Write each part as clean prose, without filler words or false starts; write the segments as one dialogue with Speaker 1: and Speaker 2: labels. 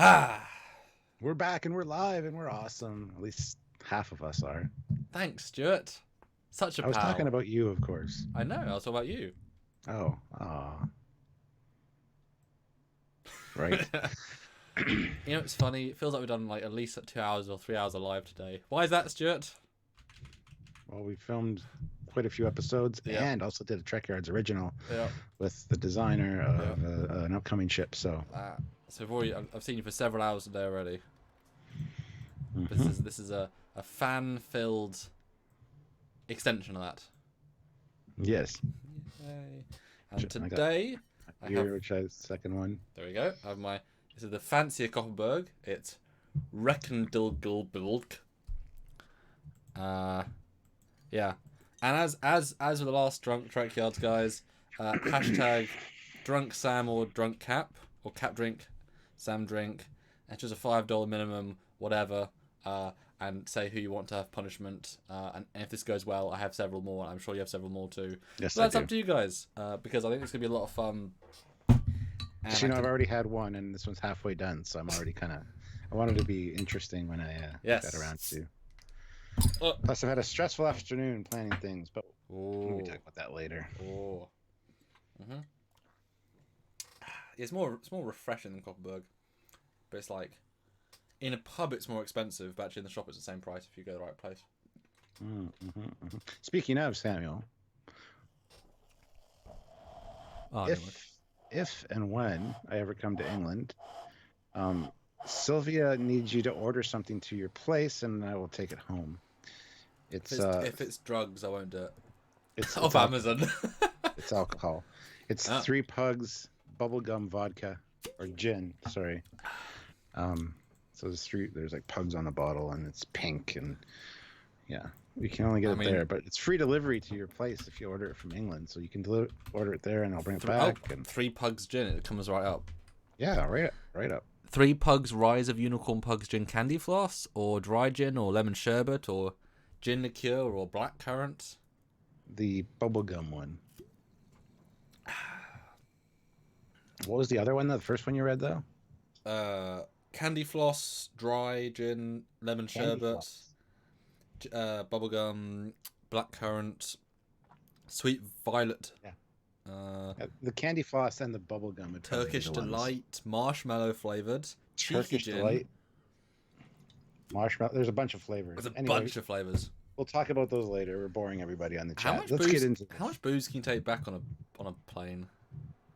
Speaker 1: Ah,
Speaker 2: We're back and we're live and we're awesome. At least half of us are.
Speaker 1: thanks, Stuart. Such a
Speaker 2: I was talking
Speaker 1: pal.
Speaker 2: about you, of course.
Speaker 1: I know. I was talking about you.
Speaker 2: Oh, right.
Speaker 1: You know, it's funny. It feels like we've done like at least 2 hours or 3 hours of live today. Why is that, Stuart?
Speaker 2: Well, we filmed quite a few episodes
Speaker 1: Yeah.
Speaker 2: and also did a Trek Yards original
Speaker 1: Yeah.
Speaker 2: with the designer of an upcoming ship. So,
Speaker 1: So I've seen you for several hours today already.
Speaker 2: mhm.
Speaker 1: This is a fan-filled extension of that.
Speaker 2: Yes.
Speaker 1: Yay. And
Speaker 2: I got
Speaker 1: today I have.
Speaker 2: beer, which is the second one.
Speaker 1: There we go. I have my. This is the fancier Copperberg. It's Reckendilgulbilg. Yeah. And as with the last drunk Trek Yards guys, hashtag drunk Sam or drunk Cap or Cap drink, Sam drink. It's just a $5 minimum, whatever. And say who you want to have punishment. And if this goes well, I have several more. I'm sure you have several more too.
Speaker 2: Yes,
Speaker 1: So
Speaker 2: I
Speaker 1: that's
Speaker 2: do.
Speaker 1: up to you guys, because I think it's gonna be a lot of fun. And
Speaker 2: So, I've already had one, and this one's halfway done. So I'm already kind of. I wanted to be interesting when I
Speaker 1: yes.
Speaker 2: got around to. Plus, I've had a stressful afternoon planning things, but we'll talk about that later.
Speaker 1: Oh. Mhm. It's more refreshing than Copperberg, but it's like in a pub it's more expensive, but actually in the shop it's the same price if you go to the right place.
Speaker 2: Speaking of Samuel, if and when I ever come to England, Sylvia needs you to order something to your place, and I will take it home.
Speaker 1: If it's drugs, I won't do it.
Speaker 2: It's
Speaker 1: off Amazon.
Speaker 2: It's alcohol. It's 3 Pugs bubblegum vodka or gin. Sorry. So there's like Pugs on the bottle, and it's pink, and yeah, you can only get it there, but it's free delivery to your place if you order it from England. So you can order it there, and I'll bring it back. And
Speaker 1: 3 Pugs gin, it comes right up.
Speaker 2: Yeah, right up.
Speaker 1: 3 Pugs Rise of Unicorn Pugs gin candy floss, or dry gin, or lemon sherbet, or gin liqueur, or blackcurrant.
Speaker 2: The bubblegum one. What was the other one? The first one you read though?
Speaker 1: Candy floss, dry gin, lemon sherbet, bubblegum, blackcurrant, sweet violet.
Speaker 2: Yeah. The candy floss and the bubblegum.
Speaker 1: Turkish delight, marshmallow flavored.
Speaker 2: Turkish delight. Marshmallow. There's a bunch of flavors.
Speaker 1: There's a bunch of flavors.
Speaker 2: We'll talk about those later. We're boring everybody on the chat.
Speaker 1: Let's get into this. How much booze can you take back on a plane?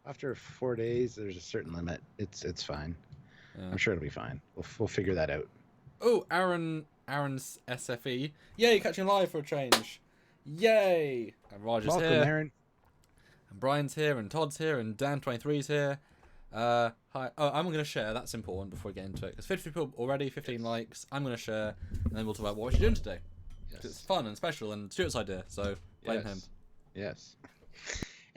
Speaker 2: After 4 days, there's a certain limit. It's fine. Yeah. I'm sure it'll be fine. We'll figure that out.
Speaker 1: Oh, Aaron's SFE. Yay, catching live for a change. Yay! And Roger's
Speaker 2: Welcome,
Speaker 1: here.
Speaker 2: Aaron.
Speaker 1: And Brian's here, and Todd's here, and Dan23's here. Hi. Oh, I'm going to share. That's important before we get into it. Because 50 people already, 15 likes. I'm going to share, and then we'll talk about what we're doing today. Yes. It's fun and special, and Stuart's idea, so blame him.
Speaker 2: Yes.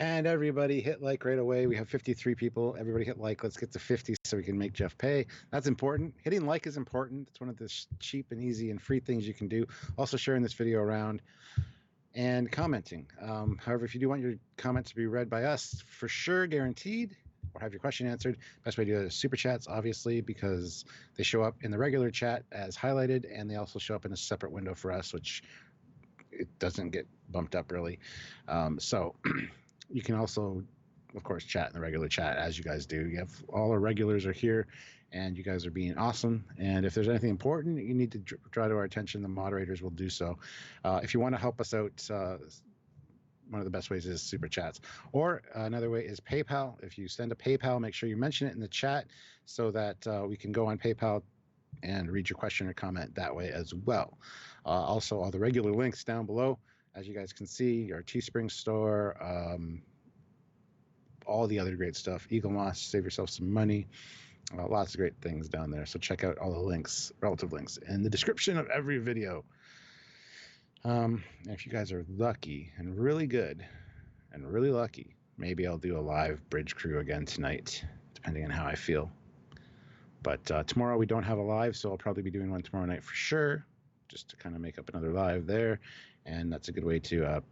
Speaker 2: And everybody hit like right away. We have 53 people. Everybody hit like. Let's get to 50 so we can make Jeff pay. That's important. Hitting like is important. It's one of the cheap and easy and free things you can do. Also sharing this video around and commenting. However, if you do want your comment to be read by us, for sure, guaranteed, or have your question answered, best way to do it is super chats, obviously, because they show up in the regular chat as highlighted, and they also show up in a separate window for us, which it doesn't get bumped up really. So you can also, of course, chat in the regular chat as you guys do. You have all our regulars are here, and you guys are being awesome. And if there's anything important you need to draw to our attention, the moderators will do so. If you want to help us out, one of the best ways is super chats, or another way is PayPal. If you send a PayPal, make sure you mention it in the chat so that we can go on PayPal and read your question or comment that way as well. Also, all the regular links down below, as you guys can see, our Teespring store, all the other great stuff, Eagle Moss, save yourself some money, lots of great things down there. So check out all the links, relative links, in the description of every video. If you guys are lucky and really good and really lucky, maybe I'll do a live bridge crew again tonight, depending on how I feel. But tomorrow we don't have a live, so I'll probably be doing one tomorrow night for sure, just to kind of make up another live there. And that's a good way to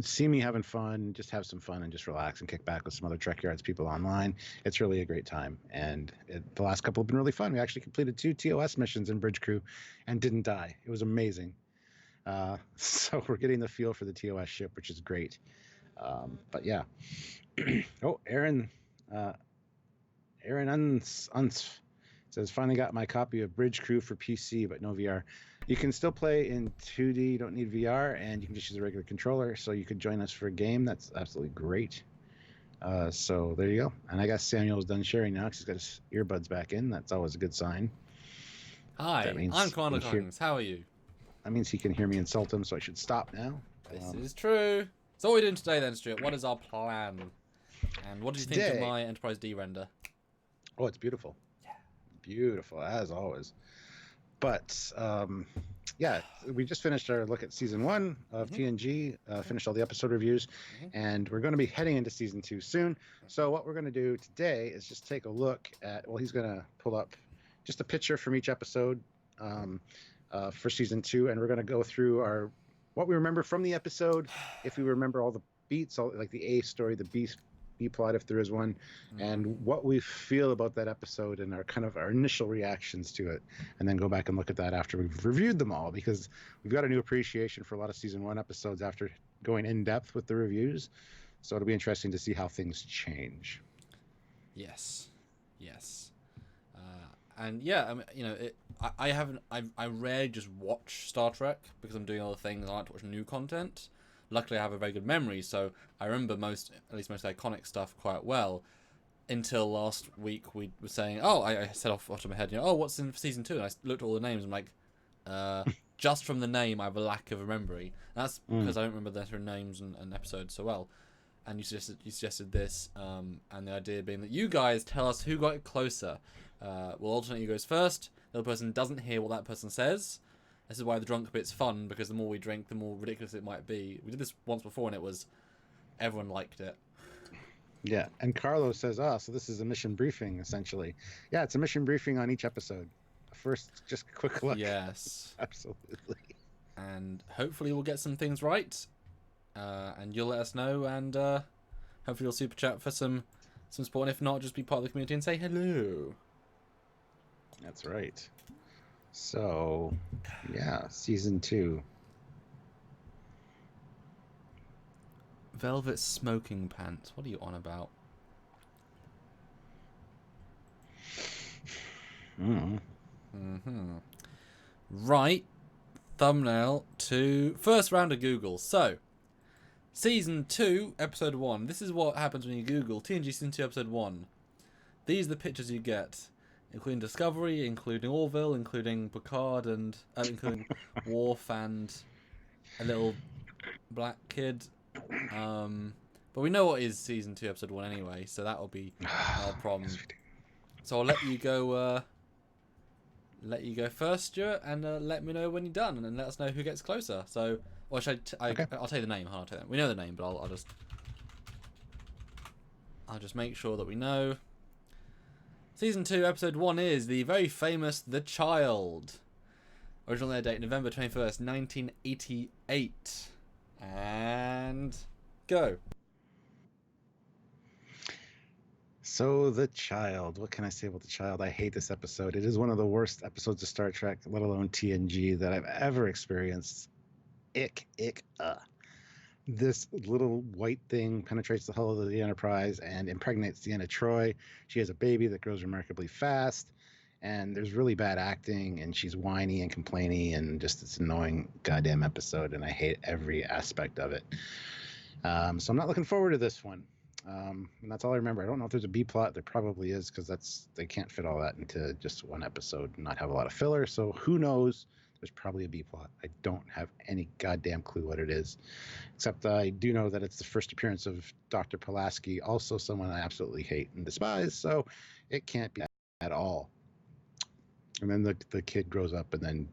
Speaker 2: see me having fun, just have some fun and just relax and kick back with some other Trek Yards people online. It's really a great time. And the last couple have been really fun. We actually completed 2 TOS missions in Bridge Crew and didn't die. It was amazing. So we're getting the feel for the TOS ship, which is great. But yeah. Oh, Aaron Uns says, finally got my copy of Bridge Crew for PC, but no VR. You can still play in 2D, you don't need VR, and you can just use a regular controller, so you could join us for a game. That's absolutely great. So there you go. And I guess Samuel's done sharing now because he's got his earbuds back in. That's always a good sign.
Speaker 1: Hi, I'm Commander Collins. How are you?
Speaker 2: That means he can hear me insult him, so I should stop now.
Speaker 1: This is true. So what are we doing today then, Stuart? What is our plan? And what did you think of my Enterprise D render?
Speaker 2: Oh, it's beautiful. Yeah. Beautiful, as always. But, yeah, we just finished our look at Season 1 of TNG, finished all the episode reviews, and we're going to be heading into Season 2 soon. So what we're going to do today is just take a look at, well, he's going to pull up just a picture from each episode for Season 2, and we're going to go through what we remember from the episode, if we remember all the beats, like the A story, the B plot if there is one, and what we feel about that episode and our initial reactions to it, and then go back and look at that after we've reviewed them all, because we've got a new appreciation for a lot of Season 1 episodes after going in depth with the reviews. So it'll be interesting to see how things change.
Speaker 1: Yes. And yeah, I mean, I rarely just watch Star Trek because I'm doing other things. I like to watch new content. Luckily, I have a very good memory, so I remember at least most iconic stuff quite well. Until last week, we were saying, I said off the top of my head, what's in Season 2? And I looked at all the names, and I'm like, just from the name, I have a lack of memory. And that's because I don't remember the names and episodes so well. And you suggested this, and the idea being that you guys tell us who got it closer. We'll alternate who goes first. The other person doesn't hear what that person says. This is why the drunk bit's fun, because the more we drink, the more ridiculous it might be. We did this once before, and everyone liked it.
Speaker 2: Yeah, and Carlos says, so this is a mission briefing, essentially. Yeah, it's a mission briefing on each episode. First, just a quick look.
Speaker 1: Yes.
Speaker 2: Absolutely.
Speaker 1: And hopefully we'll get some things right, and you'll let us know, and hopefully you'll super chat for some support, and if not, just be part of the community and say hello.
Speaker 2: That's right. So, yeah, Season 2.
Speaker 1: Velvet smoking pants. What are you on about? Right. Thumbnail to first round of Google. So, Season 2, Episode 1. This is what happens when you Google TNG Season 2, Episode 1. These are the pictures you get, including Discovery, including Orville, including Picard, and including Worf and a little black kid. But we know what is Season 2, Episode 1 anyway, so that will be no problem. So I'll let you go first, Stuart, and let me know when you're done, and then let us know who gets closer. So, or should okay. I'll tell you the name. I'll tell you that. We know the name, but I'll just make sure that we know. Season 2, Episode 1 is the very famous The Child. Original air date November 21st, 1988. And go.
Speaker 2: So, The Child. What can I say about The Child? I hate this episode. It is one of the worst episodes of Star Trek, let alone TNG, that I've ever experienced. This little white thing penetrates the hull of the Enterprise and impregnates Deanna Troi. She has a baby that grows remarkably fast, and there's really bad acting, and she's whiny and complainy, and just it's an annoying goddamn episode, and I hate every aspect of it. So I'm not looking forward to this one. And that's all I remember. I don't know if there's a B plot. There probably is, because they can't fit all that into just one episode and not have a lot of filler. So who knows? There's probably a B plot. I don't have any goddamn clue what it is, except I do know that it's the first appearance of Dr. Pulaski, also someone I absolutely hate and despise. So it can't be at all. And then the kid grows up and then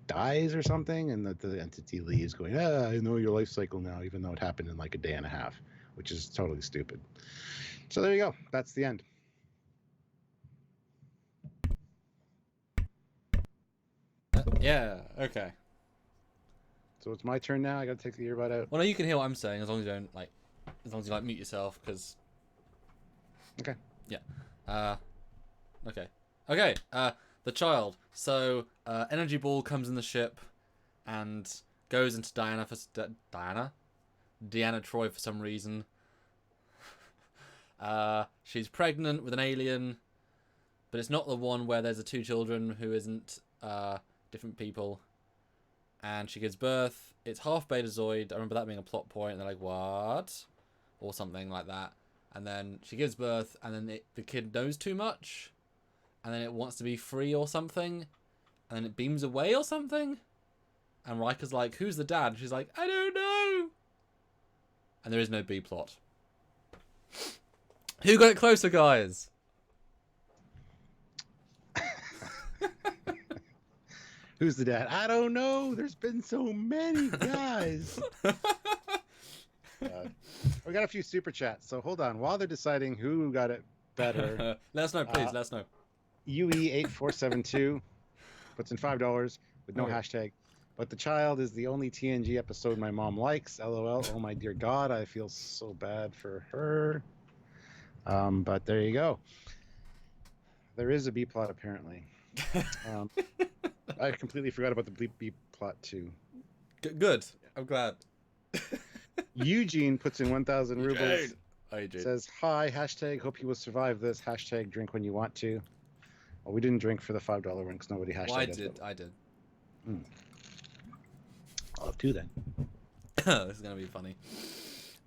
Speaker 2: dies or something, and the entity leaves going, I know your life cycle now, even though it happened in like a day and a half, which is totally stupid. So there you go. That's the end.
Speaker 1: Yeah, okay.
Speaker 2: So it's my turn now. I gotta take the earbud out.
Speaker 1: Well, no, you can hear what I'm saying as long as you don't like, as long as you like mute yourself, because.
Speaker 2: Okay.
Speaker 1: Yeah. Okay. Okay. The child. So, energy ball comes in the ship, and goes into Deanna Troy for some reason. She's pregnant with an alien, but it's not the one where there's the two children who isn't different people. And she gives birth. It's half Betazoid. I remember that being a plot point. And they're like, what? Or something like that. And then she gives birth, and then the kid knows too much. And then it wants to be free or something. And then it beams away or something. And Riker's like, who's the dad? And she's like, I don't know. And there is no B plot. Who got it closer, guys?
Speaker 2: Who's the dad? I don't know. There's been so many guys. We got a few super chats, so hold on. While they're deciding who got it better,
Speaker 1: let us know, please. Let us know.
Speaker 2: UE8472 puts in $5 with no hashtag. But the child is the only TNG episode my mom likes. LOL. Oh my dear God, I feel so bad for her. But there you go. There is a B plot apparently. I completely forgot about the B plot too.
Speaker 1: Good. I'm glad.
Speaker 2: Eugene puts in 1,000 rubles.
Speaker 1: Hi,
Speaker 2: Says, hi, hashtag hope you will survive this. Hashtag drink when you want to. Well, we didn't drink for the $5 one because nobody hashtagged
Speaker 1: Well, I did.
Speaker 2: I'll have two then.
Speaker 1: This is going to be funny.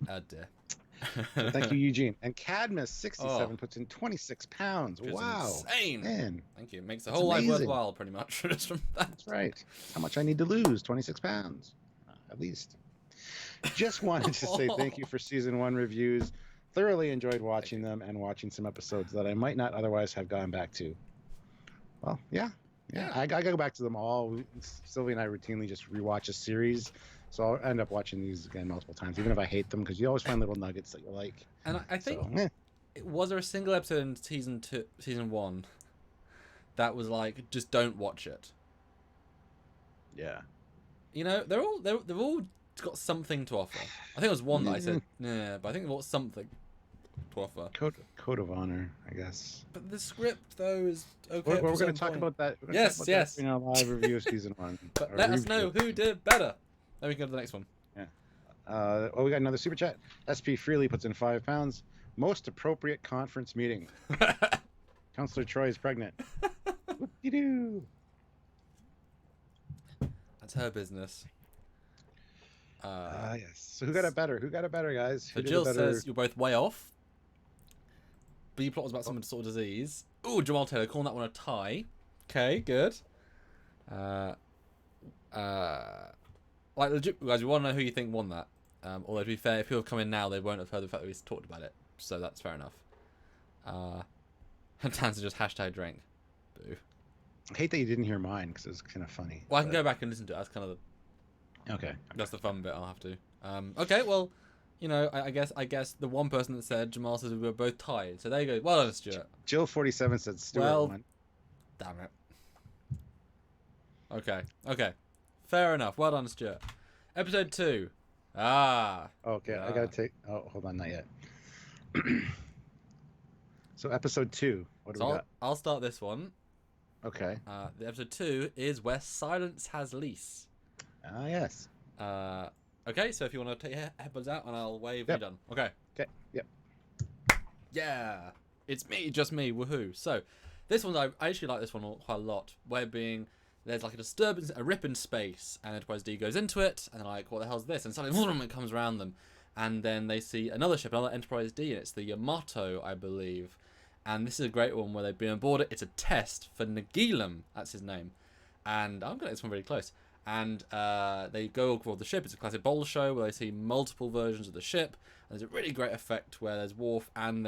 Speaker 1: Oh, dear.
Speaker 2: So thank you, Eugene. And Cadmus67 puts in £26. Wow.
Speaker 1: Insane.
Speaker 2: Man.
Speaker 1: Thank you. Makes the whole life worthwhile, pretty much. Just from that.
Speaker 2: That's right. How much I need to lose? £26. At least. Just wanted to say thank you for season 1 reviews. Thoroughly enjoyed watching them and watching some episodes that I might not otherwise have gone back to. Well, yeah. I go back to them all. Sylvie and I routinely just rewatch a series. So I'll end up watching these again multiple times, even if I hate them, because you always find little nuggets that you like.
Speaker 1: And I think, was there a single episode in season 1 that was like, just don't watch it?
Speaker 2: Yeah.
Speaker 1: You know, they've all got something to offer. I think it was one that I said, yeah, but I think they've got something to offer.
Speaker 2: Code of honor, I guess.
Speaker 1: But the script, though, is okay.
Speaker 2: We're going to talk about that.
Speaker 1: Yes.
Speaker 2: In our live review of season 1.
Speaker 1: But let us know who did better. Then we can go to the next one.
Speaker 2: Yeah. We got another super chat. SP Freely puts in £5. Most appropriate conference meeting. Counselor Troy is pregnant. Whoop-de-doo.
Speaker 1: That's her business.
Speaker 2: Yes. So who got it better? Who got it better, guys?
Speaker 1: So Jill says you're both way off. B plot was about some sort of disease. Ooh, Jamal Taylor calling that one a tie. Okay, good. Like legit, guys, we want to know who you think won that. Although to be fair, if people have come in now, they won't have heard the fact that we talked about it. So that's fair enough. And Tan's just hashtag drink. Boo.
Speaker 2: I hate that you didn't hear mine because it was kind of funny.
Speaker 1: Well, I can go back and listen to it. That's kind of the...
Speaker 2: Okay.
Speaker 1: That's the fun bit. I'll have to. Okay, well, you know, I guess the one person that said Jamal says we were both tied. So there you go. Well done, Stuart.
Speaker 2: Jill 47 said Stuart won.
Speaker 1: Damn it. Okay. Fair enough. Well done, Stuart. Episode 2.
Speaker 2: Okay, I gotta take. Oh, hold on, not yet. So episode 2. What do we got?
Speaker 1: I'll start this one.
Speaker 2: Okay.
Speaker 1: The episode 2 is Where Silence Has Lease.
Speaker 2: Yes.
Speaker 1: Okay, so if you want to take your headphones out and I'll wave, you're done. Okay.
Speaker 2: Yep.
Speaker 1: Yeah. It's me, just me. Woohoo. So, this one, I actually like this one quite a lot. Where there's like a disturbance, a rip in space, and Enterprise D goes into it, and they're like, what the hell's this? And suddenly, it comes around them. And then they see another ship, another Enterprise D, and it's the Yamato, I believe. And this is a great one where they've been on board it. It's a test for Nagilum, that's his name. And I'm going to get this one really close. And they go aboard the ship. It's a classic bowl show where they see multiple versions of the ship. And there's a really great effect where there's Worf and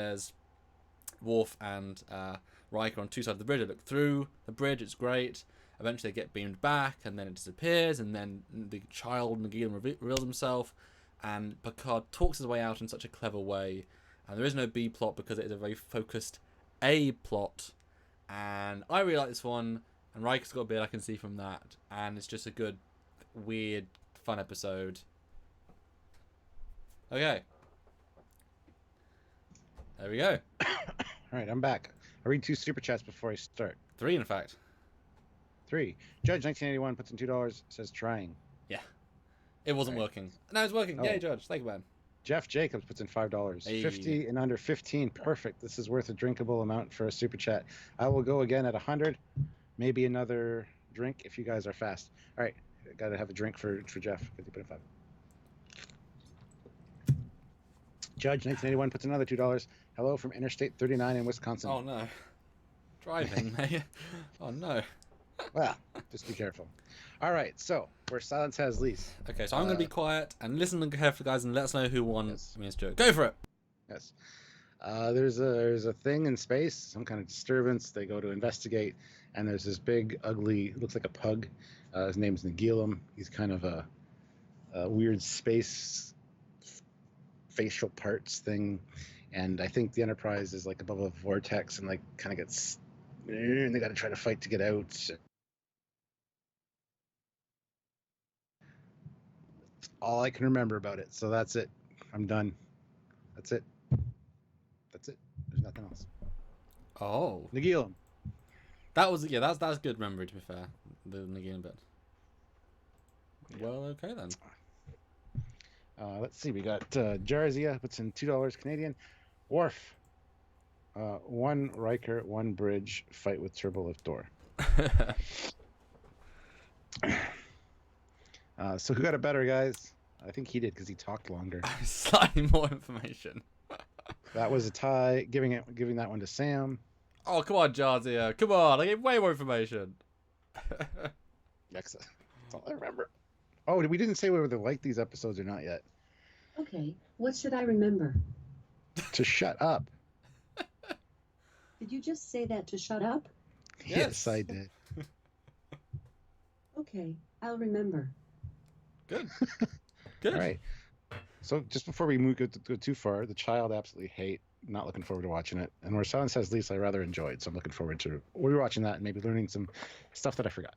Speaker 1: Riker on two sides of the bridge. They look through the bridge. It's great. Eventually they get beamed back, and then it disappears, and then the child Nagilum reveals himself, and Picard talks his way out in such a clever way. And there is no B plot because it is a very focused A plot. And I really like this one. And Riker's got a beard, I can see from that. And it's just a good, weird, fun episode. Okay. There we go.
Speaker 2: All right, I'm back. I'll read 2 super chats before I start.
Speaker 1: 3, in fact.
Speaker 2: 3. Judge 1981 puts in $2. Says trying.
Speaker 1: Yeah. It wasn't working. No, it's working.
Speaker 2: Oh.
Speaker 1: Yay, Judge. Thank you, man.
Speaker 2: Jeff Jacobs puts in $5.
Speaker 1: Hey.
Speaker 2: 50 and under 15. Perfect. This is worth a drinkable amount for a super chat. I will go again at 100. Maybe another drink if you guys are fast. All right. Got to have a drink for Jeff because he put in 5. Judge 1981 puts another $2. Hello from Interstate 39 in Wisconsin.
Speaker 1: Oh, no. Driving, mate. Oh, no.
Speaker 2: Well, just be careful. All right. So, where silence has lease.
Speaker 1: Okay, so I'm going to be quiet and listen carefully, guys, and let us know who won.
Speaker 2: Yes.
Speaker 1: Me and Stuart. Go for it.
Speaker 2: Yes. There's a thing in space, some kind of disturbance. They go to investigate, and there's this big, ugly, looks like a pug. His name's Nagilum. He's kind of a weird space facial parts thing, and I think the Enterprise is like above a vortex and like kind of gets, and they got to try to fight to get out. That's all I can remember about it. So that's it. I'm done. That's it. That's it. There's nothing else.
Speaker 1: Oh.
Speaker 2: Nagilum.
Speaker 1: That was, yeah, that's good memory, to be fair. The Nagin bit. Well, okay then.
Speaker 2: Let's see. We got Jarzia puts in $2 Canadian. Worf. 1 Riker, 1 bridge. Fight with turbolift door. So who got it better, guys? I think he did because he talked longer.
Speaker 1: Slightly more information.
Speaker 2: That was a tie. Giving that one to Sam.
Speaker 1: Oh, come on, Jarzia. Come on. I gave way more information.
Speaker 2: That's all I remember. Oh, we didn't say whether they like these episodes or not yet.
Speaker 3: Okay, what should I remember?
Speaker 2: To shut up.
Speaker 3: Did you just say that to shut up?
Speaker 2: Yes, I did.
Speaker 3: Okay, I'll remember.
Speaker 1: Good. Good.
Speaker 2: All right. So just before we go too far, The Child absolutely hate. Not looking forward to watching it. And Where Silence Has Lease, I rather enjoyed. So I'm looking forward to rewatching that and maybe learning some stuff that I forgot.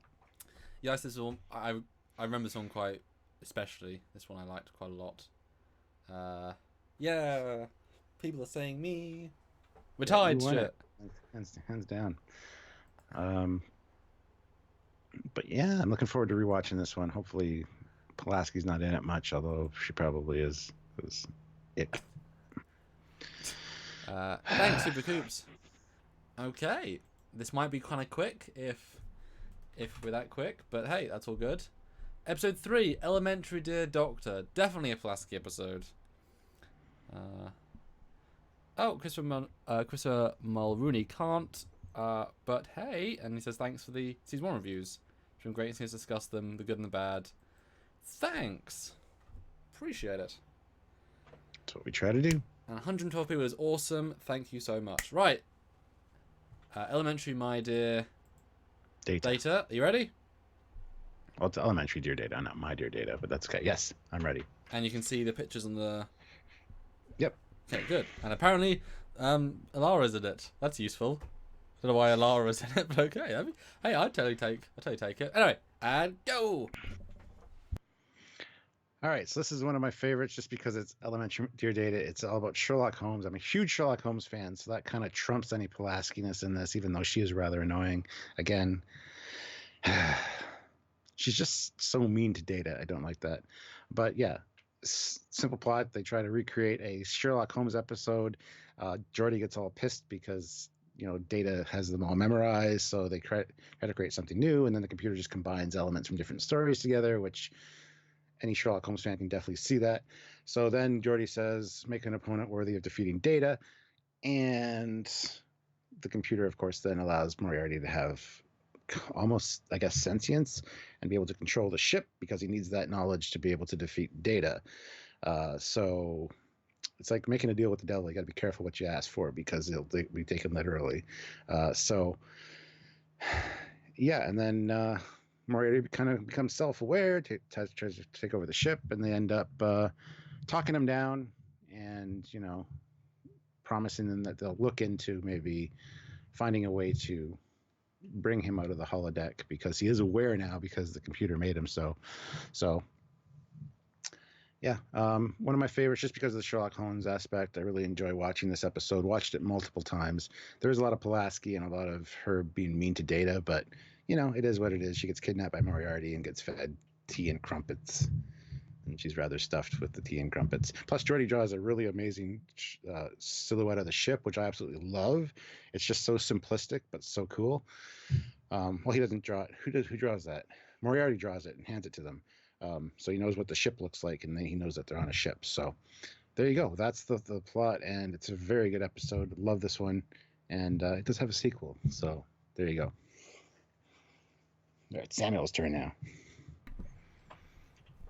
Speaker 1: Yes, this one I remember this one quite especially. This one I liked quite a lot. Yeah, people are saying me. We're tied,
Speaker 2: you won
Speaker 1: shit.
Speaker 2: it. Hands down. But yeah, I'm looking forward to rewatching this one. Hopefully, Pulaski's not in it much, although she probably is.
Speaker 1: Thanks, Super Coops. Okay, this might be kind of quick if we're that quick, but hey, that's all good. Episode 3, Elementary Dear Doctor. Definitely a Pulaski episode. Christopher Mulrooney can't, but hey, and he says thanks for the season 1 reviews. It's been great to discuss them, the good and the bad. Thanks. Appreciate it.
Speaker 2: That's what we try to do.
Speaker 1: And 112 people is awesome. Thank you so much. Right. Elementary, my dear Data. Are you ready?
Speaker 2: Well, it's Elementary Dear Data, not My Dear Data, but that's okay. Yes, I'm ready.
Speaker 1: And you can see the pictures on the...
Speaker 2: Yep.
Speaker 1: Okay, good. And apparently, Alara's in it. That's useful. Don't know why Alara's in it, but okay. I mean, hey, I'd totally take it. Anyway, and go!
Speaker 2: All right, so this is one of my favorites just because it's Elementary Dear Data. It's all about Sherlock Holmes. I'm a huge Sherlock Holmes fan, so that kind of trumps any Pulaski-ness in this, even though she is rather annoying. Again, she's just so mean to Data. I don't like that. But yeah, simple plot. They try to recreate a Sherlock Holmes episode. Geordi gets all pissed because, Data has them all memorized, so they try to create something new, and then the computer just combines elements from different stories together, which... any Sherlock Holmes fan can definitely see that. So then Geordi says, make an opponent worthy of defeating Data. And the computer, of course, then allows Moriarty to have almost, I guess, sentience and be able to control the ship because he needs that knowledge to be able to defeat Data. So it's like making a deal with the devil. You got to be careful what you ask for because it'll be taken literally. Yeah, and then... Moriarty kind of becomes self-aware, tries to take over the ship, and they end up talking him down and, promising them that they'll look into maybe finding a way to bring him out of the holodeck because he is aware now because the computer made him so. So Yeah, one of my favorites, just because of the Sherlock Holmes aspect. I really enjoy watching this episode. Watched it multiple times. There was a lot of Pulaski and a lot of her being mean to Data, but it is what it is. She gets kidnapped by Moriarty and gets fed tea and crumpets, and she's rather stuffed with the tea and crumpets. Plus, Geordi draws a really amazing silhouette of the ship, which I absolutely love. It's just so simplistic but so cool. Well, he doesn't draw it. Who draws that? Moriarty draws it and hands it to them. So he knows what the ship looks like, and then he knows that they're on a ship. So there you go. That's the plot, and it's a very good episode. Love this one, and it does have a sequel. So there you go. All right, Samuel's turn now.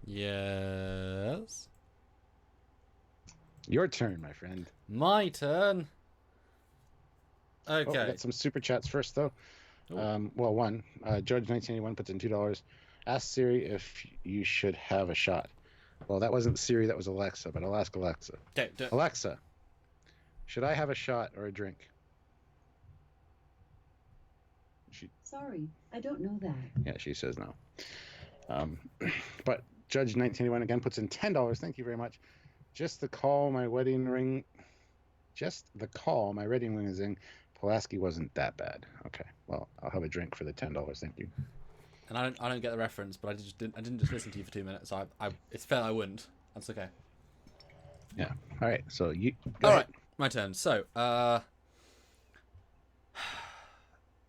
Speaker 1: Yes.
Speaker 2: Your turn, my friend.
Speaker 1: My turn. Okay.
Speaker 2: Oh, I got some super chats first, though. Well, one. Judge 1981 puts in $2. Ask Siri if you should have a shot. Well, that wasn't Siri, that was Alexa, but I'll ask Alexa. Alexa, should I have a shot or a drink?
Speaker 3: Sorry, I don't know that.
Speaker 2: Yeah, she says no. But Judge 1981 again puts in $10. Thank you very much. Just the call my wedding ring is in. Pulaski wasn't that bad. Okay, well, I'll have a drink for the $10. Thank you.
Speaker 1: And I don't get the reference, but I didn't just listen to you for 2 minutes, so it's fair I wouldn't. That's okay.
Speaker 2: Yeah. All right. So you.
Speaker 1: All right, my turn. So,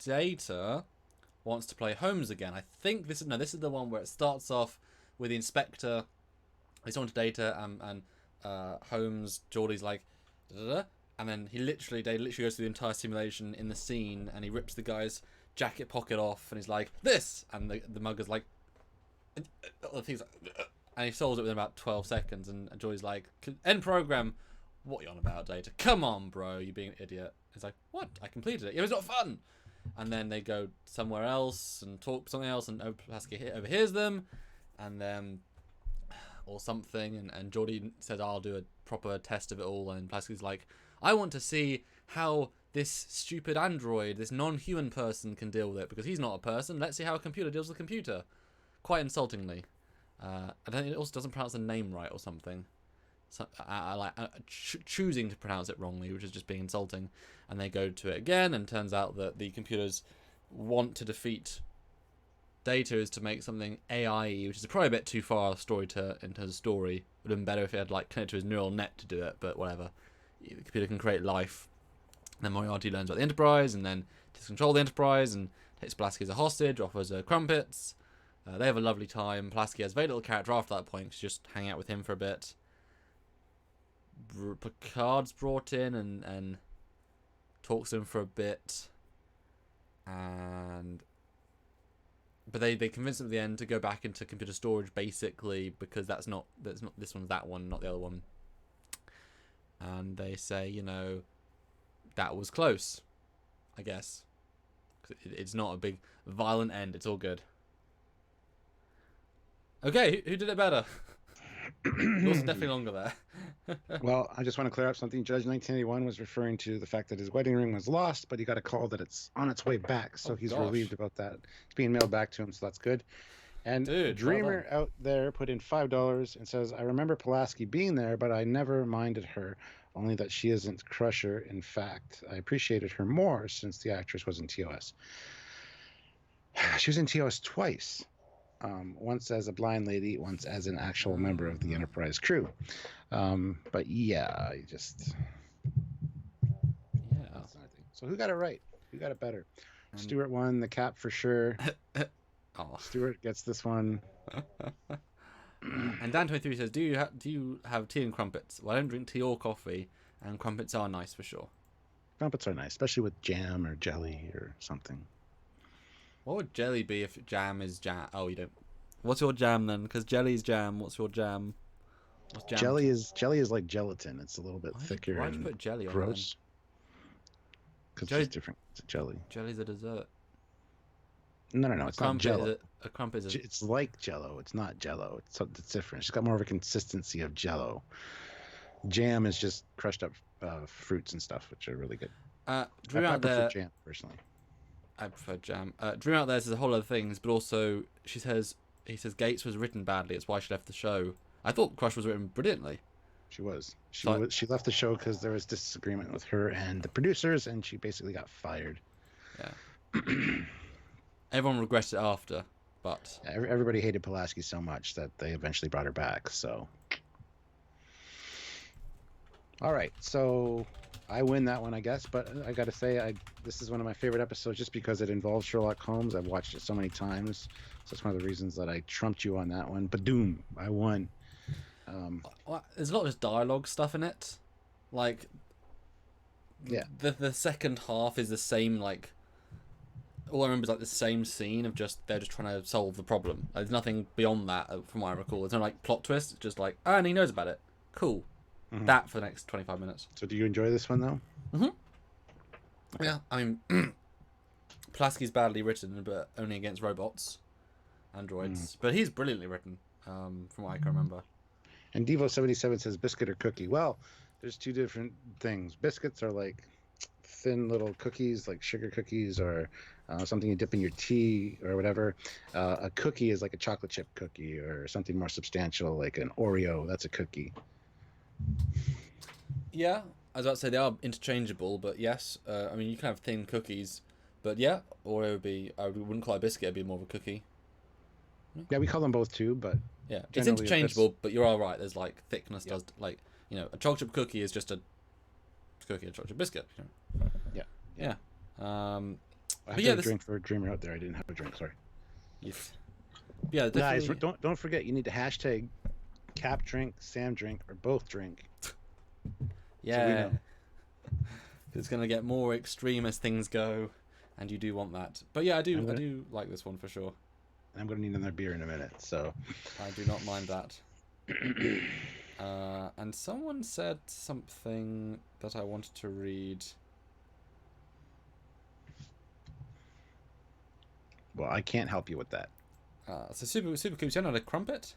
Speaker 1: Data wants to play Holmes again. I think this is the one where it starts off with the inspector. He's on to Data, and Holmes, Geordie's like, da-da-da, and then they literally goes through the entire simulation in the scene, and he rips the guy's jacket pocket off, and he's like, this, and the mugger's like, and he solves it within about 12 seconds, and Geordie's like, end program. What are you on about, Data? Come on, bro, you being an idiot. He's like, what? I completed it. It was not fun. And then they go somewhere else and talk something else, and Pulaski overhears them, and then or something, and Geordie says, I'll do a proper test of it all, and Pulaski's like, I want to see how this stupid android, this non-human person can deal with it, because he's not a person. Let's see how a computer deals with a computer. Quite insultingly. I think it also doesn't pronounce the name right or something. So, I like choosing to pronounce it wrongly, which is just being insulting. And they go to it again, and turns out that the computers want to defeat Data is to make something AI, which is probably a bit too far in terms of story. Would have been better if it had like connected to his neural net to do it, but whatever. The computer can create life. Then Moriarty learns about the Enterprise, and then takes control of the Enterprise, and takes Pulaski as a hostage, offers her crumpets. They have a lovely time. Pulaski has very little character after that point, she's just hanging out with him for a bit. Picard's brought in and talks to him for a bit, but they convince him at the end to go back into computer storage, basically, because that's not this one's that one, not the other one. And they say, that was close, I guess. It's not a big violent end. It's all good. Okay, who did it better? Yours was definitely longer there.
Speaker 2: Well, I just want to clear up something. Judge 1981 was referring to the fact that his wedding ring was lost, but he got a call that it's on its way back, so he's relieved about that. It's being mailed back to him, so that's good. And
Speaker 1: Dude,
Speaker 2: Dreamer out there put in $5 and says, I remember Pulaski being there, but I never minded her, only that she isn't Crusher. In fact, I appreciated her more since the actress was in TOS. She was in TOS twice. Once as a blind lady, once as an actual member of the Enterprise crew. But yeah, that's another thing. So who got it right? Who got it better? Stuart won the cap for sure. Stuart gets this one.
Speaker 1: And Dan23 says, do you have tea and crumpets? Well, I don't drink tea or coffee, and crumpets are nice for sure.
Speaker 2: Crumpets are nice, especially with jam or jelly or something.
Speaker 1: What would jelly be if jam is jam? Oh, you don't. What's your jam then? Because jelly is jam. What's your jam? What's jam?
Speaker 2: Jelly is like gelatin. It's a little bit thicker.
Speaker 1: Why'd you put jelly on?
Speaker 2: Gross. Because it's different. It's a jelly.
Speaker 1: Jelly's a dessert.
Speaker 2: No, it's not Jello.
Speaker 1: A crumpet is.
Speaker 2: It's like Jello. It's not Jello. It's different. It's got more of a consistency of Jello. Jam is just crushed up fruits and stuff, which are really good.
Speaker 1: Dream
Speaker 2: I
Speaker 1: out there.
Speaker 2: prefer jam personally.
Speaker 1: I prefer jam. Dream out there says a whole lot of things, but also he says Gates was written badly. It's why she left the show. I thought Crush was written brilliantly.
Speaker 2: She was.
Speaker 1: So
Speaker 2: She left the show because there was disagreement with her and the producers, and she basically got fired.
Speaker 1: yeah, everyone regrets it after, but
Speaker 2: Everybody hated Pulaski so much that they eventually brought her back. So, all right, so I win that one, I guess. But I got to say, this is one of my favorite episodes just because it involves Sherlock Holmes. I've watched it so many times, so it's one of the reasons that I trumped you on that one. But doom, I won.
Speaker 1: There's a lot of just dialogue stuff in it. Like,
Speaker 2: yeah,
Speaker 1: the second half is the same. Like, all I remember is like the same scene of just they're just trying to solve the problem. Like, there's nothing beyond that, from what I recall. There's no like plot twist. It's just like, and he knows about it. Cool.
Speaker 2: Mm-hmm.
Speaker 1: That for the next 25 minutes.
Speaker 2: So, do you enjoy this one though?
Speaker 1: Mm-hmm. Yeah, I mean, Pulaski's badly written, but only against robots, androids. But he's brilliantly written, from what I can remember.
Speaker 2: And Devo77 says biscuit or cookie. Well, there's two different things. Biscuits are like thin little cookies, like sugar cookies, or something you dip in your tea or whatever. A cookie is like a chocolate chip cookie or something more substantial, like an Oreo. That's a cookie.
Speaker 1: Yeah, I was about to say they are interchangeable, but yes. I mean, you can have thin cookies, but yeah, Oreo would be, I wouldn't call it a biscuit, it'd be more of a cookie.
Speaker 2: Yeah, we call them both too, but
Speaker 1: yeah, it's interchangeable, but you're all right. There's like thickness
Speaker 2: Yep.
Speaker 1: does, like, you know, a chocolate chip cookie is just a cookie, a chocolate chip biscuit. You know?
Speaker 2: Yeah.
Speaker 1: Yeah.
Speaker 2: I
Speaker 1: But yeah,
Speaker 2: had a drink for a dreamer out there. I didn't have a drink. Sorry.
Speaker 1: Yeah,
Speaker 2: Guys,
Speaker 1: definitely.
Speaker 2: don't forget. You need to hashtag Cap drink, Sam drink, or both drink.
Speaker 1: Yeah. It's gonna get more extreme as things go, and you do want that. But yeah, I do like this one for sure.
Speaker 2: I'm going to need another beer in a minute, so.
Speaker 1: I do not mind that. And someone said something that I wanted to read.
Speaker 2: Well, I can't help you with that.
Speaker 1: So super cool. You know, a crumpet.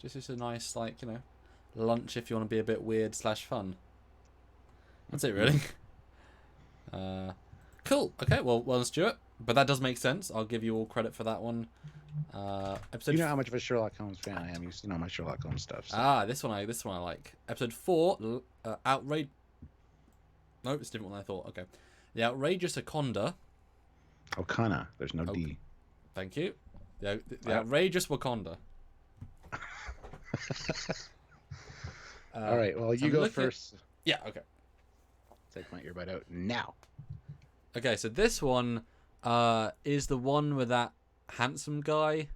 Speaker 1: It's just a nice, like, you know, lunch if you want to be a bit weird / fun. That's it, really. Cool. Okay. Well, Stuart. But that does make sense. I'll give you all credit for that one. Episode.
Speaker 2: You know how much of a Sherlock Holmes fan I am. You know my Sherlock Holmes stuff. So.
Speaker 1: This one I like. Episode 4. Outrage. No, it's different than I thought. Okay. The outrageous Wakanda.
Speaker 2: Okana. There's no D.
Speaker 1: Thank you. The outrageous Wakanda.
Speaker 2: All right. Well, you go first.
Speaker 1: Yeah. Okay.
Speaker 2: Take my earbud out now.
Speaker 1: Okay. So this one is the one with that handsome guy.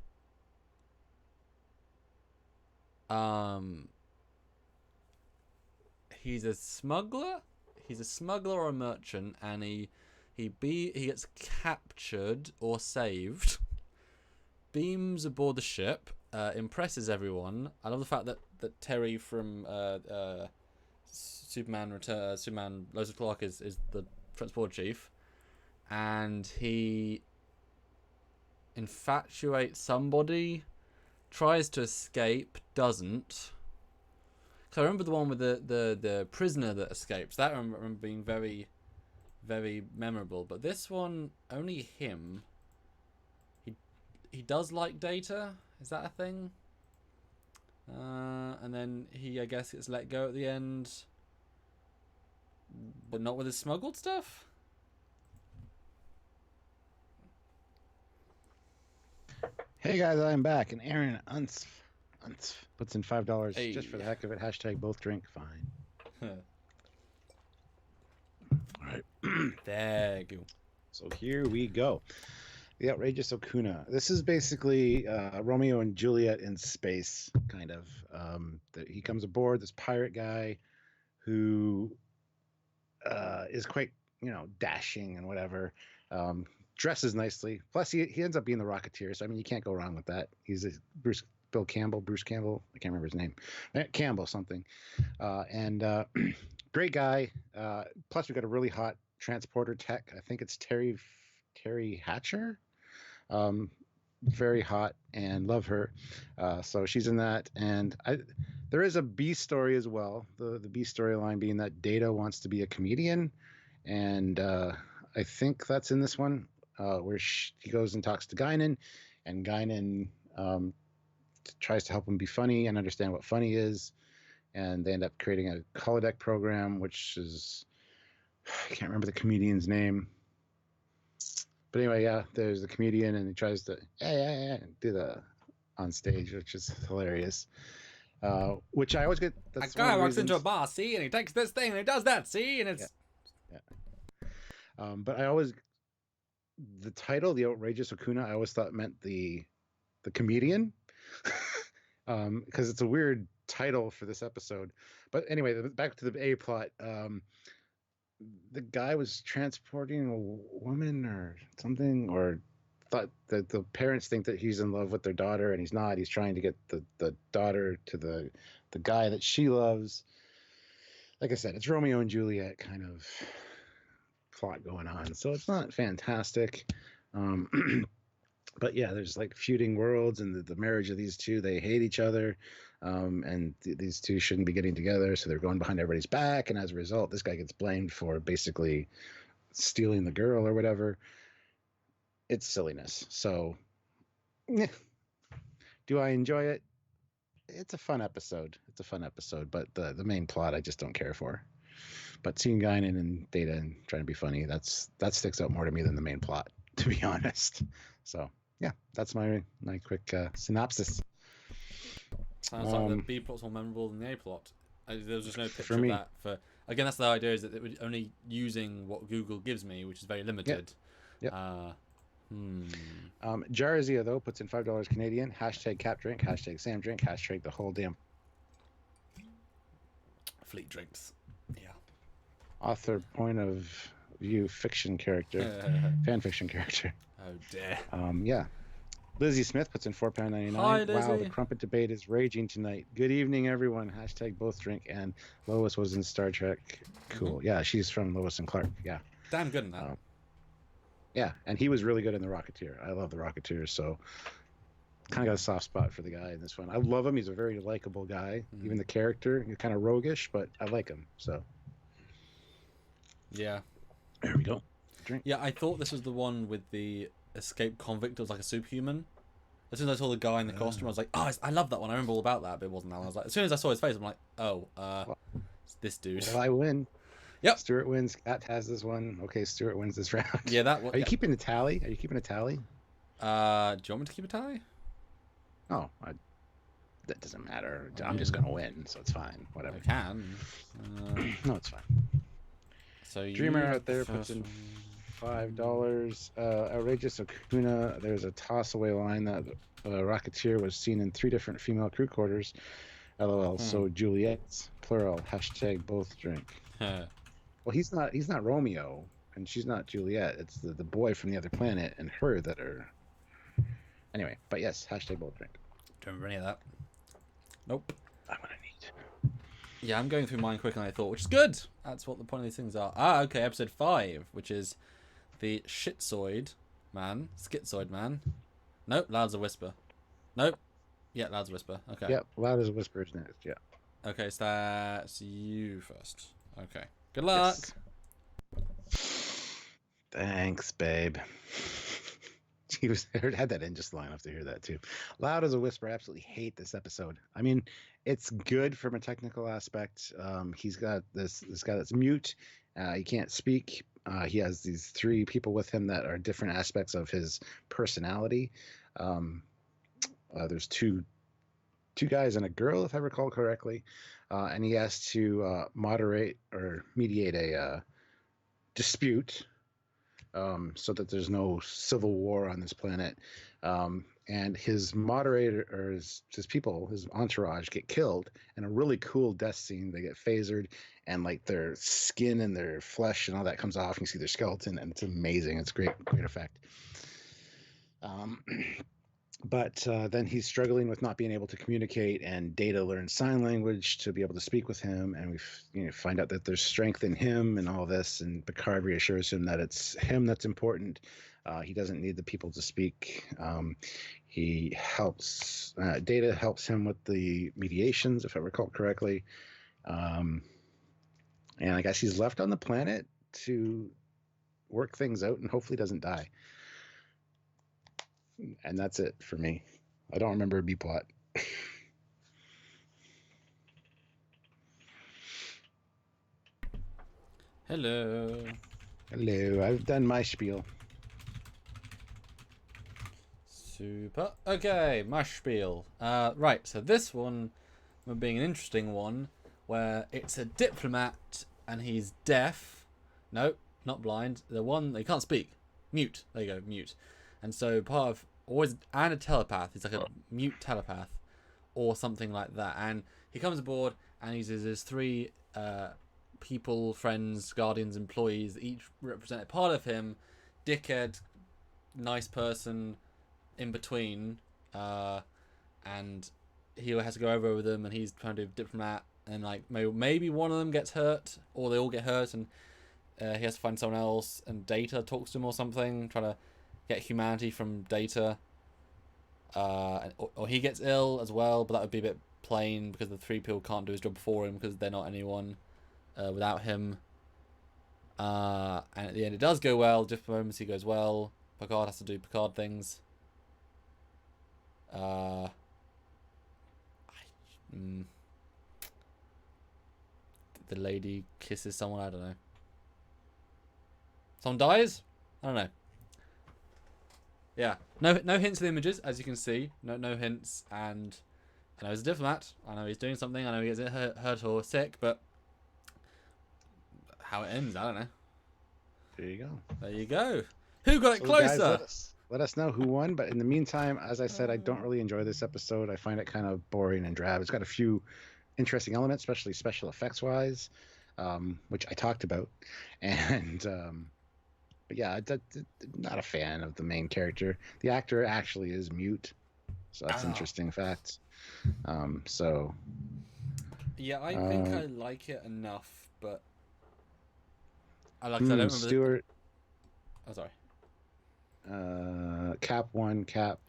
Speaker 1: He's a smuggler. He's a smuggler or a merchant, and he gets captured or saved. Beams aboard the ship. Impresses everyone. I love the fact that Terry from Superman Lois of Clark is the transport chief, and he infatuates somebody, tries to escape, doesn't. Cause I remember the one with the prisoner that escapes. That I remember being very, very memorable. But this one, only him. He does like Data. Is that a thing? And then he, I guess, gets let go at the end. But not with his smuggled stuff?
Speaker 2: Hey guys, I'm back, and Aaron Unz puts in $5 just for the heck of it. Hashtag both drink. Fine. All right.
Speaker 1: There you go.
Speaker 2: So here we go. The outrageous Okuna. This is basically Romeo and Juliet in space, kind of. He comes aboard, this pirate guy who is quite, dashing and whatever. Dresses nicely. Plus, he ends up being the Rocketeer, so I mean, you can't go wrong with that. He's a Bruce Campbell. I can't remember his name. Campbell something. And great guy. Plus, we got a really hot transporter tech. I think it's Terry Hatcher. Very hot and love her. So she's in that. And there is a B story as well. The B storyline being that Data wants to be a comedian, and I think that's in this one, where he goes and talks to Guinan, and Guinan tries to help him be funny and understand what funny is. And they end up creating a holodeck program, which is, I can't remember the comedian's name. But anyway, yeah, there's the comedian, and he tries to do the on stage, which is hilarious. Which I always get. That's
Speaker 1: a
Speaker 2: one of
Speaker 1: guy
Speaker 2: the
Speaker 1: walks into a
Speaker 2: reasons.
Speaker 1: bar, see, and he takes this thing and he does that, see, and it's
Speaker 2: But I always, the title, the outrageous Okuna, I always thought meant the comedian, because it's a weird title for this episode. But anyway, back to the A plot. The guy was transporting a woman or something, or thought that the parents think that he's in love with their daughter, and he's not. He's trying to get the daughter to the guy that she loves. Like I said, it's Romeo and Juliet kind of plot going on, so it's not fantastic. But yeah, there's like feuding worlds, and the marriage of these two, they hate each other, and these two shouldn't be getting together, so they're going behind everybody's back, and as a result, this guy gets blamed for basically stealing the girl or whatever. It's silliness. So, yeah. Do I enjoy it? It's a fun episode. But the main plot I just don't care for. But seeing Guinan and Data and trying to be funny, that sticks out more to me than the main plot, to be honest. So yeah, that's my quick synopsis.
Speaker 1: sounds like the B plot's more memorable than the A plot. There was just no picture
Speaker 2: For
Speaker 1: of
Speaker 2: me.
Speaker 1: that. Again, that's the idea, is that it was only using what Google gives me, which is very limited.
Speaker 2: Yep.
Speaker 1: Hmm.
Speaker 2: Jarazia, though, puts in $5 Canadian, hashtag CapDrink, hashtag SamDrink, hashtag the whole damn
Speaker 1: Fleet drinks. Yeah.
Speaker 2: author point of view fiction character, fan fiction character.
Speaker 1: Oh dear.
Speaker 2: Yeah. Lizzie Smith puts in £4.99.
Speaker 1: Hi,
Speaker 2: Wow,
Speaker 1: Lizzie.
Speaker 2: the crumpet debate is raging tonight. Good evening, everyone. Hashtag both drink. And Lois was in Star Trek. Cool.
Speaker 1: Mm-hmm.
Speaker 2: Yeah, she's from Lois and Clark. Yeah.
Speaker 1: Damn good in that.
Speaker 2: Yeah, and he was really good in The Rocketeer. I love The Rocketeer, so kind of got a soft spot for the guy in this one. I love him. He's a very likable guy.
Speaker 1: Mhm.
Speaker 2: Even the character, he's kind of roguish, but I like him. So
Speaker 1: Yeah.
Speaker 2: there we go. Drink.
Speaker 1: Yeah, I thought this was the one with the escaped convict who was like a superhuman. As soon as I saw the guy in the costume, I was like, oh, I love that one. I remember all about that, but it wasn't that one. I was like, as soon as I saw his face, I'm like, oh, it's this dude.
Speaker 2: Well, I win.
Speaker 1: Yep.
Speaker 2: Stuart wins. Kat has this one. Okay, Stuart wins this round.
Speaker 1: Yeah, that one.
Speaker 2: Are you keeping a tally? Do you want me
Speaker 1: to keep a tally?
Speaker 2: Oh, that doesn't matter. I'm just gonna win, so it's fine. Whatever.
Speaker 1: I can.
Speaker 2: No, it's fine.
Speaker 1: So
Speaker 2: Dreamer out there puts in $5. Outrageous Okuna. There's a toss away line that Rocketeer was seen in 3 different female crew quarters. LOL. So Juliet's plural. Hashtag both drink. Well, he's not Romeo, and she's not Juliet. It's the boy from the other planet and her that are. Anyway, but yes, hashtag both drink.
Speaker 1: Don't remember any of that. Nope.
Speaker 2: I'm gonna need.
Speaker 1: Yeah, I'm going through mine quicker than I thought, which is good. That's what the point of these things are. Okay, episode 5, which is the Schizoid Man. Nope, Loud as a Whisper. Nope. Yeah, Loud as a Whisper. Okay.
Speaker 2: Yep, Loud as a Whisper is next. Yeah.
Speaker 1: Okay, so that's you first. Okay. Good luck.
Speaker 2: Yes. Thanks, babe. He had that in just long enough to hear that too. Loud as a Whisper. I absolutely hate this episode. I mean, it's good from a technical aspect. He's got this guy that's mute. He can't speak. He has these 3 people with him that are different aspects of his personality. There's two guys and a girl, if I recall correctly, and he has to moderate or mediate a dispute, so that there's no civil war on this planet. And his moderator, or his people, his entourage, get killed in a really cool death scene. They get phasered, and like their skin and their flesh and all that comes off, and you see their skeleton, and it's amazing. It's great effect. But then he's struggling with not being able to communicate, and Data learns sign language to be able to speak with him, and we find out that there's strength in him and all this, and Picard reassures him that it's him that's important. He doesn't need the people to speak. He helps, Data helps him with the mediations, if I recall correctly. And I guess he's left on the planet to work things out and hopefully doesn't die. And that's it for me. I don't remember a B plot.
Speaker 1: Hello.
Speaker 2: Hello, I've done my spiel.
Speaker 1: Super. Okay, my spiel. Right, so this one will being an interesting one where it's a diplomat and he's deaf. No, not blind. The one they can't speak. Mute. There you go, mute. And so part of always and a telepath. He's like a mute telepath or something like that. And he comes aboard and he uses his three people, friends, guardians, employees that each represent a part of him. Dickhead, nice person, in between, and he has to go over with them, and he's trying to do diplomat, and like maybe one of them gets hurt, or they all get hurt, and he has to find someone else, and Data talks to him or something, trying to get humanity from Data, or he gets ill as well, but that would be a bit plain because the three people can't do his job for him because they're not anyone without him. And at the end it does go well. Diplomacy goes well. Picard has to do Picard things. The lady kisses someone. I don't know. Someone dies. I don't know. Yeah, no hints of the images, as you can see. No hints, and I know he's a diplomat. I know he's doing something. I know he gets hurt or sick, but how it ends, I don't know.
Speaker 2: There you go.
Speaker 1: There you go. Who got it closer?
Speaker 2: Guys, let us know who won. But in the meantime, as I said, I don't really enjoy this episode. I find it kind of boring and drab. It's got a few interesting elements, especially special effects wise, which I talked about. And but yeah, not a fan of the main character. The actor actually is mute, so that's an interesting fact. So
Speaker 1: yeah, I think I like it enough, but I like. I don't remember.
Speaker 2: Stuart.
Speaker 1: Oh, sorry.
Speaker 2: Cap 1, Cap.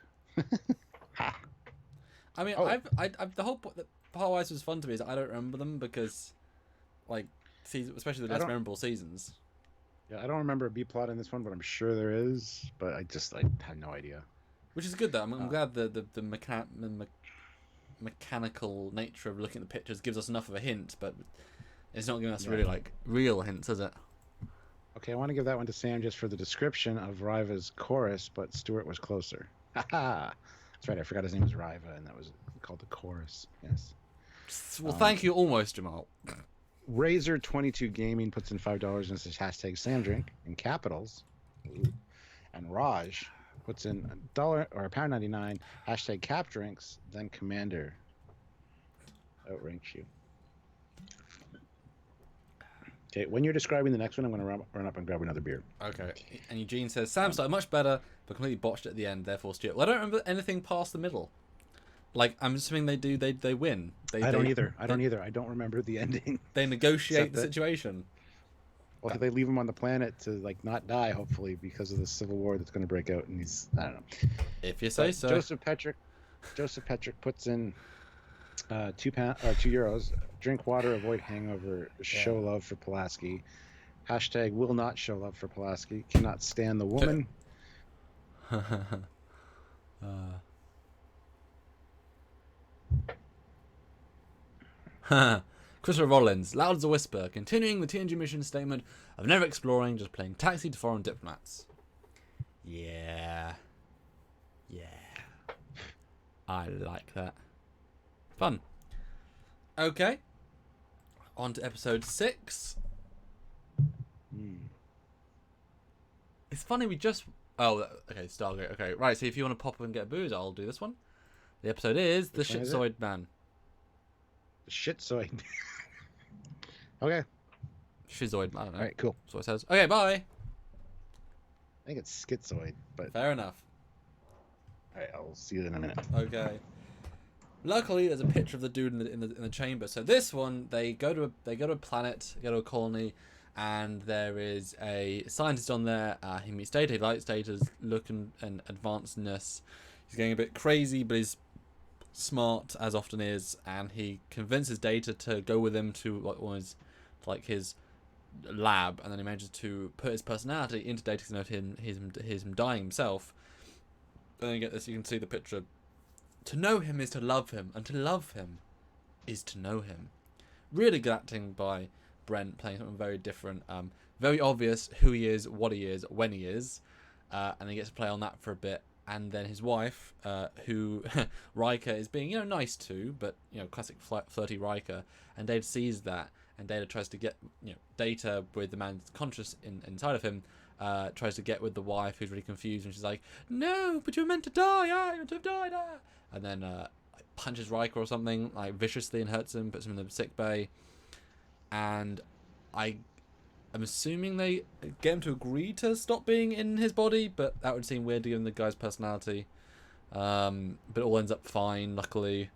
Speaker 1: I mean, I've the whole part-wise was fun to me is I don't remember them because, like, especially the less memorable seasons.
Speaker 2: Yeah, I don't remember a B plot in this one, but I'm sure there is. But I have no idea.
Speaker 1: Which is good though. I'm glad the mechanical nature of looking at the pictures gives us enough of a hint, but it's not giving us really like real hints, is it?
Speaker 2: Okay, I want to give that one to Sam just for the description of Riva's chorus, but Stuart was closer. Haha. That's right. I forgot his name was Riva, and that was called the chorus. Yes.
Speaker 1: Well, thank you, almost, Jamal.
Speaker 2: Razor22 Gaming puts in $5 and says hashtag SamDrink in capitals. Ooh. And Raj puts in $1 or £1.99 hashtag CapDrinks, then Commander outranks you. Okay, when you're describing the next one, I'm going to run up and grab another beer.
Speaker 1: Okay. And Eugene says, Sam started much better, but completely botched at the end, therefore Stuart. Well, I don't remember anything past the middle. Like, I'm assuming they win.
Speaker 2: I don't either. I don't remember the ending.
Speaker 1: They negotiate the situation.
Speaker 2: Well, they leave him on the planet to, like, not die, hopefully, because of the civil war that's going to break out, and he's, I don't know.
Speaker 1: If you say so.
Speaker 2: Joseph Petrick puts in €2. Drink water, avoid hangover, show love for Pulaski. Hashtag will not show love for Pulaski. Cannot stand the woman.
Speaker 1: Christopher Rollins, loud as a whisper, continuing the TNG mission statement of never exploring, just playing taxi to foreign diplomats. Yeah. I like that. Fun. Okay. On to episode 6. It's funny, we just... Oh, okay, Stargate. Okay, right, so if you want to pop up and get booze, I'll do this one. The episode is The Shitzoid Man.
Speaker 2: The Shitzoid. Okay.
Speaker 1: Shizoid, I don't know.
Speaker 2: Alright, cool.
Speaker 1: That's what it says. Okay, bye.
Speaker 2: I think it's Schizoid, but...
Speaker 1: Fair enough.
Speaker 2: Alright, I'll see you in a minute.
Speaker 1: Okay. Luckily, there's a picture of the dude in the chamber. So this one, they go to a planet, go to a colony, and there is a scientist on there. He meets Data. He likes Data's look and advancedness. He's getting a bit crazy, but he's smart, as often is, and he convinces Data to go with him to what was like his lab, and then he manages to put his personality into Data to note him dying himself. And then you get this. You can see the picture. To know him is to love him, and to love him is to know him. Really good acting by Brent, playing something very different. Very obvious who he is, what he is, when he is, and he gets to play on that for a bit. And then his wife, who Riker is being, nice to, but classic flirty Riker, and Data sees that, and Data tries to get Data with the man's conscious inside of him. Tries to get with the wife, who's really confused, and she's like, "No, but you're meant to die. You're meant to have died." And then punches Riker or something like viciously and hurts him, puts him in the sick bay. And I'm assuming they get him to agree to stop being in his body, but that would seem weird given the guy's personality. But it all ends up fine, luckily,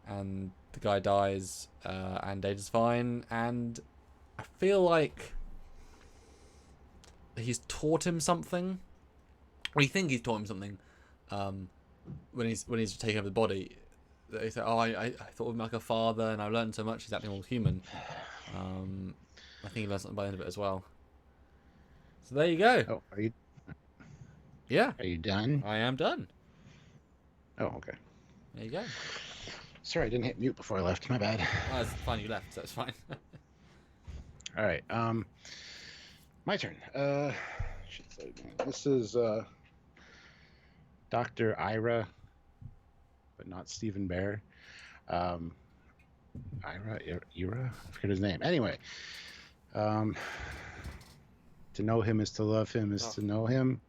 Speaker 1: and the guy dies, and Data's fine, and I feel like he's taught him something. We think he's taught him something. When he's taking over the body, they say, "Oh, I thought of him like a father, and I learned so much. He's acting all human." I think he learned something by the end of it as well. So there you go.
Speaker 2: Oh, are you?
Speaker 1: Yeah,
Speaker 2: Are you done?
Speaker 1: I am done.
Speaker 2: Oh, okay.
Speaker 1: There you go.
Speaker 2: Sorry, I didn't hit mute before I left. My bad.
Speaker 1: Oh, it's fine. You left, so it's fine.
Speaker 2: All right. My turn. This is Dr. Ira, but not Stephen Bear. Ira, I forget his name. Anyway, to know him is to love him is to know him.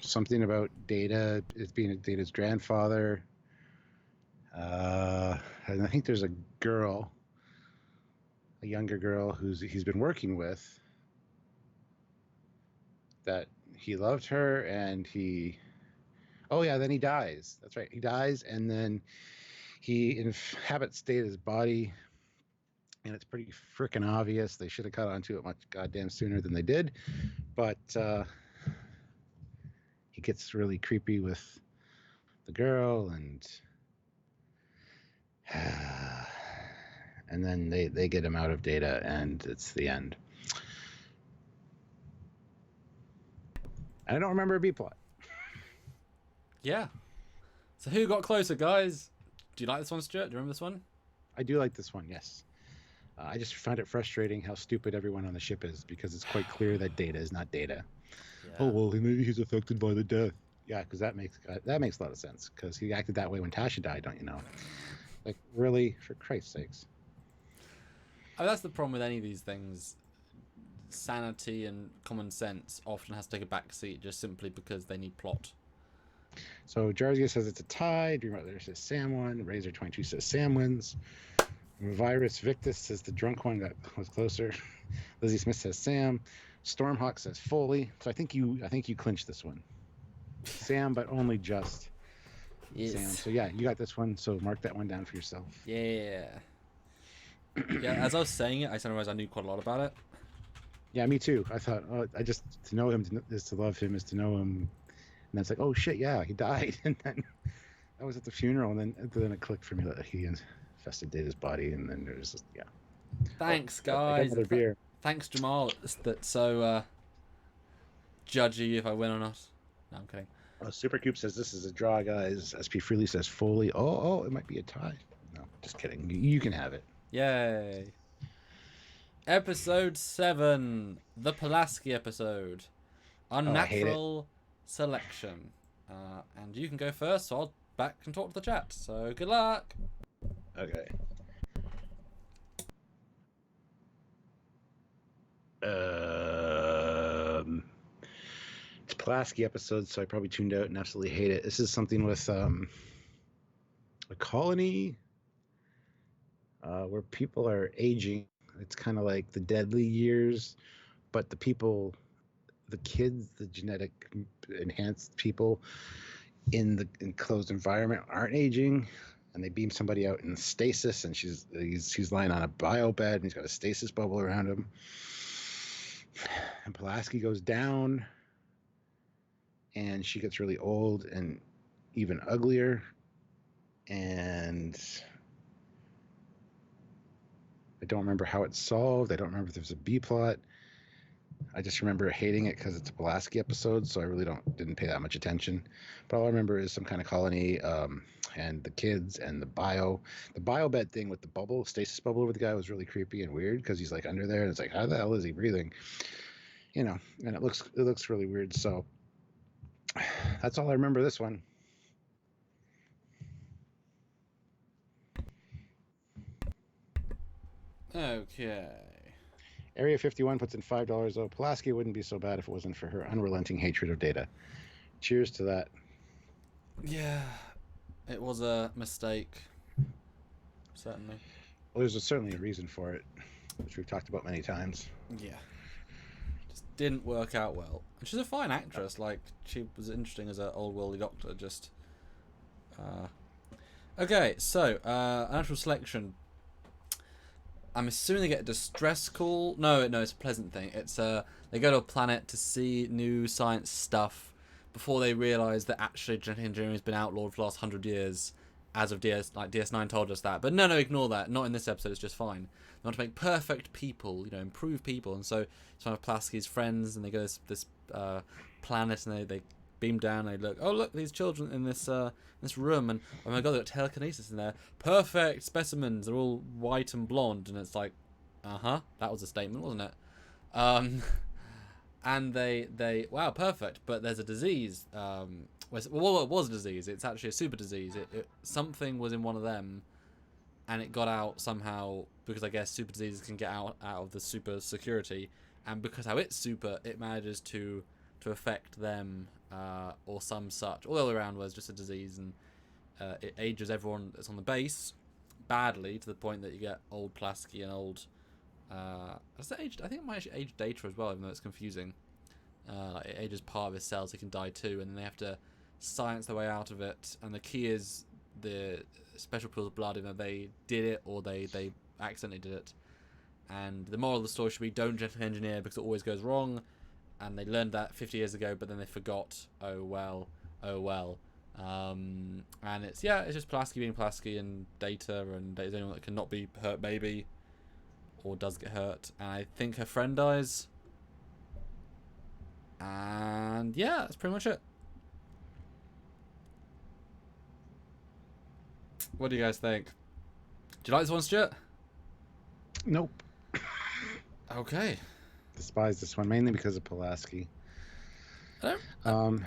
Speaker 2: Something about Data is being Data's grandfather. And I think there's a girl, a younger girl he's been working with, that he loved her, and then he dies. That's right, he dies, and then he inhabits Data's body, and it's pretty freaking obvious. They should have caught on to it much goddamn sooner than they did, but he gets really creepy with the girl, and then they get him out of Data, and it's the end. I don't remember a B plot.
Speaker 1: Yeah. So who got closer, guys? Do you like this one, Stuart? Do you remember this one?
Speaker 2: I do like this one, yes. I just find it frustrating how stupid everyone on the ship is, because it's quite clear that Data is not Data. Yeah. Oh, well, maybe he's affected by the death. Yeah, because that makes a lot of sense, because he acted that way when Tasha died, don't you know? Like, really? For Christ's sakes.
Speaker 1: Oh, that's the problem with any of these things. Sanity and common sense often has to take a back seat just simply because they need plot.
Speaker 2: So Jarzia says it's a tie. Dreamwriter says Sam won. Razor 22 says Sam wins. Virus Victus says the drunk one got was closer. Lizzie Smith says Sam. Stormhawk says Foley. So I think you clinched this one. Sam, but only just
Speaker 1: yes.
Speaker 2: Sam. So yeah, you got this one. So mark that one down for yourself.
Speaker 1: Yeah. Yeah. As I was saying it, I suddenly realized I knew quite a lot about it.
Speaker 2: Yeah, me too. I thought, to know him is to love him, is to know him. And it's like, oh shit, yeah, he died. And then I was at the funeral, and then it clicked for me that he infested Data's body, and then there's just, yeah.
Speaker 1: Thanks, guys.
Speaker 2: Another beer.
Speaker 1: Thanks, Jamal. That's so judgy if I win or not. No, I'm kidding.
Speaker 2: Supercoop says this is a draw, guys. SP Freely says Foley. Oh, it might be a tie. No, just kidding. You can have it.
Speaker 1: Yay. Episode 7, the Pulaski episode, Unnatural Selection. And you can go first, so I'll back and talk to the chat. So good luck.
Speaker 2: Okay. It's Pulaski episode, so I probably tuned out and absolutely hate it. This is something with a colony where people are aging. It's kind of like the deadly years, but the kids, the genetic enhanced people in the enclosed environment aren't aging, and they beam somebody out in stasis, and he's lying on a bio bed, and he's got a stasis bubble around him. And Pulaski goes down, and she gets really old and even uglier, and I don't remember how it's solved. I don't remember if there's a B plot. I just remember hating it because it's a Pulaski episode, so I really didn't pay that much attention. But all I remember is some kind of colony, and the kids and the bio bed thing with the bubble, stasis bubble over the guy was really creepy and weird because he's like under there and it's like, how the hell is he breathing? You know, and it looks really weird. So that's all I remember this one.
Speaker 1: Okay.
Speaker 2: Area 51 puts in $5. Oh, Pulaski wouldn't be so bad if it wasn't for her unrelenting hatred of Data. Cheers to that.
Speaker 1: Yeah, it was a mistake. Certainly.
Speaker 2: Well, there's certainly a reason for it, which we've talked about many times.
Speaker 1: Yeah. Just didn't work out well. And she's a fine actress. Like, she was interesting as an old worldly doctor. Just. Okay, so Unnatural Selection. I'm assuming they get a distress call. No, it's a pleasant thing. It's they go to a planet to see new science stuff before they realise that actually genetic engineering has been outlawed for the last 100 years, as of DS9 told us that. But no, ignore that. Not in this episode. It's just fine. They want to make perfect people, improve people, and so it's one of Pulaski's friends, and they go to this planet, and they beam down. And they look, these children in this room, and oh my god, they've got telekinesis in there. Perfect specimens. They're all white and blonde, and it's like, that was a statement, wasn't it? And they wow, perfect. But there's a disease. Well, it was a disease. It's actually a super disease. Something was in one of them, and it got out somehow because I guess super diseases can get out of the super security, and because how it's super, it manages to affect them or some such. All the way around was just a disease, and it ages everyone that's on the base badly to the point that you get old Pulaski and old. Does it age? I think it might actually age Data as well, even though it's confusing. Like it ages part of his cells, he can die too, and then they have to science their way out of it. And the key is the special pools of blood, either they did it or they accidentally did it. And the moral of the story should be don't genetically engineer because it always goes wrong. And they learned that 50 years ago, but then they forgot. Oh well. And it's just Pulaski being Pulaski, and Data, and Data's the only one that cannot be hurt baby, or does get hurt. And I think her friend dies. And yeah, that's pretty much it. What do you guys think? Do you like this one, Stuart?
Speaker 2: Nope.
Speaker 1: Okay.
Speaker 2: Despise this one mainly because of Pulaski.
Speaker 1: I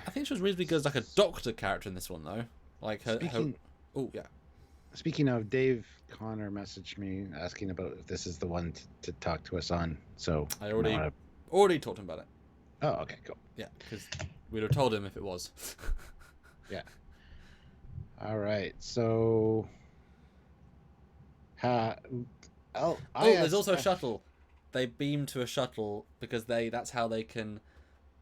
Speaker 1: think she was reasonably good as like a doctor character in this one, though. Like her. Oh yeah.
Speaker 2: Speaking of, Dave Connor messaged me asking about if this is the one to talk to us on. So
Speaker 1: I already talked to him about it.
Speaker 2: Oh, okay, cool.
Speaker 1: Yeah, because we'd have told him if it was.
Speaker 2: Yeah. All right. So.
Speaker 1: There's also a shuttle. They beam to a shuttle because that's how they can.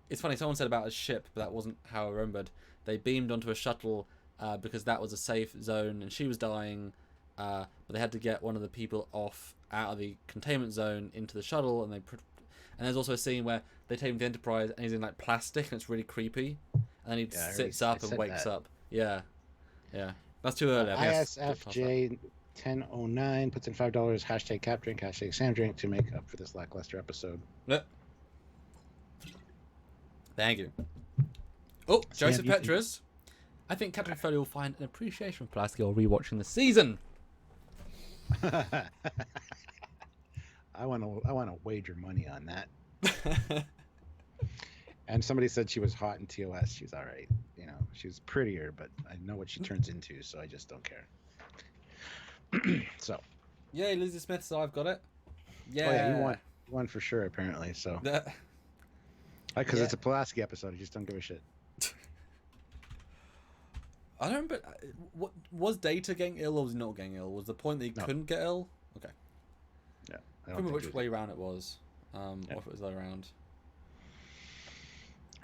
Speaker 1: It's funny. Someone said about a ship, but that wasn't how I remembered. They beamed onto a shuttle because that was a safe zone, and she was dying. But they had to get one of the people out of the containment zone into the shuttle, and there's also a scene where they take him to the Enterprise, and he's in like plastic, and it's really creepy. And then he sits up and wakes up. Yeah. That's too early.
Speaker 2: ISFJ 1009 puts in $5. Hashtag Cap Drink, hashtag Sam Drink to make up for this lackluster episode.
Speaker 1: Yep. Thank you. Oh, Joseph Petrus. I think Captain Foley will find an appreciation for Pulaski while rewatching the season.
Speaker 2: I want to wager money on that. And somebody said she was hot in TOS. She's all right. She was prettier, but I know what she turns into, so I just don't care. So.
Speaker 1: Yay, Lizzie Smith, so I've got it. Yeah.
Speaker 2: Oh, yeah, you won for sure, apparently, so. Because it's a Pulaski episode. I just don't give a shit.
Speaker 1: I don't remember. What was Data getting ill or was he not getting ill? Was the point that he couldn't get ill? Okay.
Speaker 2: Yeah.
Speaker 1: I don't remember which way around it was. Or if it was the other round.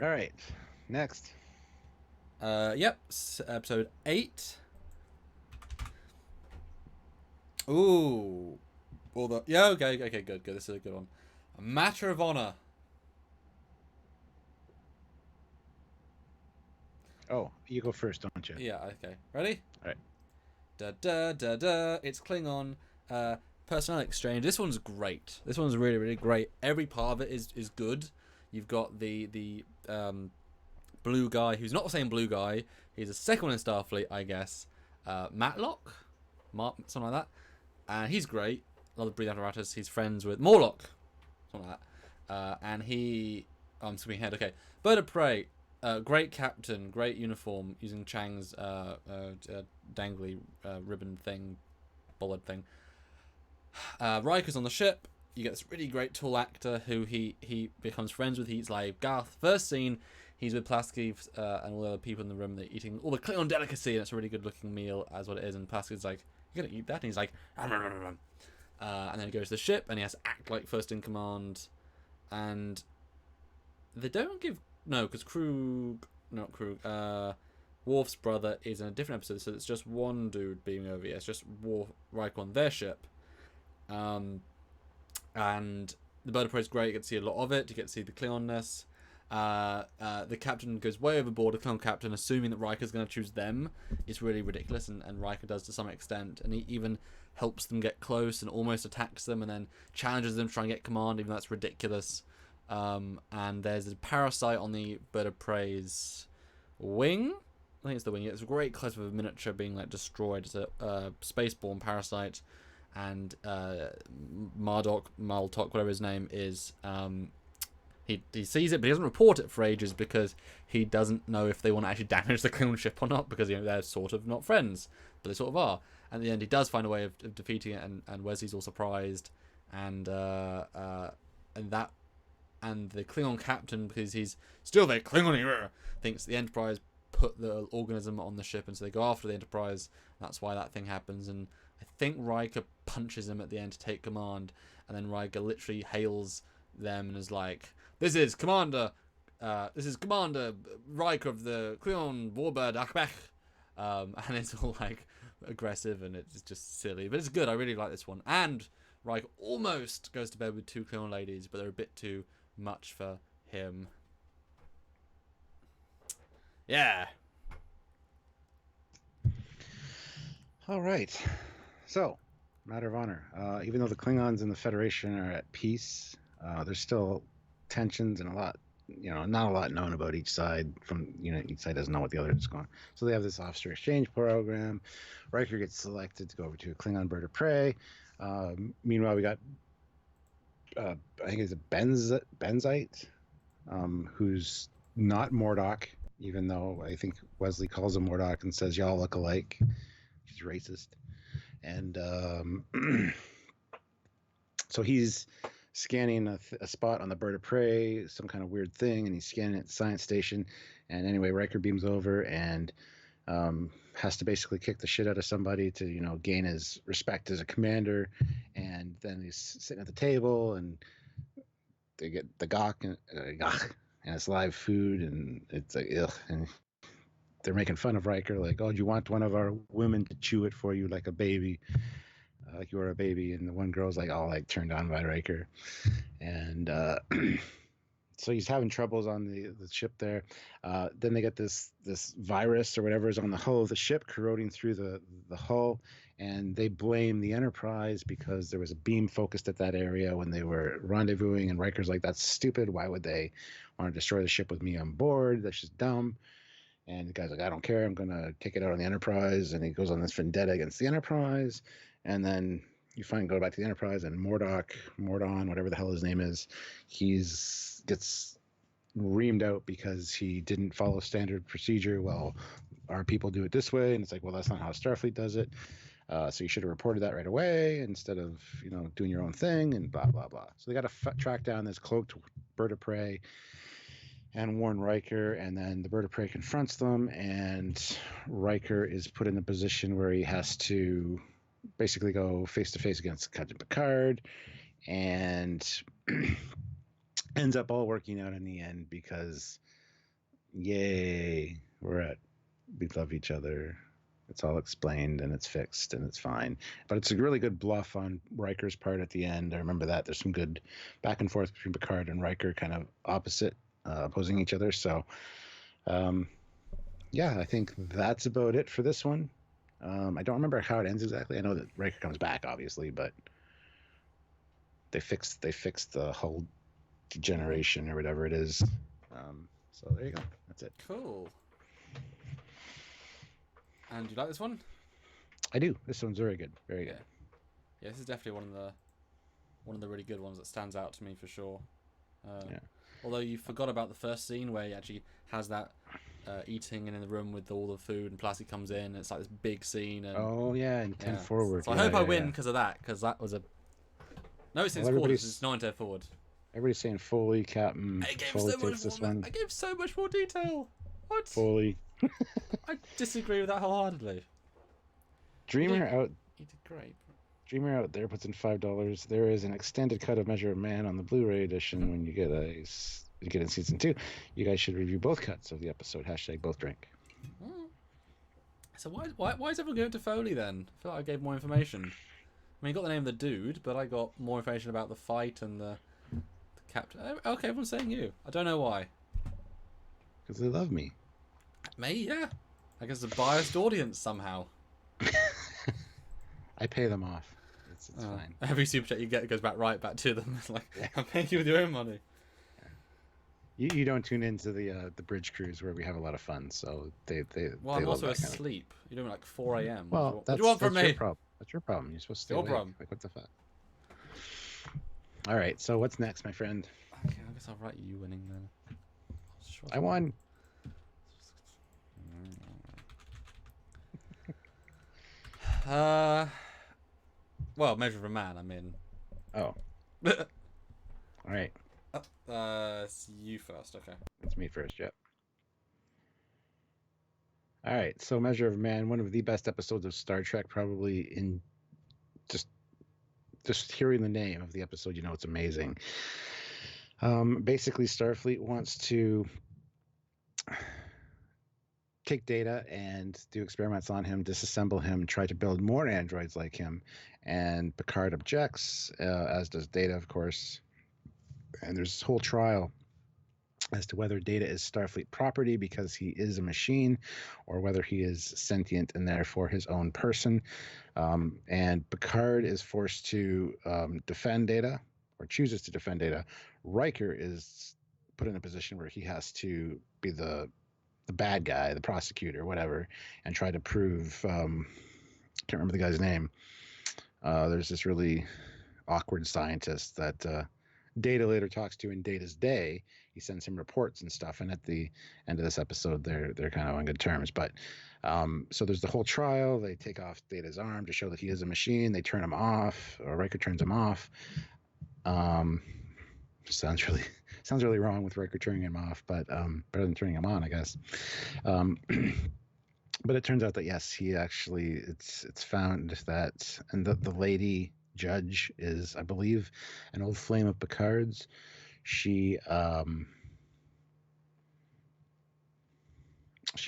Speaker 2: All right. Next.
Speaker 1: Yep. Episode 8. Ooh. Okay, good. This is a good one. A Matter of Honor.
Speaker 2: Oh, you go first, don't you?
Speaker 1: Yeah, okay. Ready?
Speaker 2: All right.
Speaker 1: Da da da da. It's Klingon. Personality exchange. This one's great. This one's really, really great. Every part of it is good. You've got the blue guy who's not the same blue guy. He's a second one in Starfleet, I guess. Matlock, something like that, and he's great. Another breathing apparatus. He's friends with Morlock, something like that, and he. Oh, I'm skipping ahead. Okay, Bird of Prey. Great captain, great uniform, using Chang's dangly ribbon thing, bollard thing. Riker's on the ship. You get this really great tall actor who he becomes friends with. He's like Garth. First scene, he's with Plasky and all the other people in the room. They're eating all the Klingon delicacy, and it's a really good looking meal as what it is. And Plasky's like, "You gonna eat that?" And he's like, and then he goes to the ship, and he has to act like first in command. And they don't give because Worf's brother is in a different episode, so it's just one dude beaming over here. It's just Worf, Riker on their ship. And the Bird of Prey is great. You get to see a lot of it. You get to see the Klingonness. The captain goes way overboard. The Klingon captain, assuming that Riker's going to choose them, is really ridiculous, and Riker does to some extent. And he even helps them get close and almost attacks them, and then challenges them to try and get command, even though that's ridiculous. And there's a parasite on the Bird of Prey's wing. I think it's the wing. It's a great close-up of a miniature being like destroyed. It's a spaceborne parasite. And Maltok, whatever his name is, he sees it, but he doesn't report it for ages because he doesn't know if they want to actually damage the Klingon ship or not, because they're sort of not friends, but they sort of are. And at the end, he does find a way of defeating it, and Wesley's all surprised, and the Klingon captain, because he's still very Klingon, thinks the Enterprise put the organism on the ship, and so they go after the Enterprise. That's why that thing happens, and I think Riker punches him at the end to take command, and then Riker literally hails them and is like, "This is Commander Riker of the Klingon Warbird Akbach," and it's all like aggressive and it's just silly, but it's good. I really like this one. And Riker almost goes to bed with two Klingon ladies, but they're a bit too much for him. Yeah.
Speaker 2: All right. So, matter of honor. Even though the Klingons and the Federation are at peace, there's still tensions and a lot, not a lot known about each side. Each side doesn't know what the other is going. So they have this officer exchange program. Riker gets selected to go over to a Klingon Bird of Prey. Meanwhile, we got, I think it's a Benzite, who's not Mordock, even though I think Wesley calls him Mordock and says y'all look alike. He's racist. And so he's scanning a spot on the Bird of Prey, some kind of weird thing, and he's scanning it at the science station. And anyway, Riker beams over and has to basically kick the shit out of somebody to, gain his respect as a commander. And then he's sitting at the table, and they get the gawk and it's live food, and it's like, ugh. And they're making fun of Riker, like, "Oh, do you want one of our women to chew it for you like a baby, like you were a baby?" And the one girl's like all like turned on by Riker, and so he's having troubles on the ship there. Then they get this virus or whatever is on the hull of the ship, corroding through the hull, and they blame the Enterprise because there was a beam focused at that area when they were rendezvousing. And Riker's like, "That's stupid. Why would they want to destroy the ship with me on board? That's just dumb." And the guy's like, "I don't care. I'm going to take it out on the Enterprise." And he goes on this vendetta against the Enterprise. And then you go back to the Enterprise, and Mordon, whatever the hell his name is, gets reamed out because he didn't follow standard procedure. Well, our people do it this way. And it's like, well, that's not how Starfleet does it. So you should have reported that right away instead of, doing your own thing and blah, blah, blah. So they got to track down this cloaked Bird of Prey and warn Riker, and then the Bird of Prey confronts them, and Riker is put in the position where he has to basically go face-to-face against Captain Picard, and ends up all working out in the end because, yay, we love each other. It's all explained, and it's fixed, and it's fine. But it's a really good bluff on Riker's part at the end. I remember that. There's some good back and forth between Picard and Riker, kind of opposing each other. So, I think that's about it for this one. I don't remember how it ends exactly. I know that Riker comes back, obviously, but they fixed the hull degeneration or whatever it is. So there you go. That's it.
Speaker 1: Cool. And you like this one?
Speaker 2: I do. This one's very good. Very good.
Speaker 1: Yeah, this is definitely one of the really good ones that stands out to me for sure.
Speaker 2: Yeah.
Speaker 1: Although you forgot about the first scene where he actually has that eating and in the room with all the food and Plastic comes in and it's like this big scene. And,
Speaker 2: Oh yeah, and 10 forward.
Speaker 1: So I hope I win because of that, because that was a... No, it's quarters, it's 9 forward.
Speaker 2: Everybody's saying Foley, Captain. Foley takes this one.
Speaker 1: I gave so much more detail. What?
Speaker 2: Foley.
Speaker 1: I disagree with that wholeheartedly.
Speaker 2: Dreamer out.
Speaker 1: You did great.
Speaker 2: Dreamer out there puts in $5. There is an extended cut of Measure of Man on the Blu-ray edition when you get in season 2. You guys should review both cuts of the episode. # both drink.
Speaker 1: So why is everyone going to Foley then? I feel like I gave more information. I mean, you got the name of the dude, but I got more information about the fight and the captain. Okay, everyone's saying you. I don't know why.
Speaker 2: Because they love me.
Speaker 1: Me, yeah. I guess it's a biased audience somehow.
Speaker 2: I pay them off. It's fine.
Speaker 1: Every super chat you get goes right back to them. It's like, I'm paying you with your own money.
Speaker 2: You don't tune into the bridge cruise where we have a lot of fun, so they
Speaker 1: Well, I'm also asleep. You're doing like 4 a.m.
Speaker 2: Well,
Speaker 1: what do you want from me?
Speaker 2: Your problem. That's your problem. You're supposed to stay
Speaker 1: Your
Speaker 2: awake.
Speaker 1: problem.
Speaker 2: Like, what the fuck? All right, so what's next, my friend?
Speaker 1: Okay, I guess I'll write you winning then. Sure.
Speaker 2: I won.
Speaker 1: Well, Measure of a Man, I mean.
Speaker 2: Oh. All right.
Speaker 1: It's you first, okay.
Speaker 2: It's me first, yep. All right, so Measure of a Man, one of the best episodes of Star Trek, probably in just hearing the name of the episode, you know it's amazing. Basically, Starfleet wants to take Data and do experiments on him, disassemble him, try to build more androids like him. And Picard objects, as does Data, of course. And there's this whole trial as to whether Data is Starfleet property because he is a machine, or whether he is sentient and therefore his own person. And Picard is forced to defend Data, or chooses to defend Data. Riker is put in a position where he has to be the bad guy, the prosecutor, whatever, and try to prove, can't remember the guy's name. There's this really awkward scientist that Data later talks to in Data's day. He sends him reports and stuff, and at the end of this episode, they're kind of on good terms. But so there's the whole trial. They take off Data's arm to show that he is a machine. They turn him off, or Riker turns him off. Sounds really wrong with Riker turning him off, but better than turning him on, I guess. But it turns out that yes, he actually it's found that, and the lady judge is, I believe, an old flame of Picard's. She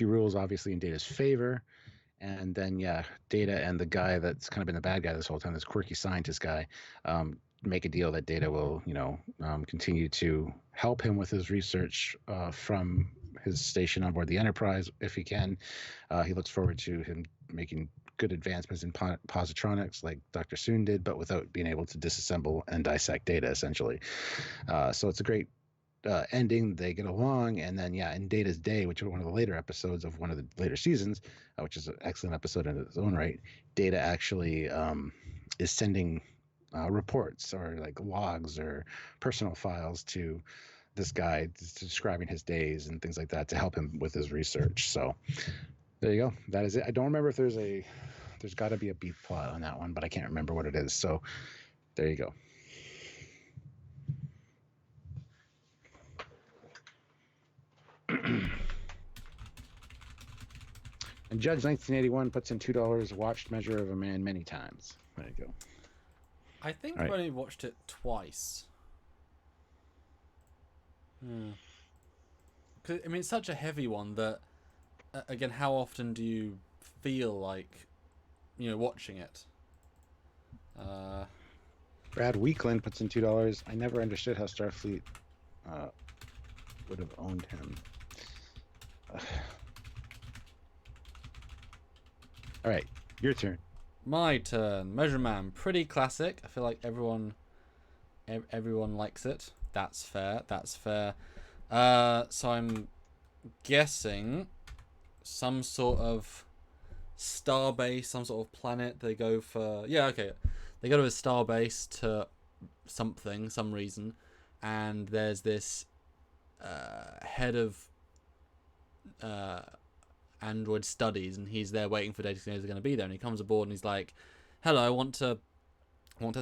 Speaker 2: rules obviously in Data's favor, and then Data and the guy that's kind of been the bad guy this whole time, this quirky scientist guy, make a deal that Data will, continue to help him with his research from his station on board the Enterprise if he can. He looks forward to him making good advancements in positronics like Dr. Soon did, but without being able to disassemble and dissect Data, essentially. So it's a great ending. They get along, and then in Data's day, which is one of the later episodes of one of the later seasons, which is an excellent episode in its own right, Data actually is sending reports or like logs or personal files to this guy describing his days and things like that to help him with his research. So there you go. That is it. I don't remember if there's got to be a B plot on that one, but I can't remember what it is. So there you go. And Judge 1981 puts in $2, watched Measure of a Man many times. There you go.
Speaker 1: I think I've only watched it twice. Cause, I mean, it's such a heavy one that, again, how often do you feel like, watching it?
Speaker 2: Brad Weekland puts in $2. I never understood how Starfleet would have owned him. All right, your turn.
Speaker 1: My turn. Measure Man, pretty classic. I feel like everyone everyone likes it. That's fair. That's fair. So I'm guessing some sort of star base, some sort of planet. They go for They go to a star base to some reason, and there's this head of Android studies, and he's there waiting for Data to know he's going to be there, and he comes aboard and he's like, "Hello, I want to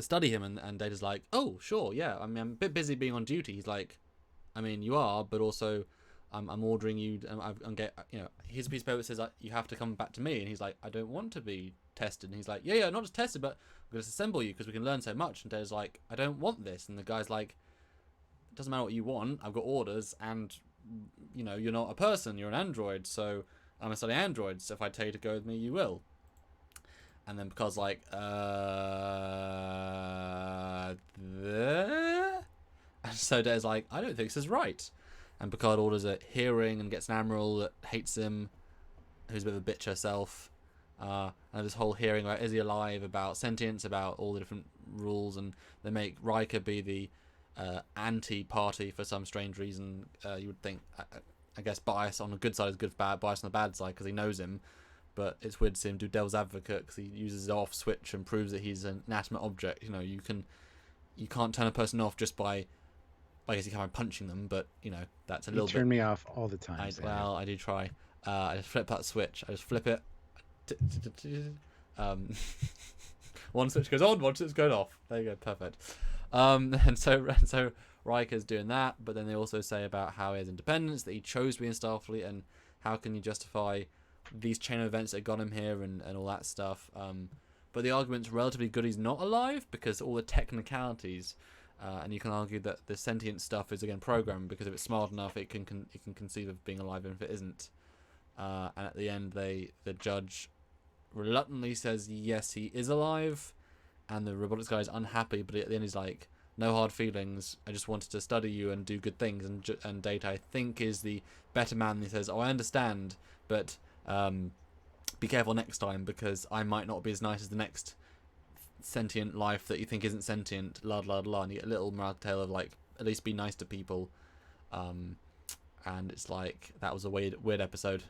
Speaker 1: study him," and Data's like, "Oh, sure, yeah. I mean, I'm a bit busy being on duty." He's like, "I mean, you are, but also, I'm ordering you. Here's a piece of paper that says you have to come back to me." And he's like, "I don't want to be tested." And he's like, "Yeah, not just tested, but I'm going to assemble you because we can learn so much." And Data's like, "I don't want this." And the guy's like, "It doesn't matter what you want. I've got orders, and you're not a person. You're an android. So I'm gonna study androids. So if I tell you to go with me, you will." And then because and so Data's like, "I don't think this is right." And Picard orders a hearing and gets an admiral that hates him, who's a bit of a bitch herself. And this whole hearing about is he alive, about sentience, about all the different rules, and they make Riker be the anti-party for some strange reason. You would think, I guess, bias on the good side is good for bad, bias on the bad side because he knows him. But it's weird to see him do devil's advocate because he uses the off switch and proves that he's an inanimate object. You can't turn a person off just by, I guess you can by punching them, but that's a little bit.
Speaker 2: You turn me off all the time.
Speaker 1: I do try. I just flip that switch. I just flip it. One switch goes on, one switch goes off. There you go, perfect. And so Riker's doing that, but then they also say about how he has independence, that he chose to be in Starfleet, and how can you justify these chain of events that got him here and all that stuff. But the argument's relatively good he's not alive because all the technicalities, and you can argue that the sentient stuff is again programmed because if it's smart enough, it can conceive of being alive, and if it isn't. And at the end, the judge reluctantly says yes, he is alive, and the robotics guy is unhappy, but at the end he's like, "No hard feelings, I just wanted to study you and do good things." And Data, I think, is the better man. He says, "Oh, I understand, but be careful next time because I might not be as nice as the next sentient life that you think isn't sentient." La la la, and you get a little morale tale of like, at least be nice to people. And it's like, that was a weird episode.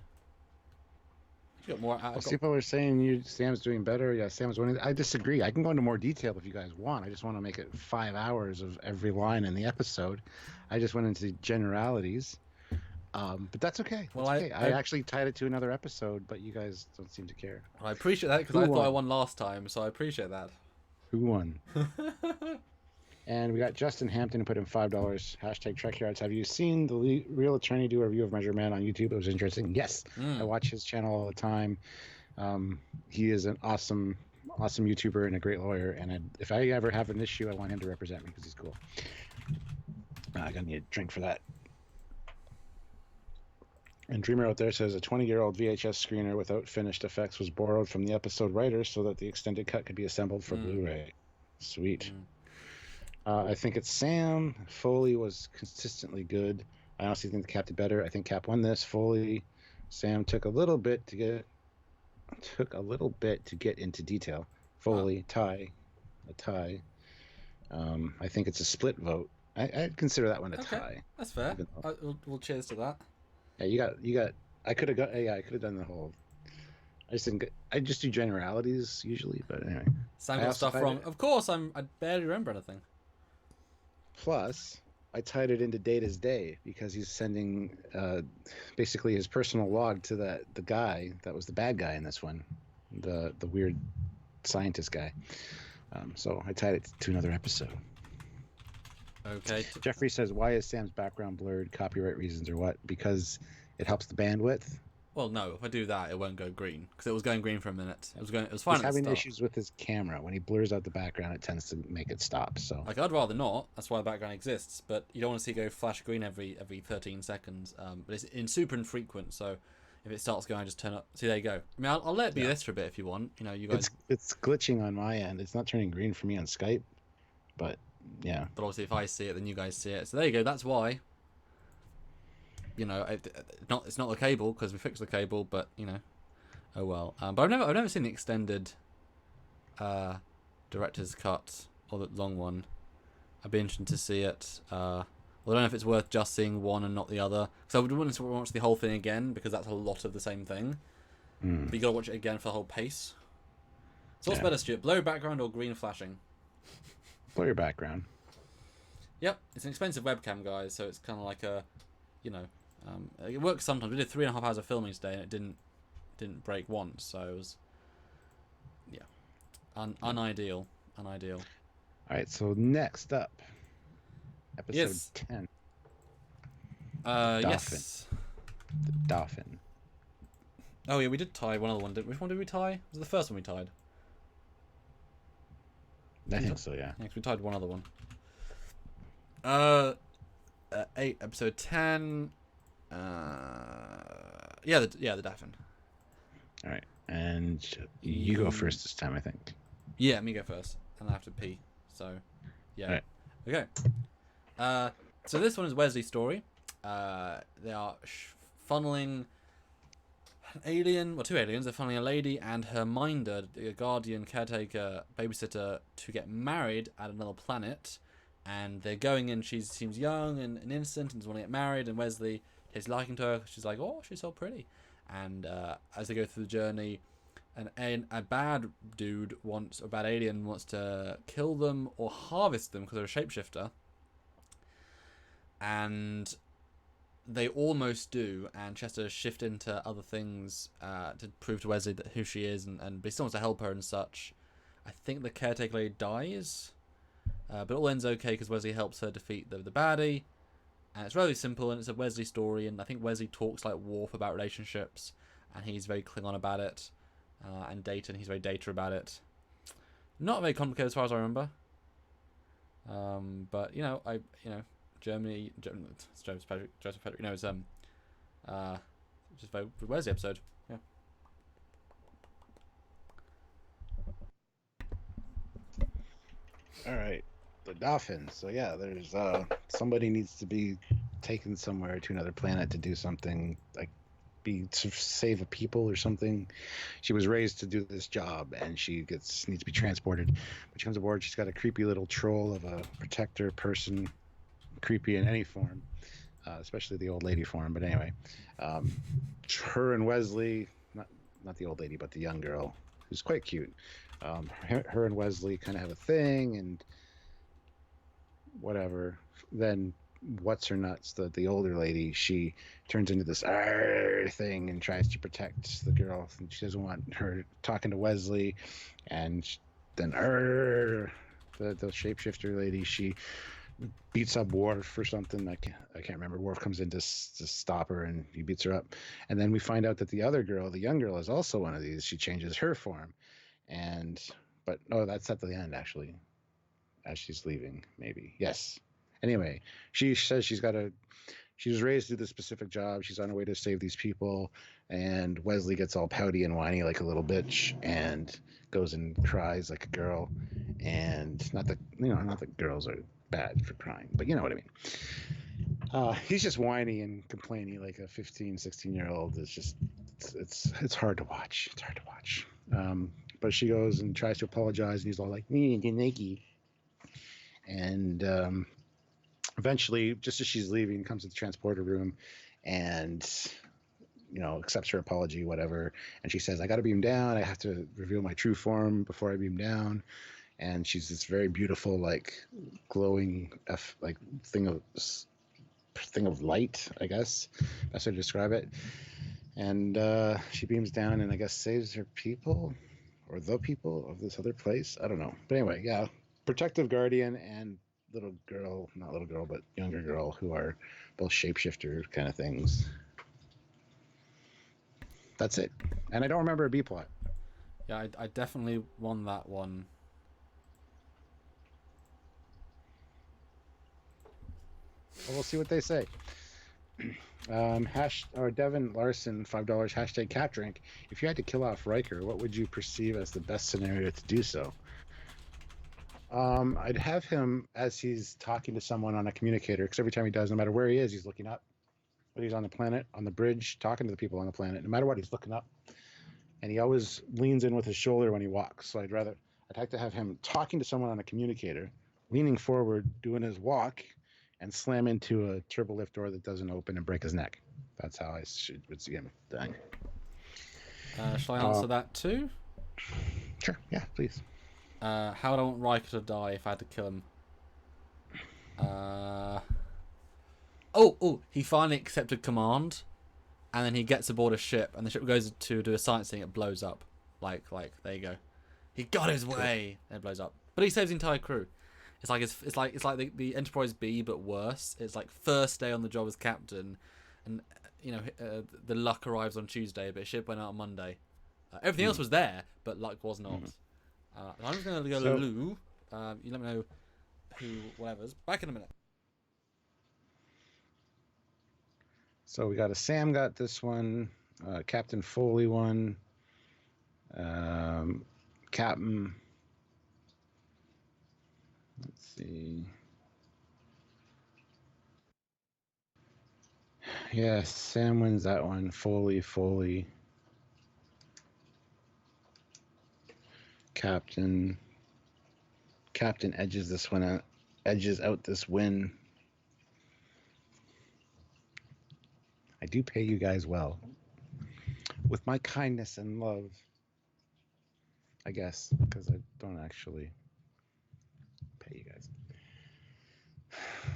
Speaker 1: Got more.
Speaker 2: People are saying Sam's doing better. Yeah, Sam's winning. I disagree. I can go into more detail if you guys want. I just want to make it 5 hours of every line in the episode. I just went into generalities, but that's okay.
Speaker 1: Well,
Speaker 2: okay. I actually tied it to another episode, but you guys don't seem to care.
Speaker 1: I appreciate that because I thought I won last time, so I appreciate that.
Speaker 2: Who won? And we got Justin Hampton who put in $5. #TrekYards. Have you seen the Real Attorney do a review of Measure Man on YouTube? It was interesting. Yes, I watch his channel all the time. He is an awesome YouTuber and a great lawyer. And if I ever have an issue, I want him to represent me because he's cool. I'm gonna need a drink for that. And Dreamer out there says a 20-year-old VHS screener without finished effects was borrowed from the episode writers so that the extended cut could be assembled for Blu-ray. Sweet. I think it's Sam. Foley was consistently good. I honestly think the Cap did better. I think Cap won this. Foley, Sam took a little bit to get into detail. Foley, a tie. I think it's a split vote. I'd consider that one a tie.
Speaker 1: That's fair. We'll cheers to that.
Speaker 2: Yeah, you got. I could have done the whole. I just do generalities usually, but anyway.
Speaker 1: Sam got stuff wrong. Of course, I barely remember anything.
Speaker 2: Plus, I tied it into Data's day because he's sending basically his personal log to the guy that was the bad guy in this one, the weird scientist guy. So I tied it to another episode.
Speaker 1: Okay.
Speaker 2: Jeffrey says, "Why is Sam's background blurred? Copyright reasons or what? Because it helps the bandwidth."
Speaker 1: Well, no. If I do that, it won't go green because it was going green for a minute. It was fine.
Speaker 2: He's having issues with his camera. When he blurs out the background, it tends to make it stop. So,
Speaker 1: like, I'd rather not. That's why the background exists. But you don't want to see it go flash green every 13 seconds. But it's super infrequent. So if it starts going, I just turn up. See, there you go. I mean, I'll let it be this for a bit if you want. You guys.
Speaker 2: It's glitching on my end. It's not turning green for me on Skype. But yeah.
Speaker 1: But obviously, if I see it, then you guys see it. So there you go. That's why. It's not the cable because we fixed the cable, but oh well. But I've never seen the extended director's cut or the long one. I'd be interested to see it. Well, I don't know if it's worth just seeing one and not the other. Because I would want to watch the whole thing again because that's a lot of the same thing. But you gotta watch it again for the whole pace. So what's better, Stuart? Blurry background or green flashing?
Speaker 2: Blurry background.
Speaker 1: Yep, it's an expensive webcam, guys. So it's kind of like a, you know, it works sometimes. We did 3.5 hours of filming today, and it didn't break once. So it was, yeah, unideal. Unideal.
Speaker 2: All right. So next up, episode
Speaker 1: Yes.
Speaker 2: 10.
Speaker 1: Yes.
Speaker 2: The Dolphin.
Speaker 1: Oh yeah, we did tie one other one. Which one did we tie? Was it the first one we tied?
Speaker 2: I think so. Yeah.
Speaker 1: Yeah, 'cause we tied one other one. Episode 10. Yeah, the Daffin.
Speaker 2: All right, and you go first this time, I think.
Speaker 1: Yeah, me go first, and I have to pee. So, yeah.
Speaker 2: Right.
Speaker 1: Okay. So this one is Wesley's story. They are funneling an alien, well, two aliens. They're funneling a lady and her minder, a guardian, caretaker, babysitter, to get married at another planet. And they're going in. She seems young and innocent and doesn't want to get married. And Wesley takes liking to her. She's like, oh, she's so pretty. And as they go through the journey, a bad dude a bad alien wants to kill them or harvest them because they're a shapeshifter. And they almost do, and she has to shift into other things to prove to Wesley who she is, but he still wants to help her and such. I think the caretaker lady dies, but it all ends okay because Wesley helps her defeat the baddie. And it's really simple, and it's a Wesley story, and I think Wesley talks like Worf about relationships, and he's very Klingon about it, and Data, and he's very Data about it. Not very complicated as far as I remember. But Germany, Joseph Patrick, it's just very Wesley episode. Yeah.
Speaker 2: All right, the Dolphin. So yeah, there's somebody needs to be taken somewhere to another planet to do something, like to save a people or something. She was raised to do this job, and she needs to be transported. When she comes aboard, she's got a creepy little troll of a protector person, creepy in any form, especially the old lady form. But anyway, her and Wesley, not the old lady, but the young girl, who's quite cute. Her and Wesley kind of have a thing, and whatever. Then what's her nuts, the older lady, she turns into this thing and tries to protect the girl, and she doesn't want her talking to Wesley. And then the shapeshifter lady, she beats up Worf or something. I can't remember. Worf comes in to stop her, and he beats her up. And then we find out that the other girl, the young girl, is also one of these. She changes her form, but no, that's at the end actually, as she's leaving, maybe. Yes. Anyway, she says she was raised to do this specific job. She's on her way to save these people, and Wesley gets all pouty and whiny like a little bitch and goes and cries like a girl. And not that girls are bad for crying, but you know what I mean. He's just whiny and complaining like a 15, 16-year-old. It's hard to watch. It's hard to watch. But she goes and tries to apologize, and he's all like, Nikki. And eventually, just as she's leaving, comes to the transporter room and, accepts her apology, whatever. And she says, I got to beam down. I have to reveal my true form before I beam down. And she's this very beautiful, like glowing, thing of light, I guess. That's how to describe it. And she beams down and I guess saves her people, or the people of this other place. I don't know. But anyway, yeah, protective guardian and little girl, not little girl, but younger girl, who are both shapeshifter kind of things. That's it. And I don't remember a B plot.
Speaker 1: Yeah, I definitely won that one.
Speaker 2: Well, we'll see what they say. Devin Larson, $5, hashtag cat drink. If you had to kill off Riker, what would you perceive as the best scenario to do so? I'd have him as he's talking to someone on a communicator, because every time he does, no matter where he is, he's looking up. Whether he's on the planet, on the bridge, talking to the people on the planet, no matter what, he's looking up. And he always leans in with his shoulder when he walks. So I'd like to have him talking to someone on a communicator, leaning forward, doing his walk, and slam into a turbo lift door that doesn't open and break his neck. That's how I would see him dying.
Speaker 1: Shall I answer that too?
Speaker 2: Sure, yeah, please.
Speaker 1: How would I want Riker to die if I had to kill him? He finally accepted command, and then he gets aboard a ship, and the ship goes to do a sightseeing. It blows up. Like there you go. He got his way. And it blows up, but he saves the entire crew. It's like the Enterprise B, but worse. It's like first day on the job as captain, and the luck arrives on Tuesday, but ship went out on Monday. Everything else was there, but luck was not. I'm just gonna go to Lou. You let me know who, whatever's. Back in a minute.
Speaker 2: So we got a Sam got this one, Captain Foley one, Captain. Let's see. Yeah, Sam wins that one. Foley. Captain edges this one out. Edges out this win. I do pay you guys well. With my kindness and love. I guess, because I don't actually pay you guys.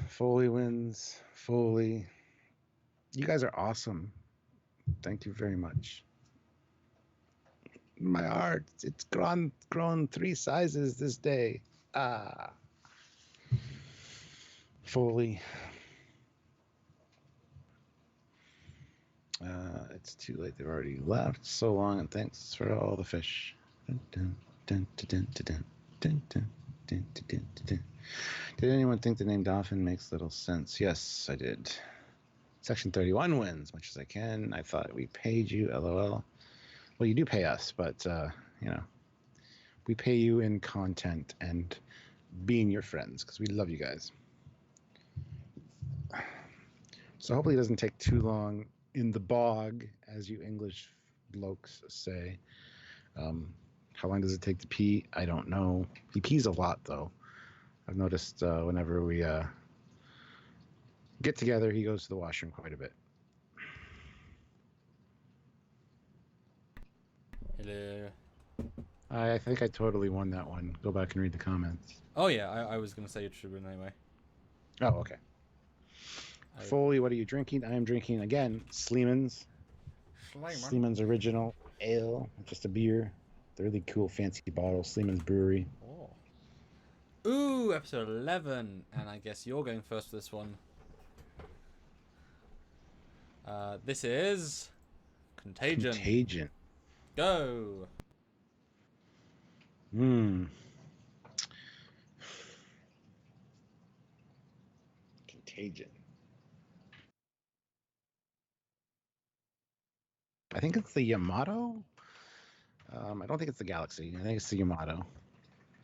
Speaker 2: Foley wins. Foley. You guys are awesome. Thank you very much. My heart, it's grown 3 sizes this day. Foley. It's too late. They've already left. So long, and thanks for all the fish. Did anyone think the name Dolphin makes little sense? Yes, I did. Section 31 wins, much as I can. I thought we paid you, LOL. Well, you do pay us, but, we pay you in content and being your friends, because we love you guys. So hopefully it doesn't take too long in the bog, as you English blokes say. How long does it take to pee? I don't know. He pees a lot, though. I've noticed whenever we get together, he goes to the washroom quite a bit.
Speaker 1: Hello.
Speaker 2: I think I totally won that one. Go back and read the comments.
Speaker 1: Oh yeah, I was gonna say you should win anyway.
Speaker 2: Oh, okay. Foley, what are you drinking? I am drinking, again, Sleeman's. Sleeman's Original Ale. Just a beer. The really cool, fancy bottle. Sleeman's Brewery.
Speaker 1: Oh. Ooh, episode 11. And I guess you're going first for this one. This is... Contagion. Go!
Speaker 2: Contagion. I think it's the Yamato. I don't think it's the Galaxy. I think it's the Yamato.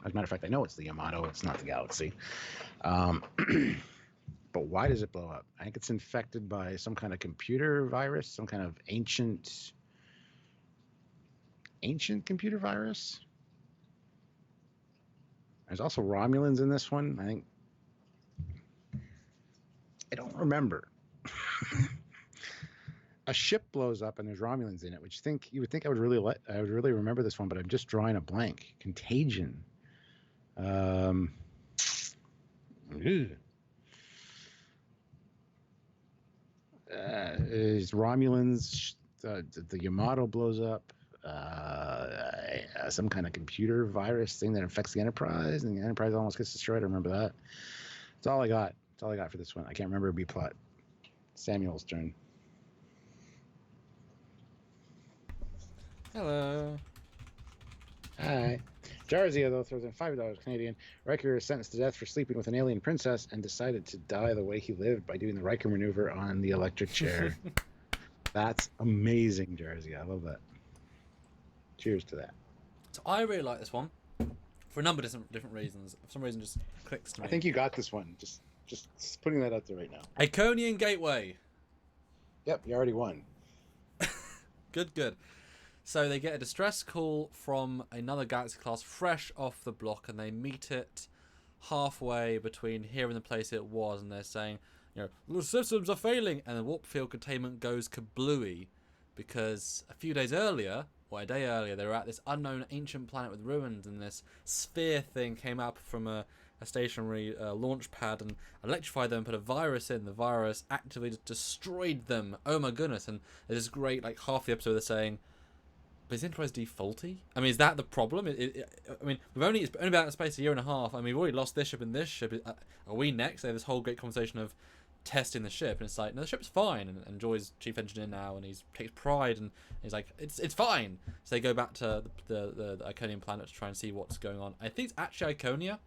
Speaker 2: As a matter of fact, I know it's the Yamato. It's not the Galaxy. But why does it blow up? I think it's infected by some kind of computer virus, some kind of ancient computer virus. There's also Romulans in this one. I don't remember. A ship blows up and there's Romulans in it, which you would think I would really remember this one, but I'm just drawing a blank. Contagion. Is Romulans? The Yamato blows up. Some kind of computer virus thing that infects the Enterprise, and the Enterprise almost gets destroyed. I remember that. That's all I got. That's all I got for this one. I can't remember a B plot. Samuel's turn.
Speaker 1: Hello.
Speaker 2: Hi. Jarzia, though, throws in $5 Canadian. Riker is sentenced to death for sleeping with an alien princess and decided to die the way he lived by doing the Riker maneuver on the electric chair. That's amazing, Jarzia. I love that. Cheers to that.
Speaker 1: So I really like this one for a number of different reasons. For some reason, just clicks to me.
Speaker 2: I think you got this one. Just putting that out there right now.
Speaker 1: Iconian Gateway.
Speaker 2: Yep, you already won.
Speaker 1: Good. So they get a distress call from another Galaxy class fresh off the block, and they meet it halfway between here and the place it was, and they're saying, the systems are failing, and the warp field containment goes kablooey, because a few days earlier, or a day earlier, they were at this unknown ancient planet with ruins, and this sphere thing came up from a stationary launch pad and electrified them, put a virus in. The virus actively just destroyed them. Oh my goodness. And there's this great, half the episode they're saying, but is Enterprise D faulty? I mean, is that the problem? I mean, it's only been out in space a year and a half. I mean, we've already lost this ship and this ship. Are we next? They have this whole great conversation of testing the ship, and it's like, no, the ship's fine, and Joy's chief engineer now, and he takes pride, and he's like, it's fine. So they go back to the Iconian planet to try and see what's going on. I think it's actually Iconia.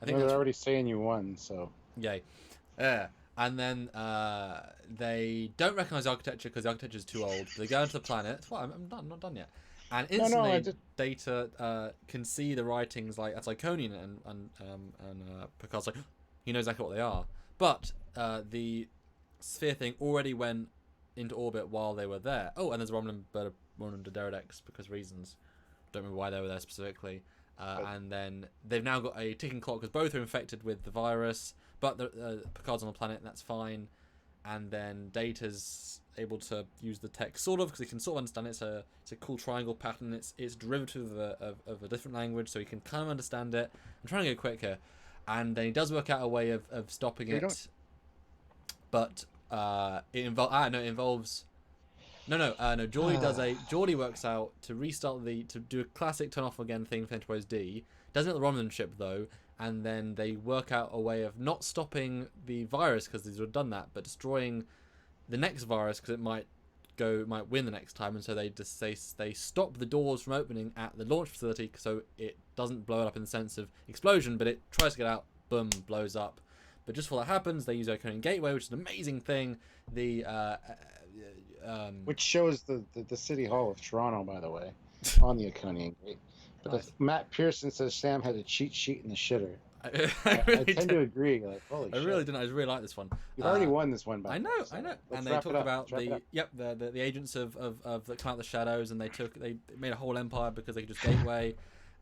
Speaker 1: I think
Speaker 2: they're already saying you won, so
Speaker 1: yay. Yeah. And then they don't recognize the architecture because the architecture is too old. They go into the planet. Well, I'm not done yet. And instantly, Data can see the writings that's Iconian, and Picard's like, he knows exactly what they are. But the sphere thing already went into orbit while they were there. Oh, and there's a Romulan Pterodactyl because reasons. Don't remember why they were there specifically. And then they've now got a ticking clock because both are infected with the virus, but Picard's on the planet, and that's fine. And then Data's able to use the tech sort of, because he can sort of understand it. It's a cool triangle pattern. It's derivative of a different language, so he can kind of understand it. I'm trying to go quick here. And then he does work out a way of stopping it. But it involves... No. Geordi works out to restart to do a classic turn off again thing for Enterprise D. Doesn't hit the Romulan ship though, and then they work out a way of not stopping the virus because they've already done that, but destroying the next virus because it might win the next time, and so they stop the doors from opening at the launch facility so it doesn't blow it up in the sense of explosion, but it tries to get out, boom, blows up. But just before that happens, they use Iconian Gateway, which is an amazing thing.
Speaker 2: Which shows the City Hall of Toronto, by the way, on the Iconian Gate. But
Speaker 1: Nice.
Speaker 2: Matt Pearson says Sam had a cheat sheet in the shitter.
Speaker 1: I really
Speaker 2: I tend to agree. Holy
Speaker 1: I
Speaker 2: shit.
Speaker 1: really didn't. I really like this one.
Speaker 2: You've already won this one.
Speaker 1: I know. And they talk about the agents of that come out the shadows, and they made a whole empire because they could just gateway.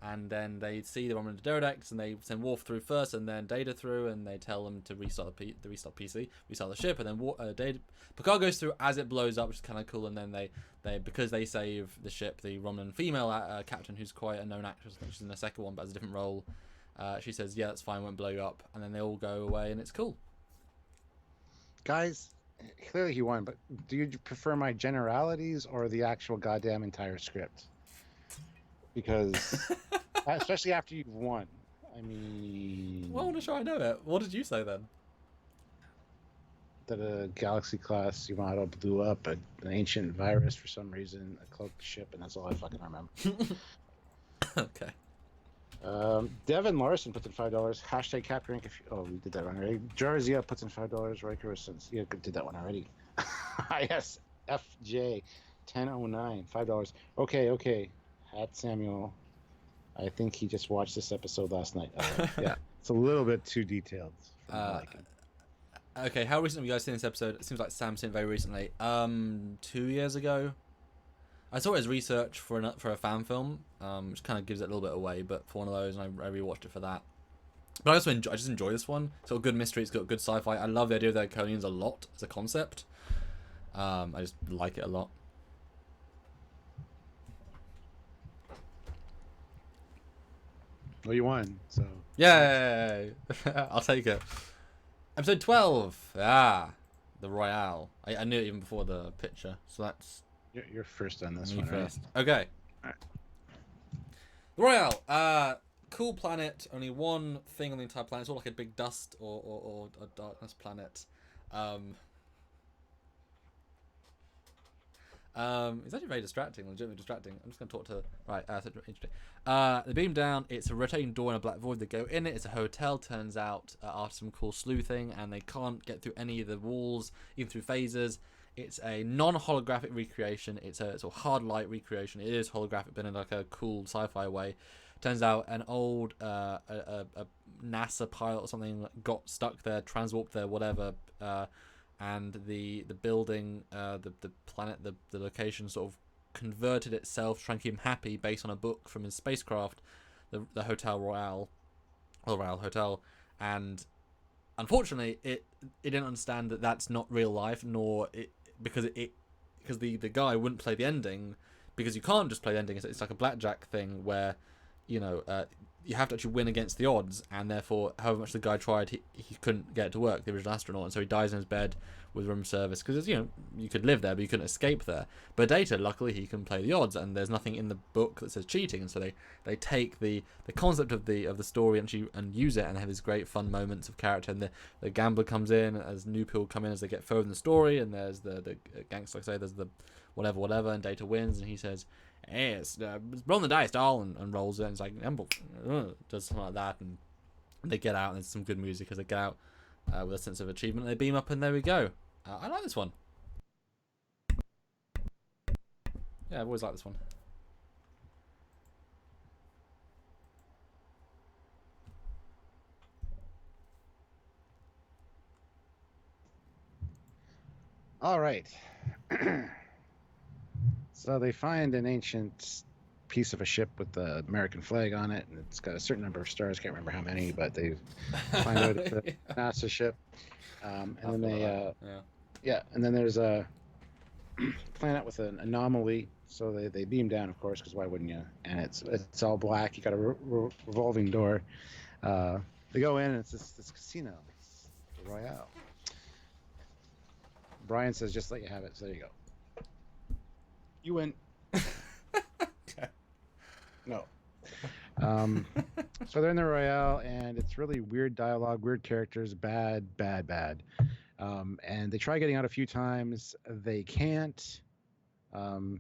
Speaker 1: And then they see the Romulan Pterodactyl, and they send Worf through first, and then Data through, and they tell them to restart the restart the ship, and then Picard goes through as it blows up, which is kind of cool. And then they because they save the ship, the Romulan female captain, who's quite a known actress, I think she's in the second one, but has a different role. She says, "Yeah, that's fine, won't blow you up," and then they all go away, and it's cool.
Speaker 2: Guys, clearly he won, but do you prefer my generalities or the actual goddamn entire script? Because especially after you've won, I mean,
Speaker 1: Well, I want to show I know it. What did you say then?
Speaker 2: that a Galaxy class model blew up an ancient virus for some reason, a cloaked ship, and that's all I fucking remember.
Speaker 1: Okay.
Speaker 2: Devin Larson puts in $5. Hashtag Captain Rank. We did that one already. Jarzia puts in $5. Riker since did that one already. ISFJ 1009 $5. Okay. Hat Samuel. I think he just watched this episode last night. Yeah, it's a little bit too detailed for my liking.
Speaker 1: Okay, how recently have you guys seen this episode? It seems like Sam's seen it very recently. 2 years ago. I saw it as research for a fan film, which kind of gives it a little bit away, but for one of those, and I rewatched it for that. But I just enjoy this one. It's got good mystery, it's got good sci-fi. I love the idea of the Iconians a lot as a concept. I just like it a lot.
Speaker 2: Well, you won, so...
Speaker 1: Yay! I'll take it. Episode 12. The Royale. I knew it even before the picture, so that's...
Speaker 2: You're first on this
Speaker 1: me
Speaker 2: one,
Speaker 1: first.
Speaker 2: right?
Speaker 1: Okay.
Speaker 2: Alright.
Speaker 1: The Royale. Cool planet. Only one thing on the entire planet. It's all like a big dust or a darkness planet. It's actually very distracting, legitimately distracting. I'm just going to talk to... Right, they beam down. It's a rotating door and a black void. They go in it. It's a hotel, turns out, after some cool sleuthing, and they can't get through any of the walls, even through phasers. It's a non-holographic recreation. It's a sort of hard light recreation. It is holographic, but in like a cool sci-fi way. Turns out an old a NASA pilot or something got stuck there, transwarped there, whatever, and the building, the planet, the location sort of converted itself, trying to keep him happy based on a book from his spacecraft, the Hotel Royale. or Royale Hotel, and unfortunately, it didn't understand that that's not real life, nor it because the guy wouldn't play the ending, because you can't just play the ending. It's like a blackjack thing where, you know, you have to actually win against the odds, and therefore, however much the guy tried, he couldn't get it to work, the original astronaut, and so he dies in his bed with room service, because, you know, you could live there, but you couldn't escape there. But Data, luckily, he can play the odds, and there's nothing in the book that says cheating, and so they take the concept of the story and use it, and have these great fun moments of character, and the gambler comes in, as new people come in as they get further in the story, and there's the gangster, like I say, there's the whatever, and Data wins, and he says, hey, it's roll the dice, doll, and rolls it, and it's like, does something like that, and they get out, and there's some good music as they get out with a sense of achievement. They beam up, and there we go. I like this one. Yeah, I've always liked this one.
Speaker 2: All right. So they find an ancient piece of a ship with the American flag on it, and it's got a certain number of stars. Can't remember how many, but they find out it's a NASA ship. And then they, and then there's a planet with an anomaly. So they beam down, of course, because why wouldn't you? And it's all black. You got a revolving door. They go in, and it's this casino. It's the Royale. Brian says, just let you have it. So there you go. You win.
Speaker 1: Okay.
Speaker 2: No. So they're in the Royale, and it's really weird dialogue, weird characters, bad. And they try getting out a few times. They can't. And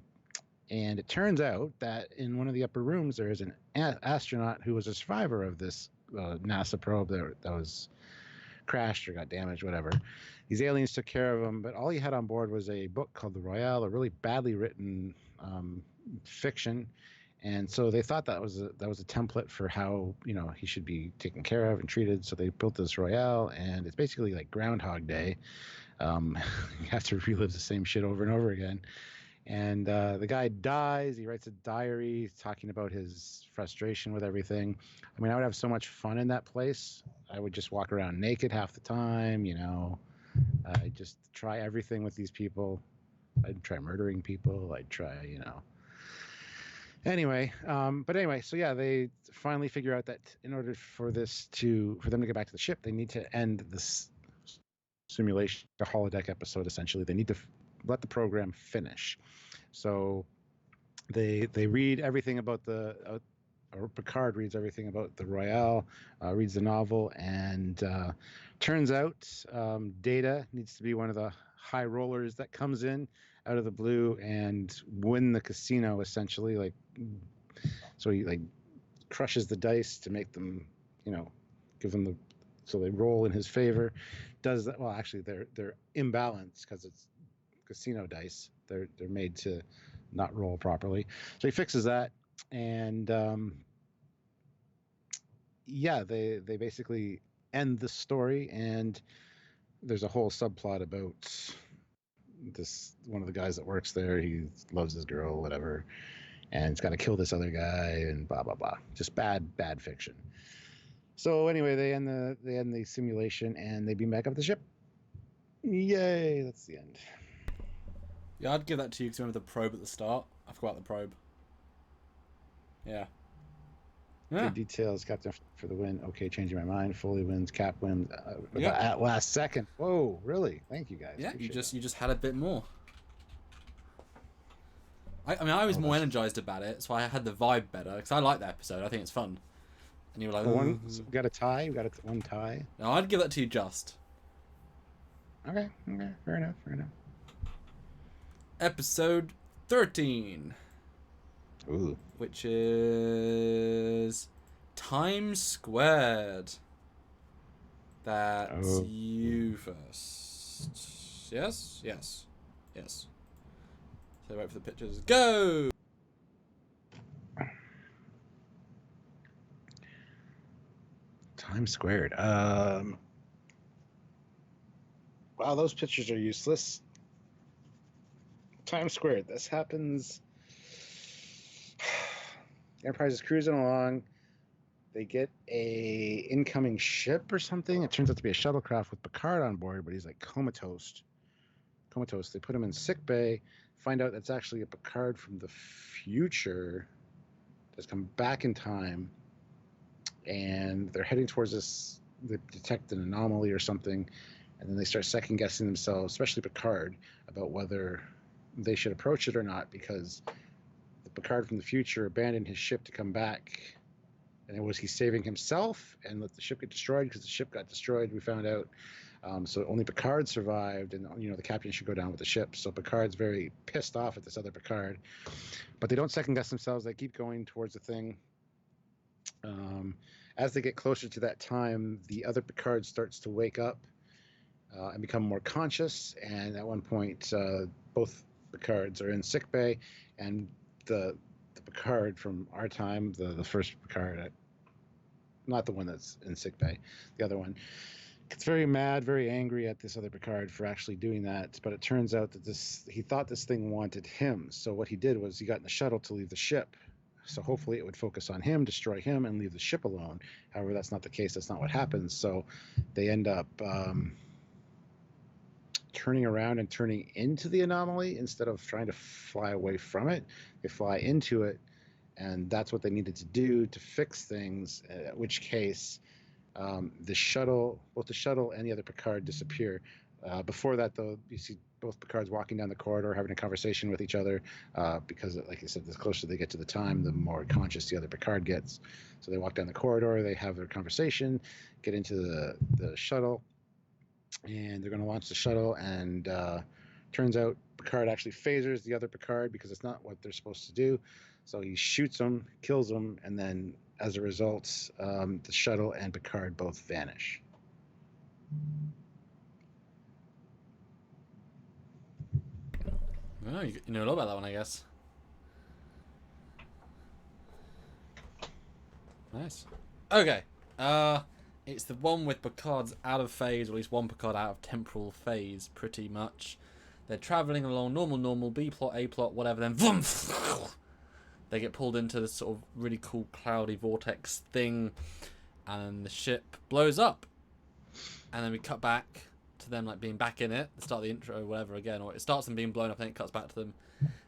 Speaker 2: it turns out that in one of the upper rooms, there is an astronaut who was a survivor of this NASA probe that was crashed or got damaged, whatever. These aliens took care of him, but all he had on board was a book called The Royale, a really badly written fiction. And so they thought that was a template for how, you know, he should be taken care of and treated. So they built this Royale, and it's basically like Groundhog Day. You have to relive the same shit over and over again. And the guy dies. He writes a diary talking about his frustration with everything. I mean, I would have so much fun in that place. I would just walk around naked half the time, you know. I'd just try everything with these people. I'd try murdering people. I'd try, you know. Anyway, so yeah, they finally figure out that in order for them to get back to the ship, they need to end this simulation, the holodeck episode. Essentially, they need to let the program finish. So they read everything about or Picard reads everything about the Royale, reads the novel, and turns out Data needs to be one of the high rollers that comes in out of the blue and win the casino, essentially. Like, so he like crushes the dice to make them, you know, give them so they roll in his favor. Does that? Well, actually, they're imbalanced because it's casino dice. They're made to not roll properly. So he fixes that, and they basically end the story, and there's a whole subplot about this one of the guys that works there. He loves his girl, whatever, and he's got to kill this other guy, and blah blah blah. Just bad fiction. So anyway, they end the simulation, and they beam back up the ship. Yay! That's the end.
Speaker 1: Yeah, I'd give that to you because remember the probe at the start? I forgot the probe. Yeah.
Speaker 2: Good details. Captain for the win. Okay, changing my mind. Foley wins. Cap wins at last second. Whoa, really? Thank you guys.
Speaker 1: Yeah,
Speaker 2: Appreciate
Speaker 1: you just had a bit more. I mean, I was more energized about it, so I had the vibe better because I like the episode. I think it's fun. And you were like,
Speaker 2: we got a tie. We got one tie.
Speaker 1: No, I'd give that to you just.
Speaker 2: Okay. Fair enough.
Speaker 1: Episode 13.
Speaker 2: Ooh.
Speaker 1: Which is Times Squared. That's you first. Yes. So wait for the pictures. Go!
Speaker 2: Times Squared. Wow, those pictures are useless. Times Squared. This happens. Enterprise is cruising along. they get a incoming ship or something. It turns out to be a shuttlecraft with Picard on board, but he's like comatose. Comatose. They put him in sick bay. Find out that's actually a Picard from the future that's come back in time, and they're heading towards this. They detect an anomaly or something, and then they start second guessing themselves, especially Picard, about whether they should approach it or not, because the Picard from the future abandoned his ship to come back. And was he saving himself and let the ship get destroyed? Because the ship got destroyed, we found out. So only Picard survived, and the captain should go down with the ship. So Picard's very pissed off at this other Picard, but they don't second guess themselves. They keep going towards the thing. As they get closer to that time, the other Picard starts to wake up and become more conscious. And at one point, both Picards are in sickbay, and the Picard from our time, the first Picard, not the one that's in sickbay, the other one, gets very mad, very angry at this other Picard for actually doing that. But it turns out that he thought this thing wanted him. So what he did was he got in the shuttle to leave the ship. So hopefully it would focus on him, destroy him, and leave the ship alone. However, that's not the case. That's not what happens. So they end up turning around and turning into the anomaly instead of trying to fly away from it. They fly into it, and that's what they needed to do to fix things, in which case the shuttle, both the shuttle and the other Picard disappear. Before that, though, you see both Picards walking down the corridor having a conversation with each other because, like I said, the closer they get to the time, the more conscious the other Picard gets. So they walk down the corridor, they have their conversation, get into the shuttle, and they're going to launch the shuttle, and turns out Picard actually phasers the other Picard because it's not what they're supposed to do. So he shoots him, kills him, and then as a result, the shuttle and Picard both vanish.
Speaker 1: Oh, you know a lot about that one, I guess. Nice. Okay. It's the one with Picard's out of phase, or at least one Picard out of temporal phase, pretty much. They're travelling along normal, B plot, A plot, whatever, then vroom, they get pulled into this sort of really cool cloudy vortex thing, and the ship blows up. And then we cut back to them like being back in it, the start of the intro or whatever again, or it starts them being blown up and then it cuts back to them.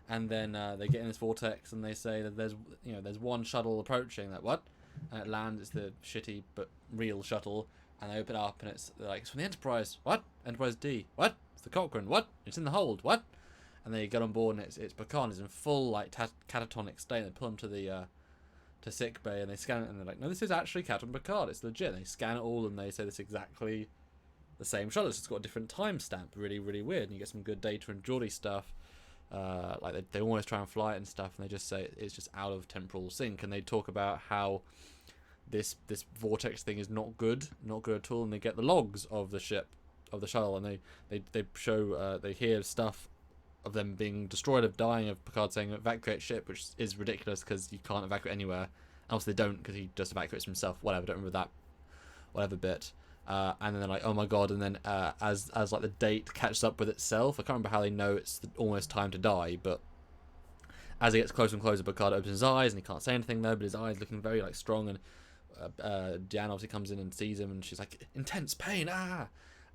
Speaker 1: And then they get in this vortex and they say that there's one shuttle approaching. That what? And it lands. It's the shitty but real shuttle. And they open it up and it's like, it's from the Enterprise. What? Enterprise D. What? It's the Cochrane. What? It's in the hold. What? And they get on board and it's Picard is in full like catatonic state. They pull him to the to sick bay and they scan it and they're like, no, this is actually Captain Picard. It's legit. And they scan it all and they say this is exactly the same shuttle. It's just got a different timestamp. Really, really weird. And you get some good data and Geordie stuff. Like they almost try and fly it and stuff, and they just say it's just out of temporal sync. And they talk about how this vortex thing is not good at all. And they get the logs of the ship, of the shuttle, and they show they hear stuff of them being destroyed, of dying, of Picard saying evacuate ship, which is ridiculous because you can't evacuate anywhere. And also they don't, because he just evacuates himself. Whatever, don't remember that. Whatever bit. And then they're like, oh my god, and then as like the date catches up with itself, I can't remember how they know it's almost time to die, but as it gets closer and closer, Picard opens his eyes, and he can't say anything though, but his eyes looking very like strong, and Deanna obviously comes in and sees him, and she's like, intense pain, ah!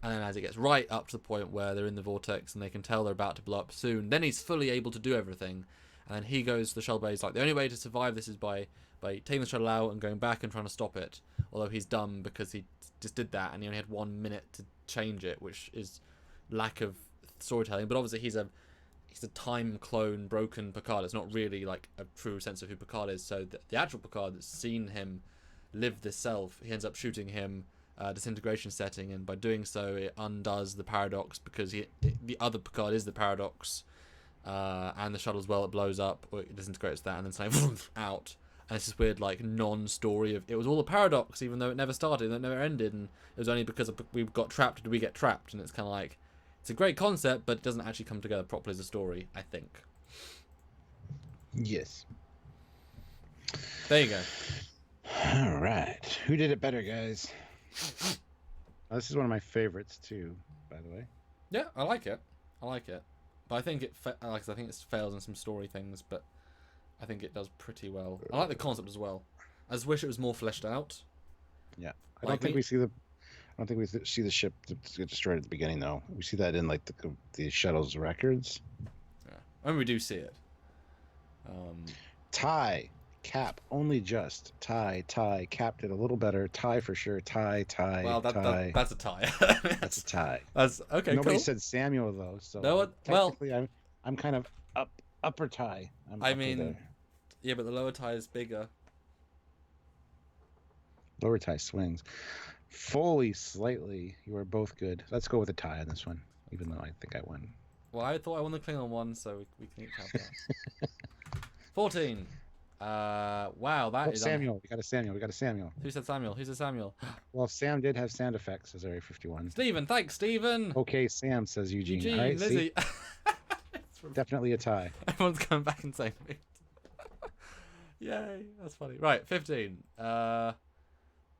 Speaker 1: And then as it gets right up to the point where they're in the vortex, and they can tell they're about to blow up soon, then he's fully able to do everything, and then he goes to the shuttle bay, he's like, the only way to survive this is by taking the shuttle out and going back and trying to stop it, although he's dumb because he just did that and he only had 1 minute to change it, which is lack of storytelling. But obviously he's a time clone broken Picard. It's not really like a true sense of who Picard is. So the actual Picard that's seen him live this self, he ends up shooting him disintegration setting, and by doing so it undoes the paradox, because the other Picard is the paradox, and the shuttle as well, it blows up or it disintegrates that, and then something out. And it's this weird, like, non-story of it was all a paradox, even though it never started and it never ended, and it was only because we got trapped did we get trapped. And it's kind of like, it's a great concept, but it doesn't actually come together properly as a story, I think.
Speaker 2: Yes.
Speaker 1: There you go.
Speaker 2: All right. Who did it better, guys? This is one of my favorites too, by the way.
Speaker 1: Yeah, I like it. But I think it fails in some story things, but I think it does pretty well. I like the concept as well. I just wish it was more fleshed out.
Speaker 2: Yeah, I
Speaker 1: Like
Speaker 2: don't think we see the. I don't think we see the ship get destroyed at the beginning, though. We see that in like the shuttle's records.
Speaker 1: Yeah, I mean we do see it.
Speaker 2: Tie, Cap, only just tie. Cap did a little better. Tie for sure. Tie.
Speaker 1: Well,
Speaker 2: tie.
Speaker 1: that's a tie.
Speaker 2: That's a tie.
Speaker 1: That's okay.
Speaker 2: Nobody
Speaker 1: cool.
Speaker 2: said Samuel though, so
Speaker 1: No, well,
Speaker 2: technically I'm kind of upper tie.
Speaker 1: I mean, yeah, but the lower tie is bigger.
Speaker 2: Lower tie swings. Foley slightly. You are both good. Let's go with a tie on this one, even though I think I won.
Speaker 1: Well, I thought I won the Klingon one, so we can each have that. 14. Wow, that is
Speaker 2: Samuel. We got a Samuel.
Speaker 1: Who said Samuel? Who said Samuel?
Speaker 2: Well, Sam did have sound effects as Area 51.
Speaker 1: Stephen, thanks, Stephen.
Speaker 2: Okay, Sam, says Eugene.
Speaker 1: Eugene,
Speaker 2: All right,
Speaker 1: Lizzie.
Speaker 2: definitely a tie.
Speaker 1: Everyone's coming back and saying me. Yay, that's funny. Right, 15.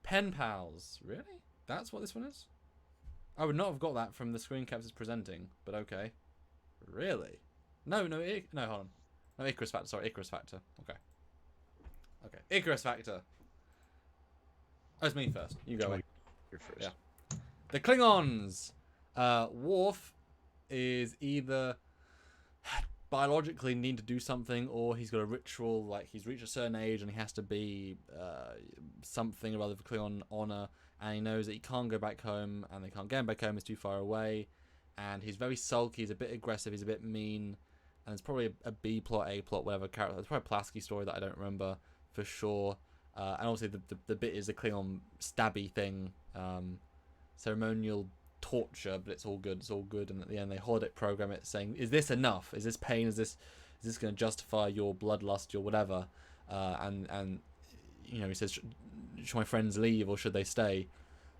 Speaker 1: Pen pals. Really? That's what this one is? I would not have got that from the screen caps it's presenting, but okay. Really? No, hold on. No, Icarus Factor. Sorry, Icarus Factor. Okay. Icarus Factor. Oh, it's me first. You go.
Speaker 2: You're first.
Speaker 1: Yeah. The Klingons. Worf is either biologically need to do something, or he's got a ritual, like he's reached a certain age and he has to be something or other for Klingon honor, and he knows that he can't go back home, and they can't get him back home, it's too far away, and he's very sulky, he's a bit aggressive, he's a bit mean, and it's probably a B plot, A plot, whatever character. It's probably a Pulaski story that I don't remember for sure. And obviously the bit is the Klingon stabby thing, ceremonial torture, but it's all good. And at the end they holodeck program it, saying, "Is this enough? Is this pain? Is this going to justify your bloodlust, your whatever?" And you know, he says, "Should my friends leave or should they stay?"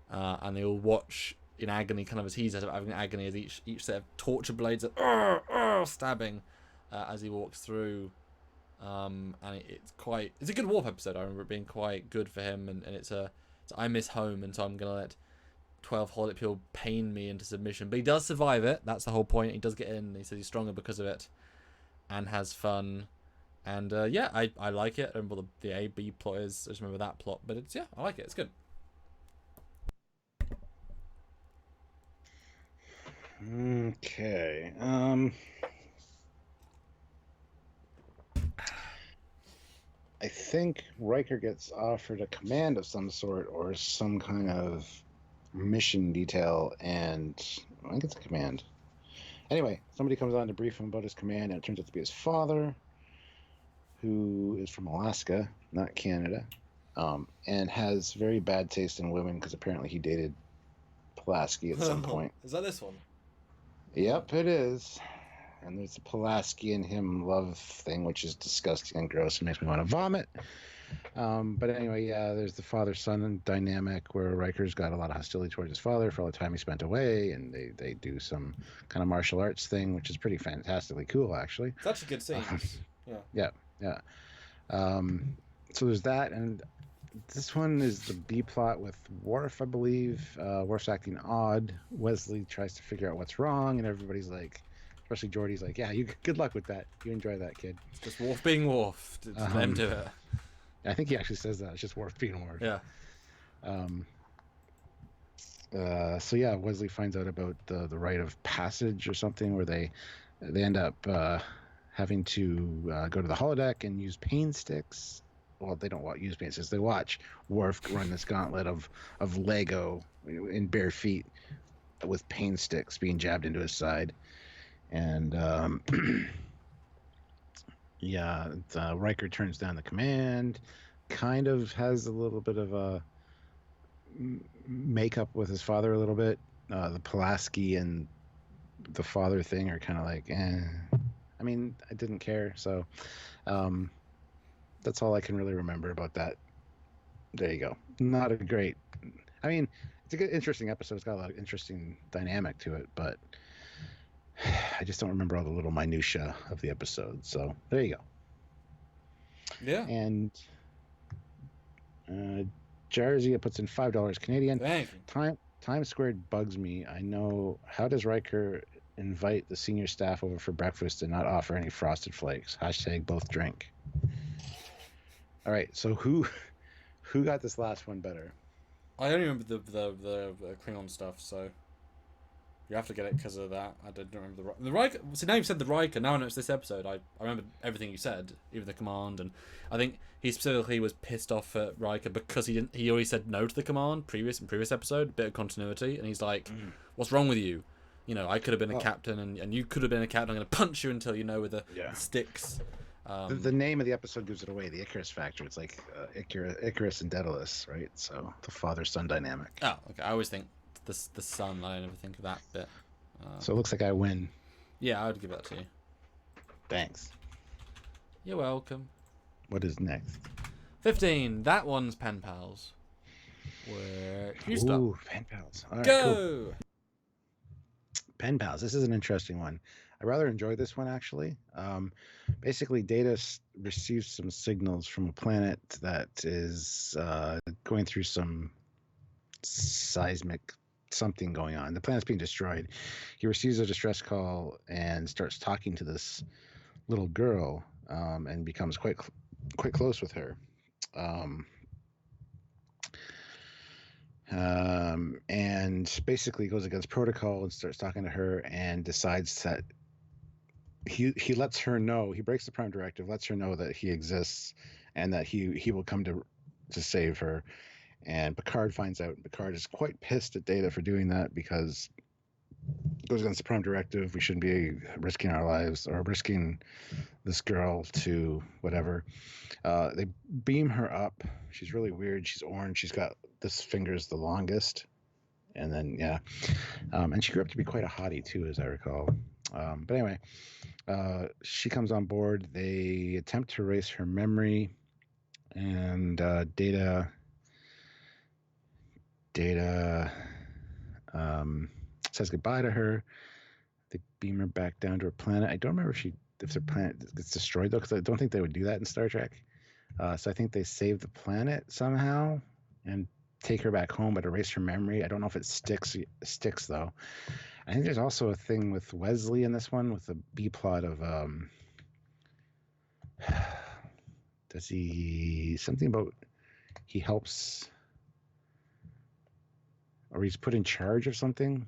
Speaker 1: And they all watch in agony, kind of as he's having agony, as each set of torture blades are stabbing as he walks through. And it's a good Warp episode. I remember it being quite good for him, and it's I miss home, and so I'm gonna let 12 holodeck people pain me into submission, but he does survive it. That's the whole point. He does get in. He says he's stronger because of it, and has fun. And yeah, I like it. I remember what the A B plot is. I just remember that plot, but I like it. It's good.
Speaker 2: Okay. I think Riker gets offered a command of some sort or some kind of mission detail, and I think it's a command. Anyway, somebody comes on to brief him about his command, and it turns out to be his father, who is from Alaska, not Canada, and has very bad taste in women because apparently he dated Pulaski at some point.
Speaker 1: Is that this one?
Speaker 2: Yep, it is. And there's a Pulaski and him love thing, which is disgusting and gross and makes me want to vomit. But anyway, yeah, there's the father-son dynamic where Riker's got a lot of hostility towards his father for all the time he spent away, and they do some kind of martial arts thing, which is pretty fantastically cool, actually.
Speaker 1: It's actually good scenes.
Speaker 2: Yeah. So there's that, and this one is the B plot with Worf, I believe. Worf's acting odd. Wesley tries to figure out what's wrong, and everybody's like, especially Geordi's like, yeah, good luck with that. You enjoy that, kid.
Speaker 1: It's just Worf being Worf. Just let him do it.
Speaker 2: I think he actually says that. It's just Worf being Worf.
Speaker 1: Yeah.
Speaker 2: So yeah, Wesley finds out about the rite of passage or something where they end up having to go to the holodeck and use pain sticks. Well, they don't use pain sticks. They watch Worf run this gauntlet of Lego in bare feet with pain sticks being jabbed into his side. And yeah, Riker turns down the command, kind of has a little bit of a makeup with his father a little bit. The Pulaski and the father thing are kind of like, I mean, I didn't care, so that's all I can really remember about that. There you go. Not a great, I mean, it's a good, interesting episode. It's got a lot of interesting dynamic to it, but I just don't remember all the little minutia of the episode. So there you go.
Speaker 1: Yeah.
Speaker 2: And Jarzia puts in $5 Canadian.
Speaker 1: Thank you.
Speaker 2: Time squared bugs me. I know. How does Riker invite the senior staff over for breakfast and not offer any frosted flakes? # both drink. All right. So who Who got this last one better?
Speaker 1: I only remember the Klingon stuff, so you have to get it because of that. I don't remember the Riker. See, now you've said the Riker. Now I know it's this episode. I remember everything you said, even the command, and I think he specifically was pissed off at Riker because he already said no to the command previous episode, bit of continuity, and he's like, "What's wrong with you? You know, I could have been a captain, and you could have been a captain. I'm going to punch you until you know with the sticks."
Speaker 2: The name of the episode gives it away. The Icarus factor. It's like Icarus and Daedalus, right? So the father-son dynamic.
Speaker 1: Oh, okay. I always think the son. I never think of that bit.
Speaker 2: So it looks like I win.
Speaker 1: Yeah, I would give that to you.
Speaker 2: Thanks.
Speaker 1: You're welcome.
Speaker 2: What is next?
Speaker 1: 15. That one's pen pals. Where you start?
Speaker 2: Ooh, pen pals. All right,
Speaker 1: Go.
Speaker 2: cool. Pen pals. This is an interesting one. I rather enjoyed this one actually. Basically, Data receives some signals from a planet that is going through some seismic something going on. The planet's being destroyed. He receives a distress call and starts talking to this little girl and becomes quite close with her. And basically goes against protocol and starts talking to her and decides that he lets her know, he breaks the prime directive, lets her know that he exists and that he will come to save her. And Picard finds out. Picard is quite pissed at Data for doing that because it goes against the prime directive. We shouldn't be risking our lives or risking this girl to whatever. They beam her up. She's really weird. She's orange. She's got this finger's the longest. And then, and she grew up to be quite a hottie too, as I recall. But anyway, she comes on board. They attempt to erase her memory, and Data says goodbye to her. They beam her back down to her planet. I don't remember if their planet gets destroyed though, because I don't think they would do that in Star Trek. So I think they save the planet somehow and take her back home, but erase her memory. I don't know if it sticks though. I think there's also a thing with Wesley in this one with the B plot of does he something about he helps or he's put in charge of something.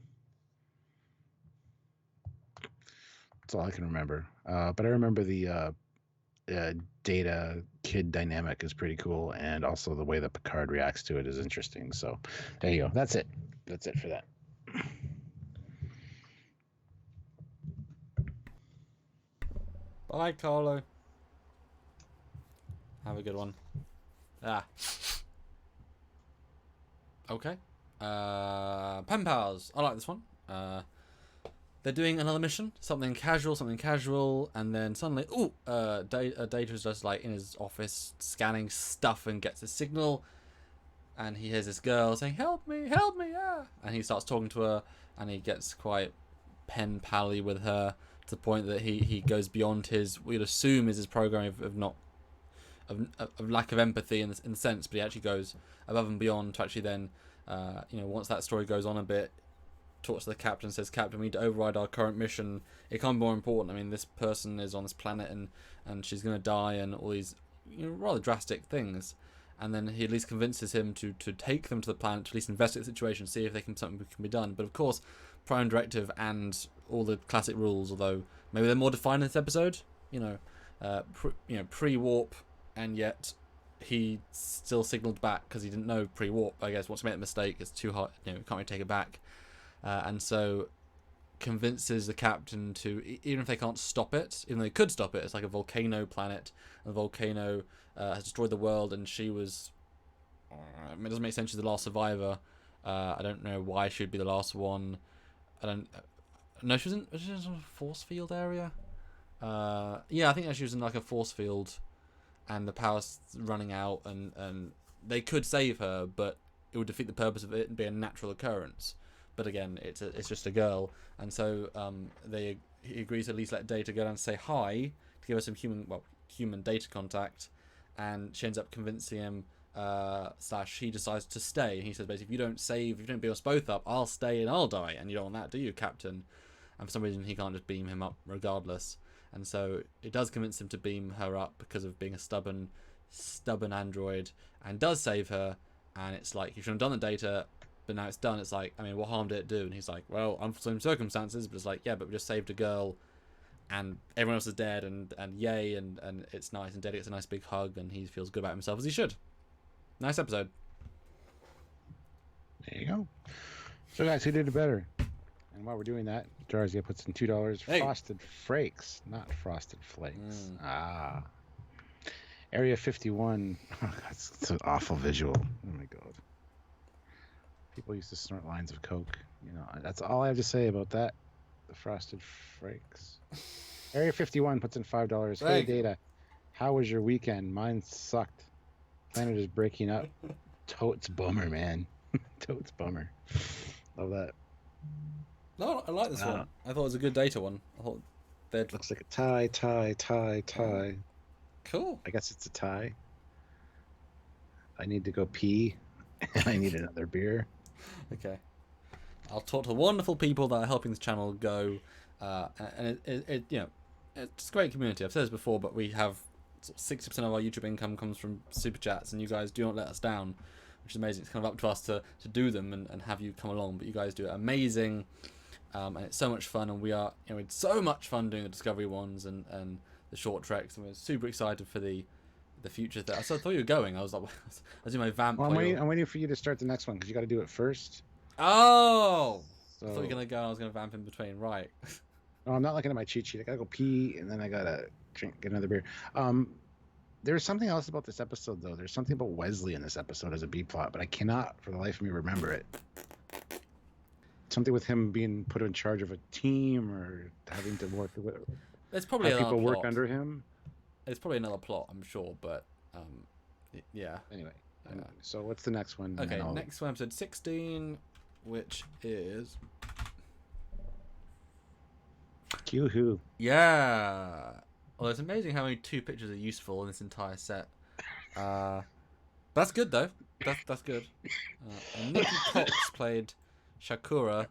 Speaker 2: That's all I can remember. But I remember the Data kid dynamic is pretty cool, and also the way that Picard reacts to it is interesting. So there you go. That's it for that.
Speaker 1: Bye, Carlo. Have a good one. Okay. Pen pals. I like this one. They're doing another mission, something casual, and then suddenly, Data's just like in his office scanning stuff and gets a signal, and he hears this girl saying, help me, yeah. And he starts talking to her, and he gets quite pen pally with her to the point that he goes beyond his, we'd assume is his program of lack of empathy in the sense, but he actually goes above and beyond to actually then, once that story goes on a bit, talks to the captain, says, Captain, we need to override our current mission. It can't be more important. I mean, this person is on this planet and she's going to die and all these rather drastic things. And then he at least convinces him to take them to the planet, to at least investigate the situation, see if something can be done. But of course, Prime Directive and all the classic rules, although maybe they're more defined in this episode, pre-warp, and yet he still signaled back because he didn't know pre-warp. I guess once he made a mistake, it's too hard, can't really take it back. And so convinces the captain to, even if they can't stop it, even though they could stop it, it's like a volcano planet, and the volcano has destroyed the world, and she was, it doesn't make sense, she's the last survivor. I don't know why she'd be the last one. No, she was in a force field area. I think she was in like a force field, and the power's running out, and they could save her, but it would defeat the purpose of it and be a natural occurrence. But again, it's just a girl, and so he agrees to at least let Data go down and say hi to give us some human data contact, and she ends up convincing him. He decides to stay, and he says basically, if you don't beam us both up, I'll stay and I'll die, and you don't want that, do you, Captain? And for some reason, he can't just beam him up regardless, and so it does convince him to beam her up because of being a stubborn stubborn android and does save her. And it's like, you shouldn't have done the data, but now it's done. It's like, I mean, what harm did it do? And he's like, well, unforeseen circumstances. But it's like, yeah, but we just saved a girl, and everyone else is dead, and yay, and it's nice, and Daddy gets a nice big hug, and he feels good about himself, as he should. Nice episode.
Speaker 2: There you go. So guys, who did it better? And while we're doing that, Jarzia puts in $2.
Speaker 1: Hey.
Speaker 2: Frosted Flakes, not Frosted Flakes. Area 51. Oh, that's an awful visual. Oh my god. People used to snort lines of coke. You know, that's all I have to say about that. The Frosted Flakes. Area 51 puts in $5. Hey, Data. How was your weekend? Mine sucked. Planet is breaking up. Totes bummer, man. Totes bummer. Love that.
Speaker 1: No, I like this one. I thought it was a good data one. I thought they'd...
Speaker 2: Looks like a tie.
Speaker 1: Cool.
Speaker 2: I guess it's a tie. I need to go pee. I need another beer.
Speaker 1: Okay. I'll talk to the wonderful people that are helping this channel go. And it you know, it's a great community. I've said this before, but we have 60% of our YouTube income comes from super chats, and you guys do not let us down, which is amazing. It's kind of up to us to do them and have you come along, but you guys do it amazing. And it's so much fun, and we are, you know, it's so much fun doing the Discovery ones and the short treks, and we're super excited for the future. I thought you were going. I was like, I was doing my vamp.
Speaker 2: Well, I'm waiting for you to start the next one because you got to do it first.
Speaker 1: Oh,
Speaker 2: so...
Speaker 1: I thought you were gonna go. And I was gonna vamp in between. Right.
Speaker 2: No, I'm not looking at my cheat sheet. I gotta go pee, and then I gotta get another beer. There's something else about this episode, though. There's something about Wesley in this episode as a B plot, but I cannot, for the life of me, remember it. Something with him being put in charge of a team or having to work with.
Speaker 1: There's probably
Speaker 2: have
Speaker 1: another
Speaker 2: people
Speaker 1: plot.
Speaker 2: work under him.
Speaker 1: There's probably another plot, I'm sure, but yeah.
Speaker 2: Anyway, so what's the next one?
Speaker 1: Okay, next one, episode 16, which is
Speaker 2: Q-Who.
Speaker 1: Yeah. Although it's amazing how only 2 pictures are useful in this entire set. That's good though. That's good. And Nikki Cox played Shakura.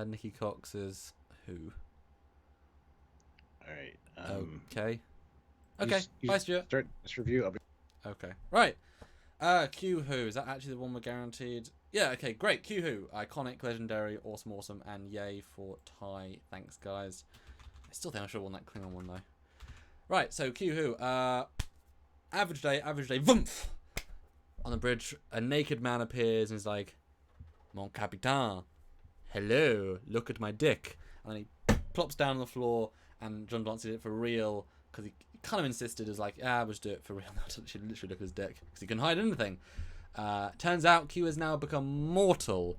Speaker 1: Nikki Cox is who?
Speaker 2: All right.
Speaker 1: Okay. Okay. Bye, Stuart.
Speaker 2: Start this review.
Speaker 1: Okay. Right. Q-Who. Is that actually the one we're guaranteed? Yeah, okay, great. Q-Who. Iconic, legendary, awesome, and yay for Ty. Thanks, guys. I still think I should have won that Klingon one, though. Right, so Q-Who. Average day, voomph! On the bridge, a naked man appears and is like, Mon Capitan, hello, look at my dick. And then he plops down on the floor, and John Dance did it for real, because he kind of insisted, as like, we'll just do it for real now. She literally look at his dick, because he couldn't hide anything. Turns out Q has now become mortal.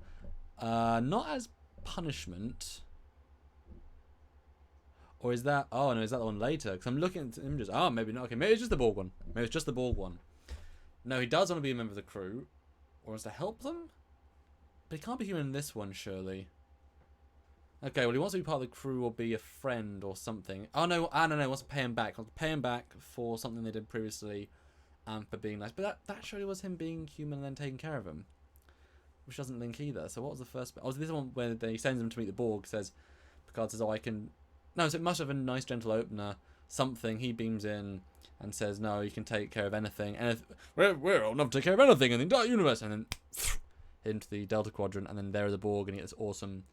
Speaker 1: Not as punishment. Or is that... Oh, no, is that the one later? Because I'm looking at images. Oh, maybe not. Okay, maybe it's just the Borg one. Maybe it's just the Borg one. No, he does want to be a member of the crew. Or is to help them? But he can't be human in this one, surely. Okay, well, he wants to be part of the crew or be a friend or something. Oh, no, he wants to pay him back. He wants to pay him back for something they did previously and for being nice. But that surely was him being human and then taking care of him. Which doesn't link either. So what was the first bit? Oh, this one where they sends him to meet the Borg. Says, Picard says, I can... No, so it must have been a nice gentle opener. Something. He beams in and says, no, you can take care of anything. And we're old enough to take care of anything in the entire universe. And then into the Delta Quadrant. And then there are the Borg. And you get this awesome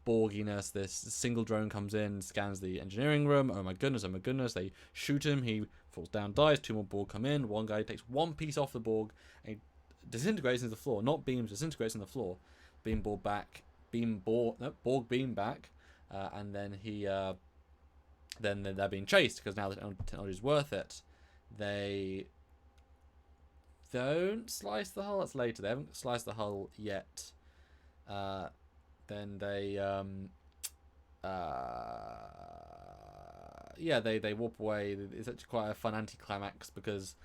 Speaker 1: Borginess. This single drone comes in, scans the engineering room. Oh my goodness. They shoot him. He falls down, dies. 2 more Borg come in. One guy takes one piece off the Borg. And he disintegrates into the floor. Not beams, disintegrates in the floor. Borg beam back. And then then they're being chased because now the technology is worth it. They don't slice the hull. That's later. They haven't sliced the hull yet. Then they they warp away. It's actually quite a fun anticlimax because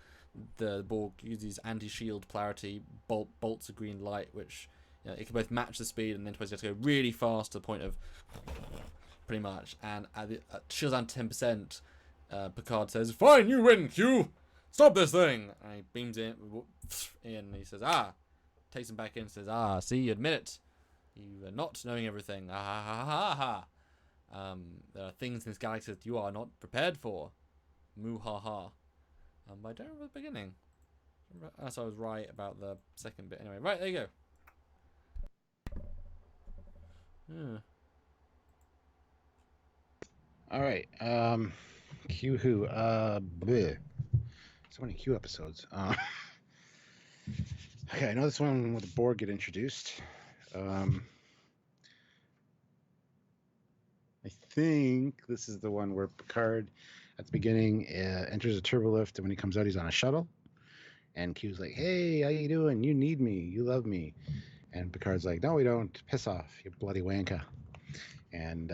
Speaker 1: the Borg uses anti-shield polarity, bolts a green light, which it can both match the speed and then supposed to have to go really fast to the point of pretty much. And at the shields down to 10%, Picard says, "Fine, you win, Q. Stop this thing." And he beams in, and he says, takes him back in, and says, see, you admit it. You are not knowing everything. Ha. There are things in this galaxy that you are not prepared for. Moo ha ha. But I don't remember the beginning. So I was right about the second bit. Anyway, right, there you go. Yeah.
Speaker 2: All right. Q who? Bleh. So many Q episodes. Okay, I know this one with the Borg get introduced. I think this is the one where Picard, at the beginning, enters a turbolift, and when he comes out, he's on a shuttle. And Q's like, "Hey, how you doing? You need me. You love me." And Picard's like, "No, we don't. Piss off, you bloody wanker." And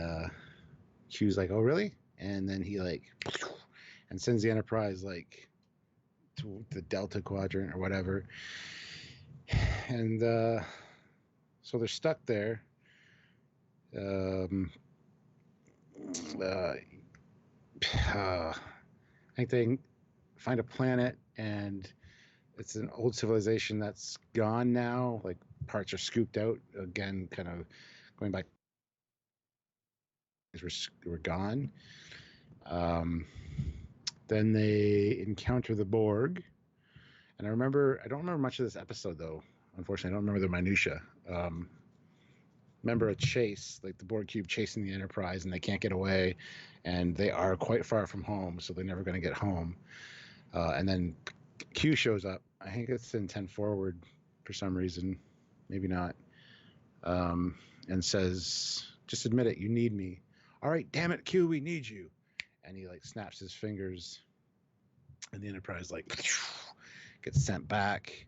Speaker 2: Q's like, "Oh, really?" And then he like, and sends the Enterprise like to the Delta Quadrant or whatever. And so they're stuck there. I think they find a planet, and it's an old civilization that's gone now. Like parts are scooped out again, kind of going back. Were gone. Then they encounter the Borg, and I don't remember much of this episode though. Unfortunately, I don't remember the minutia. Remember a chase, like the Borg cube chasing the Enterprise, and they can't get away, and they are quite far from home, so they're never going to get home. And then Q shows up. I think it's in 10 forward for some reason, maybe not, and says, "Just admit it, you need me." "All right, damn it, Q, we need you." And he like snaps his fingers, and the Enterprise like gets sent back.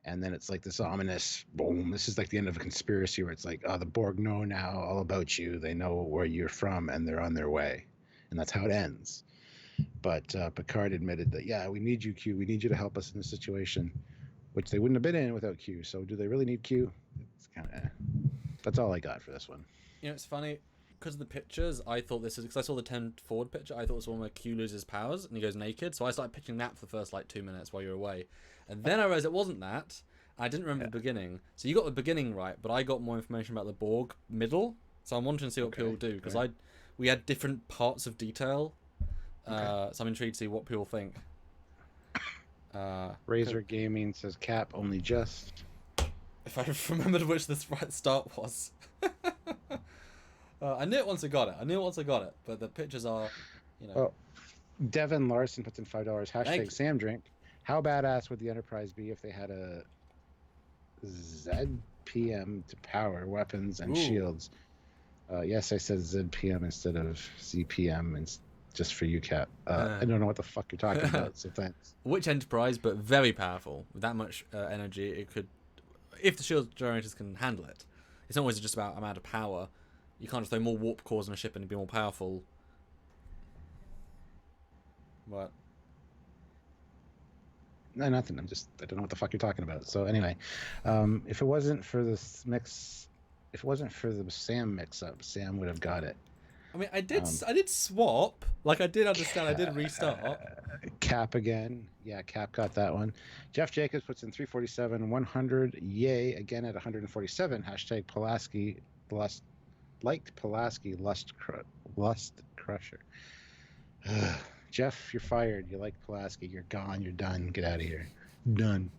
Speaker 2: And then it's like this ominous boom. This is like the end of a conspiracy where it's like, oh, the Borg know now all about you. They know where you're from, and they're on their way. And that's how it ends. But Picard admitted that, yeah, we need you, Q. We need you to help us in this situation, which they wouldn't have been in without Q. So do they really need Q? It's kind of, that's all I got for this one.
Speaker 1: You know, it's funny. Because of the pictures, I thought this is... Because I saw the 10 forward picture, I thought it was one where Q loses powers and he goes naked. So I started picturing that for the first, like, 2 minutes while you were away. And then I realised it wasn't that. I didn't remember the beginning. So you got the beginning right, but I got more information about the Borg middle. So I'm wanting to see what people do. Because we had different parts of detail. So I'm intrigued to see what people think.
Speaker 2: Razor Gaming says Cap only just.
Speaker 1: If I remembered which this right start was. I knew it once I got it. But the pictures are, you know.
Speaker 2: Oh, Devin Larson puts in $5. Hashtag Sam Drink. How badass would the Enterprise be if they had a ZPM to power weapons and shields? Yes, I said ZPM instead of ZPM, and just for you, Cap. I don't know what the fuck you're talking about, so thanks.
Speaker 1: Which Enterprise, but very powerful. With that much energy, it could... If the shield generators can handle it. It's not always just about amount of power. You can't just throw more warp cores on a ship and be more powerful. What?
Speaker 2: No, nothing. I don't know what the fuck you're talking about. So anyway, if it wasn't for this mix, if it wasn't for the Sam mix-up, Sam would have got it.
Speaker 1: I mean, I did swap. Like, I did understand. I did restart.
Speaker 2: Cap again. Yeah, Cap got that one. Jeff Jacobs puts in 347, 100. Yay, again at 147. Hashtag Pulaski Lust. Liked Pulaski Lust Crusher. Jeff, you're fired. You like Pulaski. You're gone. You're done. Get out of here. Done.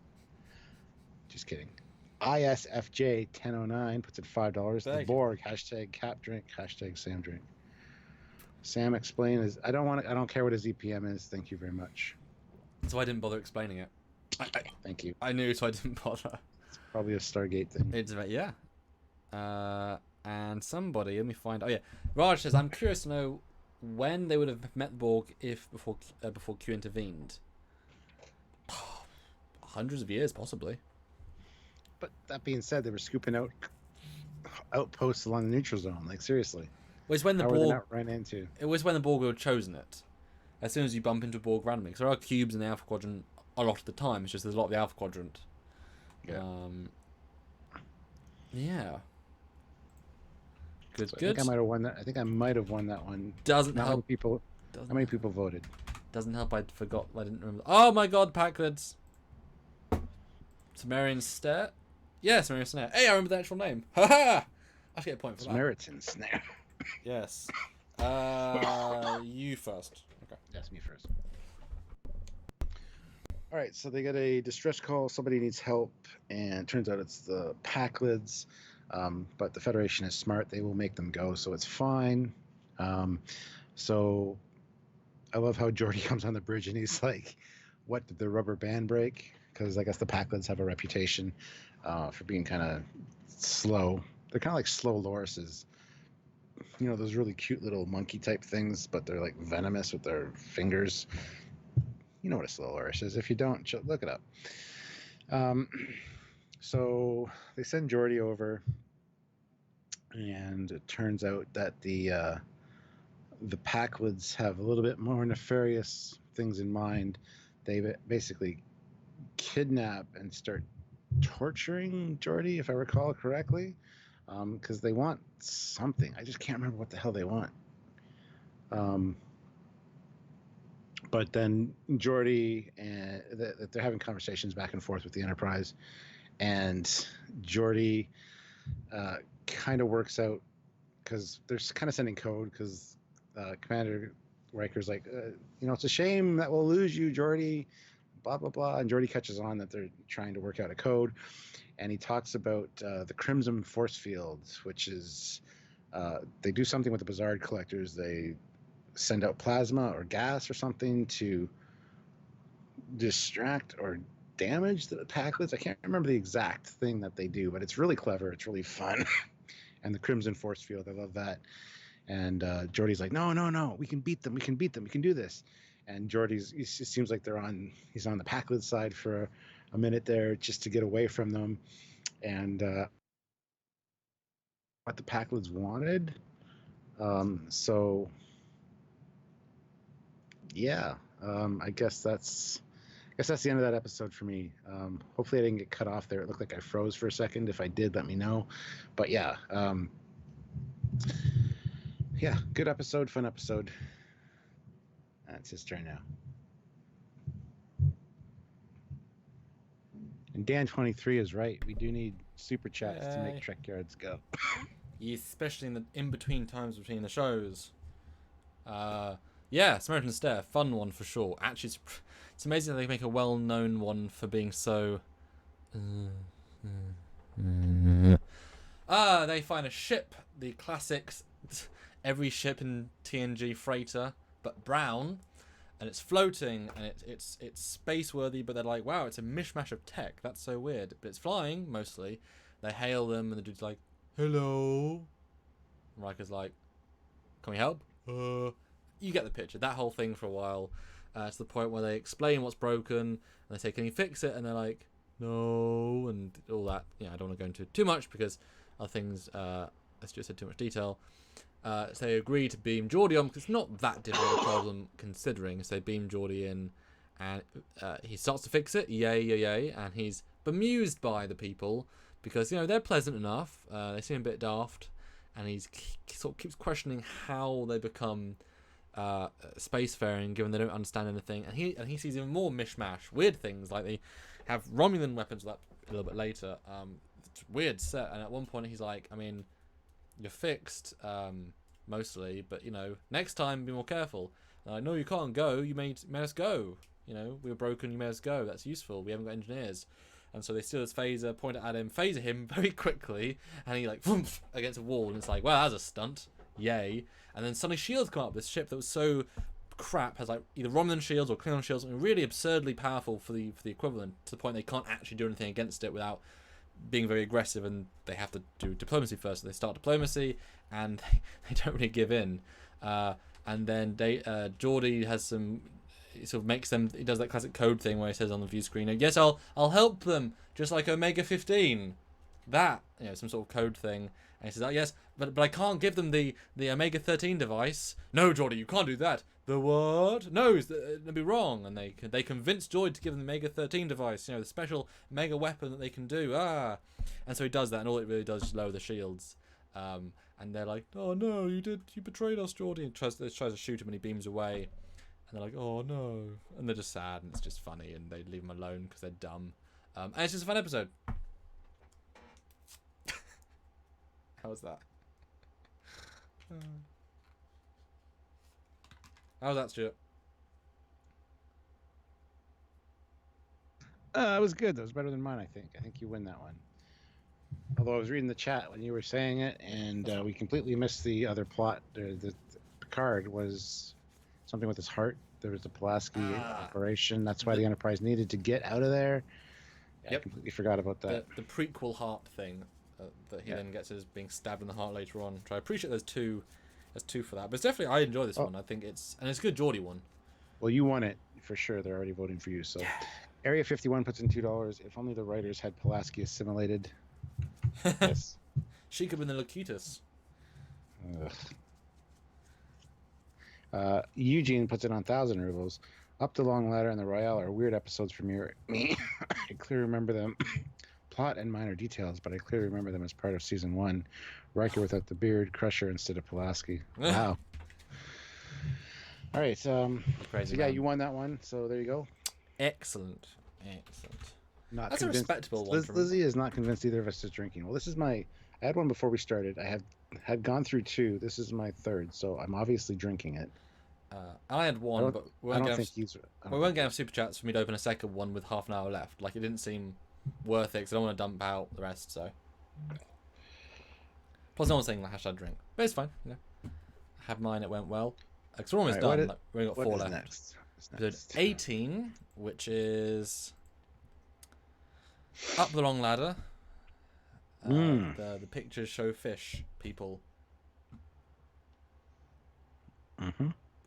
Speaker 2: Just kidding. ISFJ 1009 puts in $5. The Borg. Hashtag Cap Drink. Hashtag Sam Drink. Sam, explain his... I don't care what his EPM is. Thank you very much.
Speaker 1: So I didn't bother explaining it.
Speaker 2: Thank you.
Speaker 1: I knew, so I didn't bother.
Speaker 2: It's probably a Stargate thing.
Speaker 1: It's about... Yeah. And somebody... Let me find... Oh, yeah. Raj says, I'm curious to know when they would have met the Borg if before Q intervened. Hundreds of years, possibly.
Speaker 2: But that being said, they were scooping out outposts along the neutral zone. Like, seriously.
Speaker 1: It was when the
Speaker 2: Borg
Speaker 1: Borg
Speaker 2: ran into.
Speaker 1: It was when the Borg were chosen it. As soon as you bump into a Borg randomly, because there are cubes in the Alpha Quadrant a lot of the time. It's just there's a lot of the Alpha Quadrant.
Speaker 2: Yeah.
Speaker 1: Yeah. Good.
Speaker 2: So
Speaker 1: good.
Speaker 2: I think I might have won that. I think I might have won that one.
Speaker 1: Doesn't
Speaker 2: Not
Speaker 1: help.
Speaker 2: many people. How many people voted?
Speaker 1: Doesn't help. I forgot. I didn't remember. Oh my God, Packwards. Sumerian Snare. Yeah, Sumerian Snare. Hey, I remember the actual name. Ha ha. I should get a point for that.
Speaker 2: Samaritan Snare.
Speaker 1: Yes. You first. Okay.
Speaker 2: That's me first. All right, so they get a distress call. Somebody needs help, and it turns out it's the Packlids. But the Federation is smart; they will make them go, so it's fine. So I love how Geordi comes on the bridge and he's like, "What did the rubber band break?" Because I guess the Packlids have a reputation for being kind of slow. They're kind of like slow lorises. You know, those really cute little monkey type things, but they're like venomous with their fingers. You know what a slow loris is. If you don't, look it up. Um, so they send Geordi over, and it turns out that the Packlids have a little bit more nefarious things in mind. They basically kidnap and start torturing Geordi, if I recall correctly, because they want something. I just can't remember what the hell they want. But then Geordi and they're having conversations back and forth with the Enterprise, and Geordi kind of works out because they're kind of sending code because Commander Riker's like, it's a shame that we'll lose you, Geordi, blah blah blah, and Geordi catches on that they're trying to work out a code, and he talks about the Crimson Force Fields, which is they do something with the Bizarre collectors. They send out plasma or gas or something to distract or damage the Packlids. I can't remember the exact thing that they do, but it's really clever. It's really fun. And the Crimson Force Field, I love that. And Geordi's like, no, we can beat them. We can do this. And it seems like he's on the Packlid side for a minute there just to get away from them. And what the Packlids wanted. So yeah, I guess that's the end of that episode for me. Hopefully I didn't get cut off there. It looked like I froze for a second. If I did, let me know. But yeah, good episode, fun episode. It's his turn now. And Dan23 is right. We do need super chats to make Trek Yards go.
Speaker 1: Especially in the in-between times between the shows. Samaritan Stair, fun one for sure. Actually, it's amazing that they make a well-known one for being so... they find a ship, the classics, every ship in TNG freighter, but brown, and it's floating, and it's space-worthy, but they're like, wow, it's a mishmash of tech, that's so weird. But it's flying, mostly. They hail them, and the dude's like, hello. And Riker's like, can we help? You get the picture. That whole thing for a while, to the point where they explain what's broken, and they say, can you fix it? And they're like, no, and all that. I don't want to go into too much because other things, let's just said too much detail. So they agree to beam Geordi on, because it's not that difficult a problem considering. So they beam Geordi in, and he starts to fix it, yay, and he's bemused by the people, because, they're pleasant enough, they seem a bit daft, and he sort of keeps questioning how they become spacefaring, given they don't understand anything, and he sees even more mishmash, weird things, like they have Romulan weapons a little bit later, it's weird set, and at one point he's like, you're fixed, mostly, but, next time be more careful. And I know you can't go, you made us go, we were broken, you made us go, that's useful, we haven't got engineers. And so they steal his phaser, point it at him, phaser him very quickly, and he whoomph, against a wall, and it's like, well, that's a stunt, yay. And then suddenly shields come up, this ship that was so crap has either Romulan shields or Klingon shields, something really absurdly powerful for the equivalent, to the point they can't actually do anything against it without being very aggressive, and they have to do diplomacy first. So they start diplomacy, and they don't really give in. And then Geordi has some... He sort of makes them... He does that classic code thing where he says on the view screen, yes, I'll help them, just like Omega 15. That, some sort of code thing. And he says, yes, but I can't give them the Omega 13 device. No, Geordi, you can't do that. The what? No, it'd be wrong. And they convince Geordi to give them the Omega 13 device, the special mega weapon that they can do. And so he does that, and all it really does is lower the shields. And they're like, oh no, you betrayed us, Geordi. And tries to shoot him, and he beams away. And they're like, oh no. And they're just sad, and it's just funny, and they leave him alone because they're dumb. And it's just a fun episode. How was that? How was that, Stuart?
Speaker 2: It was good. That was better than mine, I think. I think you win that one. Although I was reading the chat when you were saying it, and we completely missed the other plot. The Picard was something with his heart. There was the Pulaski operation. That's why the Enterprise needed to get out of there. Yeah,
Speaker 1: Yep.
Speaker 2: I completely forgot about that.
Speaker 1: The prequel heart thing that he then gets as being stabbed in the heart later on. So I appreciate there's two for that. But it's definitely, I enjoy this one. I think it's a good Geordie one.
Speaker 2: Well, you won it for sure. They're already voting for you. So Area 51 puts in $2. If only the writers had Pulaski assimilated. Yes.
Speaker 1: She could have been the Locutus.
Speaker 2: Eugene puts it on 1,000 rubles. Up the Long Ladder and the Royale are weird episodes from me. I clearly remember them. Plot and minor details, but I clearly remember them as part of season 1. Riker without the beard, Crusher instead of Pulaski. Wow. All right.
Speaker 1: Crazy
Speaker 2: so you won that one. So there you go.
Speaker 1: Excellent. That's
Speaker 2: A
Speaker 1: respectable one.
Speaker 2: Lizzie is not convinced either of us is drinking. Well, this is I had one before we started. I had gone through 2. This is my 3rd, so I'm obviously drinking it.
Speaker 1: I had one, but we won't get enough super chats for me to open a second one with half an hour left. Like, it didn't seem worth it because I don't want to dump out the rest. So, plus no one's saying the hashtag drink, but it's fine. I had mine. It went well. Because we're almost done. We only got 4 left.
Speaker 2: Next?
Speaker 1: Episode 18, which is Up the Long Ladder. The pictures show fish people.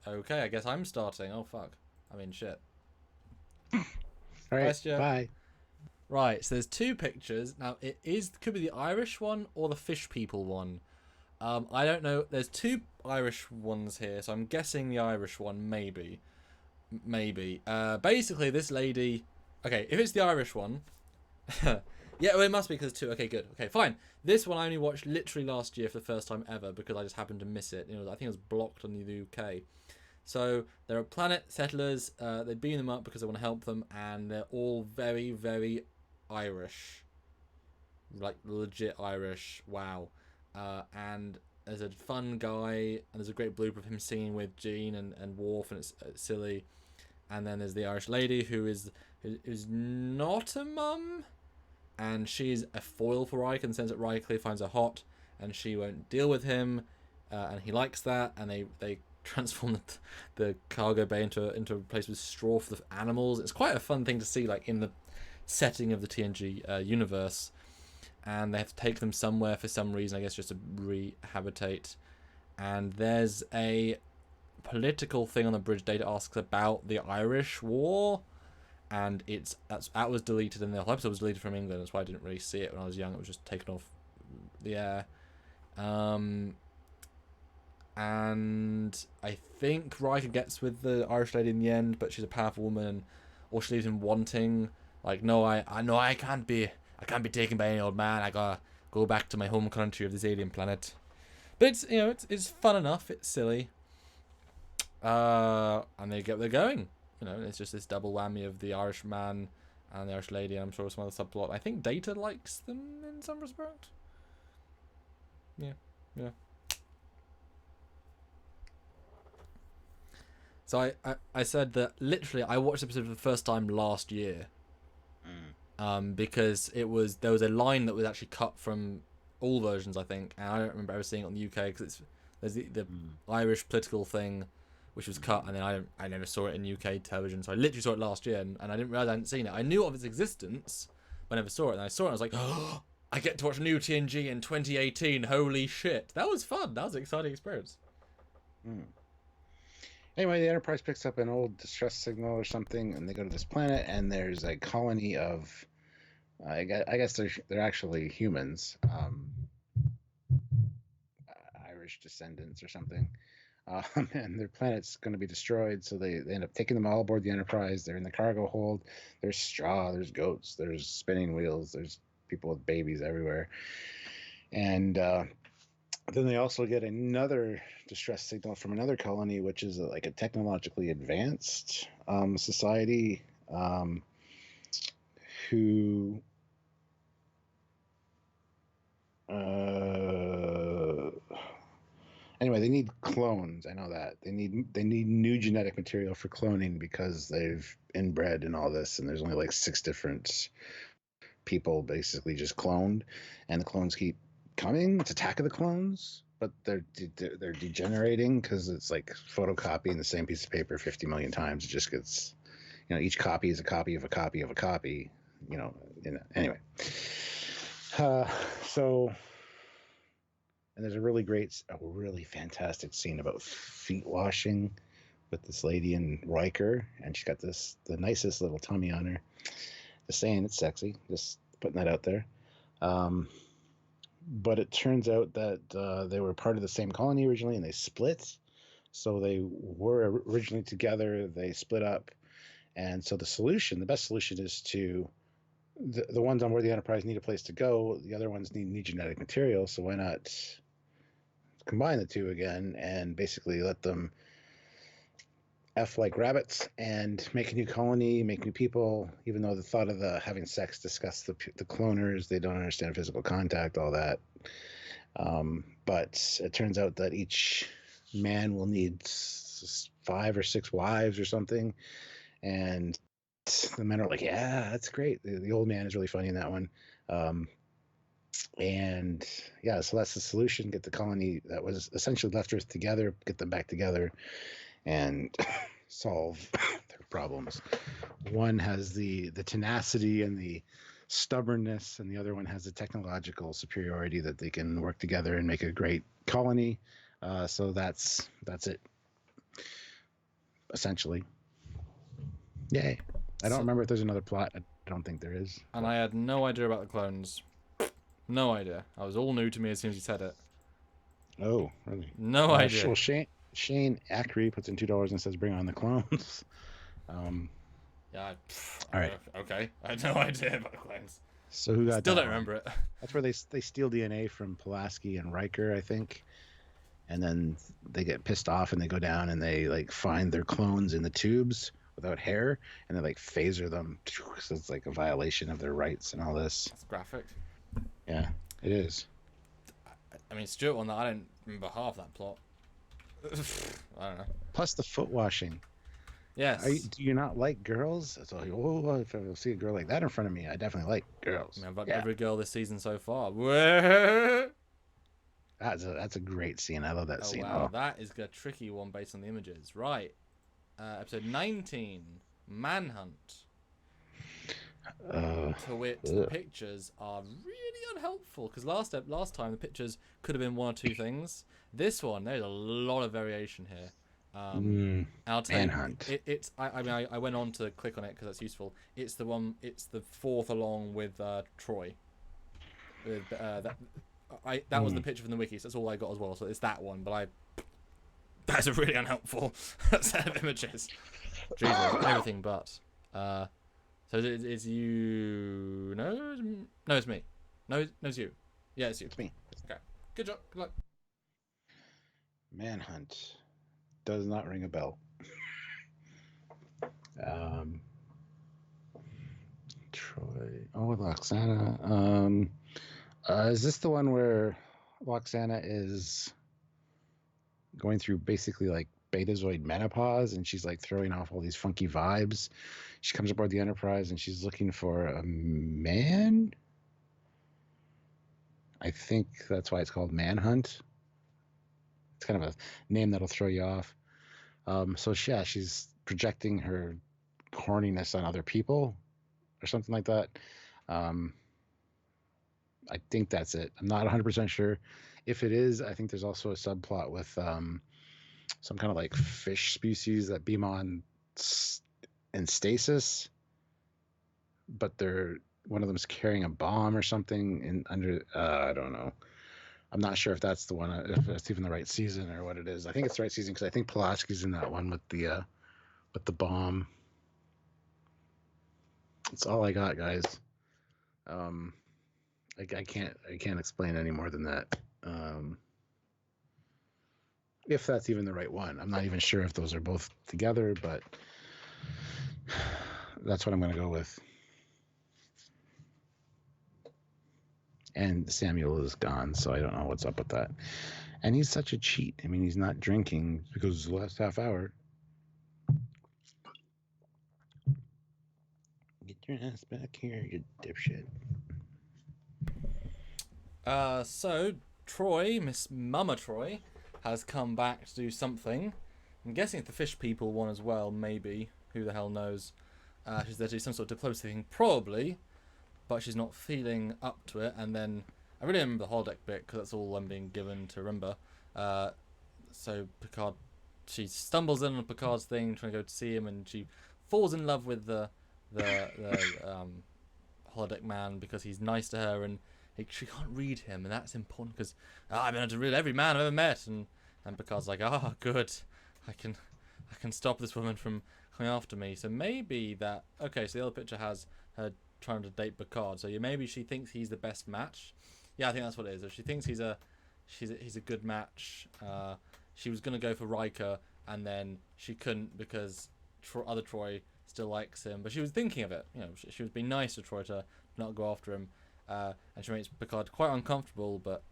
Speaker 1: Okay, I guess I'm starting. Oh fuck! I mean, shit.
Speaker 2: All right. Bye.
Speaker 1: Right. So there's 2 pictures now. Could be the Irish one or the fish people one. I don't know. There's 2 Irish ones here, so I'm guessing the Irish one, maybe. Basically, this lady. Okay, if it's the Irish one, yeah, well, it must be because 2. Okay, good. Okay, fine. This one I only watched literally last year for the first time ever because I just happened to miss it. I think it was blocked on the UK. So there are planet settlers. They beam them up because they want to help them, and they're all very, very Irish, like legit Irish. Wow. And there's a fun guy, and there's a great blooper of him singing with Gene and Worf, and it's silly. And then there's the Irish lady who is not a mum, and she's a foil for Riker in the sense that Riker finds her hot, and she won't deal with him, and he likes that, and they transform the cargo bay into a place with straw for the animals. It's quite a fun thing to see, like in the setting of the TNG universe. And they have to take them somewhere for some reason, I guess, just to rehabilitate. And there's a political thing on the bridge. Data asks about the Irish War, and that was deleted, and the whole episode was deleted from England. That's why I didn't really see it when I was young. It was just taken off the air. And I think Riker gets with the Irish lady in the end, but she's a powerful woman, or she leaves him wanting. Like, no, I can't be taken by any old man. I gotta go back to my home country of this alien planet. But it's it's fun enough. It's silly. And they're going. It's just this double whammy of the Irish man and the Irish lady, and I'm sure some other subplot. I think Data likes them in some respect. Yeah. So I said that literally I watched the episode for the first time last year. Because there was a line that was actually cut from all versions, I think, and I don't remember ever seeing it on the UK because there's the Irish political thing, which was cut, and then I never saw it in UK television, so I literally saw it last year, and I didn't realize I hadn't seen it. I knew of its existence, but I never saw it, and I saw it, and I was like, oh, I get to watch a new TNG in 2018. Holy shit, that was fun. That was an exciting experience.
Speaker 2: Anyway, the Enterprise picks up an old distress signal or something, and they go to this planet, and there's a colony of, I guess they're actually humans, Irish descendants or something, and their planet's going to be destroyed, so they end up taking them all aboard the Enterprise. They're in the cargo hold. There's straw, there's goats, there's spinning wheels, there's people with babies everywhere, and then they also get another distress signal from another colony, which is like a technologically advanced society who Anyway, they need clones. I know that they need new genetic material for cloning because they've inbred and all this, and there's only like 6 different people basically just cloned, and the clones keep coming. It's Attack of the Clones, but they're degenerating because it's like photocopying the same piece of paper 50 million times. It just gets, each copy is a copy of a copy of a copy. Anyway. So, and there's a really fantastic scene about feet washing with this lady in Riker, and she's got the nicest little tummy on her. Just saying, it's sexy. Just putting that out there. But it turns out that they were part of the same colony originally, and they split. So they were originally together. They split up, and so the best solution is to the ones on board the Enterprise need a place to go. The other ones need genetic material. So why not combine the two again and basically let them F like rabbits and make a new colony, make new people, even though the thought of having sex disgusts the cloners. They don't understand physical contact, all that. But it turns out that each man will need 5 or 6 wives or something. And the men are like, yeah, that's great. The old man is really funny in that one. And yeah, so that's the solution. Get the colony that was essentially left Earth together, get them back together, and solve their problems. One has the tenacity and the stubbornness, and the other one has the technological superiority that they can work together and make a great colony. So that's it, essentially. Yay. I don't remember if there's another plot. I don't think there is.
Speaker 1: And I had no idea about the clones. No idea. It was all new to me as soon as you said it.
Speaker 2: Oh, really?
Speaker 1: No idea.
Speaker 2: Well, Shane Ackery puts in $2 and says, "Bring on the clones."
Speaker 1: Yeah.
Speaker 2: All right.
Speaker 1: Okay. I had no idea about the clones.
Speaker 2: So who got
Speaker 1: Still
Speaker 2: that
Speaker 1: don't
Speaker 2: one?
Speaker 1: remember it.
Speaker 2: That's where they steal DNA from Pulaski and Riker, I think, and then they get pissed off and they go down and they like find their clones in the tubes without hair, and they like phaser them. So it's like a violation of their rights and all this.
Speaker 1: That's graphic.
Speaker 2: Yeah, it is.
Speaker 1: I mean, Stuart on that, I don't remember half that plot. I don't know.
Speaker 2: Plus the foot washing.
Speaker 1: Yes.
Speaker 2: Do you not like girls? It's like, oh, if I see a girl like that in front of me, I definitely like girls.
Speaker 1: I mean, I've liked
Speaker 2: Yeah.
Speaker 1: every girl this season so far.
Speaker 2: That's a great scene. I love that scene.
Speaker 1: Wow, that is a tricky one based on the images. Right. Episode 19, Manhunt. To wit, the pictures are really unhelpful because last time the pictures could have been one or two things. This one, there's a lot of variation here. I'll tell
Speaker 2: Manhunt.
Speaker 1: You, I went on to click on it because that's useful. It's the one. It's the fourth along with Troy. With that was the picture from the wiki. So that's all I got as well. So it's that one. But that's a really unhelpful set of images. Jesus, everything but. So it's you. No, it's me. No, it's you. Yeah, it's you.
Speaker 2: It's me.
Speaker 1: Okay. Good job. Good luck.
Speaker 2: Manhunt does not ring a bell. Troy. Oh, Loxana. Is this the one where Loxana is going through basically like Betazoid menopause, and she's like throwing off all these funky vibes? She comes aboard the Enterprise and she's looking for a man. I think that's why it's called Manhunt. It's kind of a name that'll throw you off. So yeah, she's projecting her horniness on other people or something like that. I think that's it. I'm not 100% sure. If it is, I think there's also a subplot with some kind of like fish species that beam on in stasis, but one of them's carrying a bomb or something I don't know. I'm not sure if that's the one, if that's even the right season or what it is. I think it's the right season because I think Pulaski's in that one with the bomb. That's all I got, guys. I can't explain any more than that. If that's even the right one. I'm not even sure if those are both together, but that's what I'm going to go with. and Samuel is gone, so I don't know what's up with that. And he's such a cheat. I mean, he's not drinking because it's the last half hour. Get your ass back here, you dipshit.
Speaker 1: So Troy, Miss Mama Troy, has come back to do something. I'm guessing it's the fish people one as well, maybe. Who the hell knows? She's there to do some sort of diplomacy thing, probably, but she's not feeling up to it. And then I really remember the holodeck bit because that's all I'm being given to remember. So Picard, she stumbles in on Picard's thing, trying to go to see him, and she falls in love with the holodeck man because he's nice to her, and she can't read him, and that's important because I've been able to read every man I've ever met, and Picard's like, good, I can stop this woman from coming after me. So maybe that, okay, so the other picture has her trying to date Picard, so maybe she thinks he's the best match. Yeah, I think that's what it is. If she thinks he's a good match, she was gonna go for Riker, and then she couldn't because other Troy still likes him, but she was thinking of it. You know, she was being nice to Troy to not go after him, and she makes Picard quite uncomfortable, but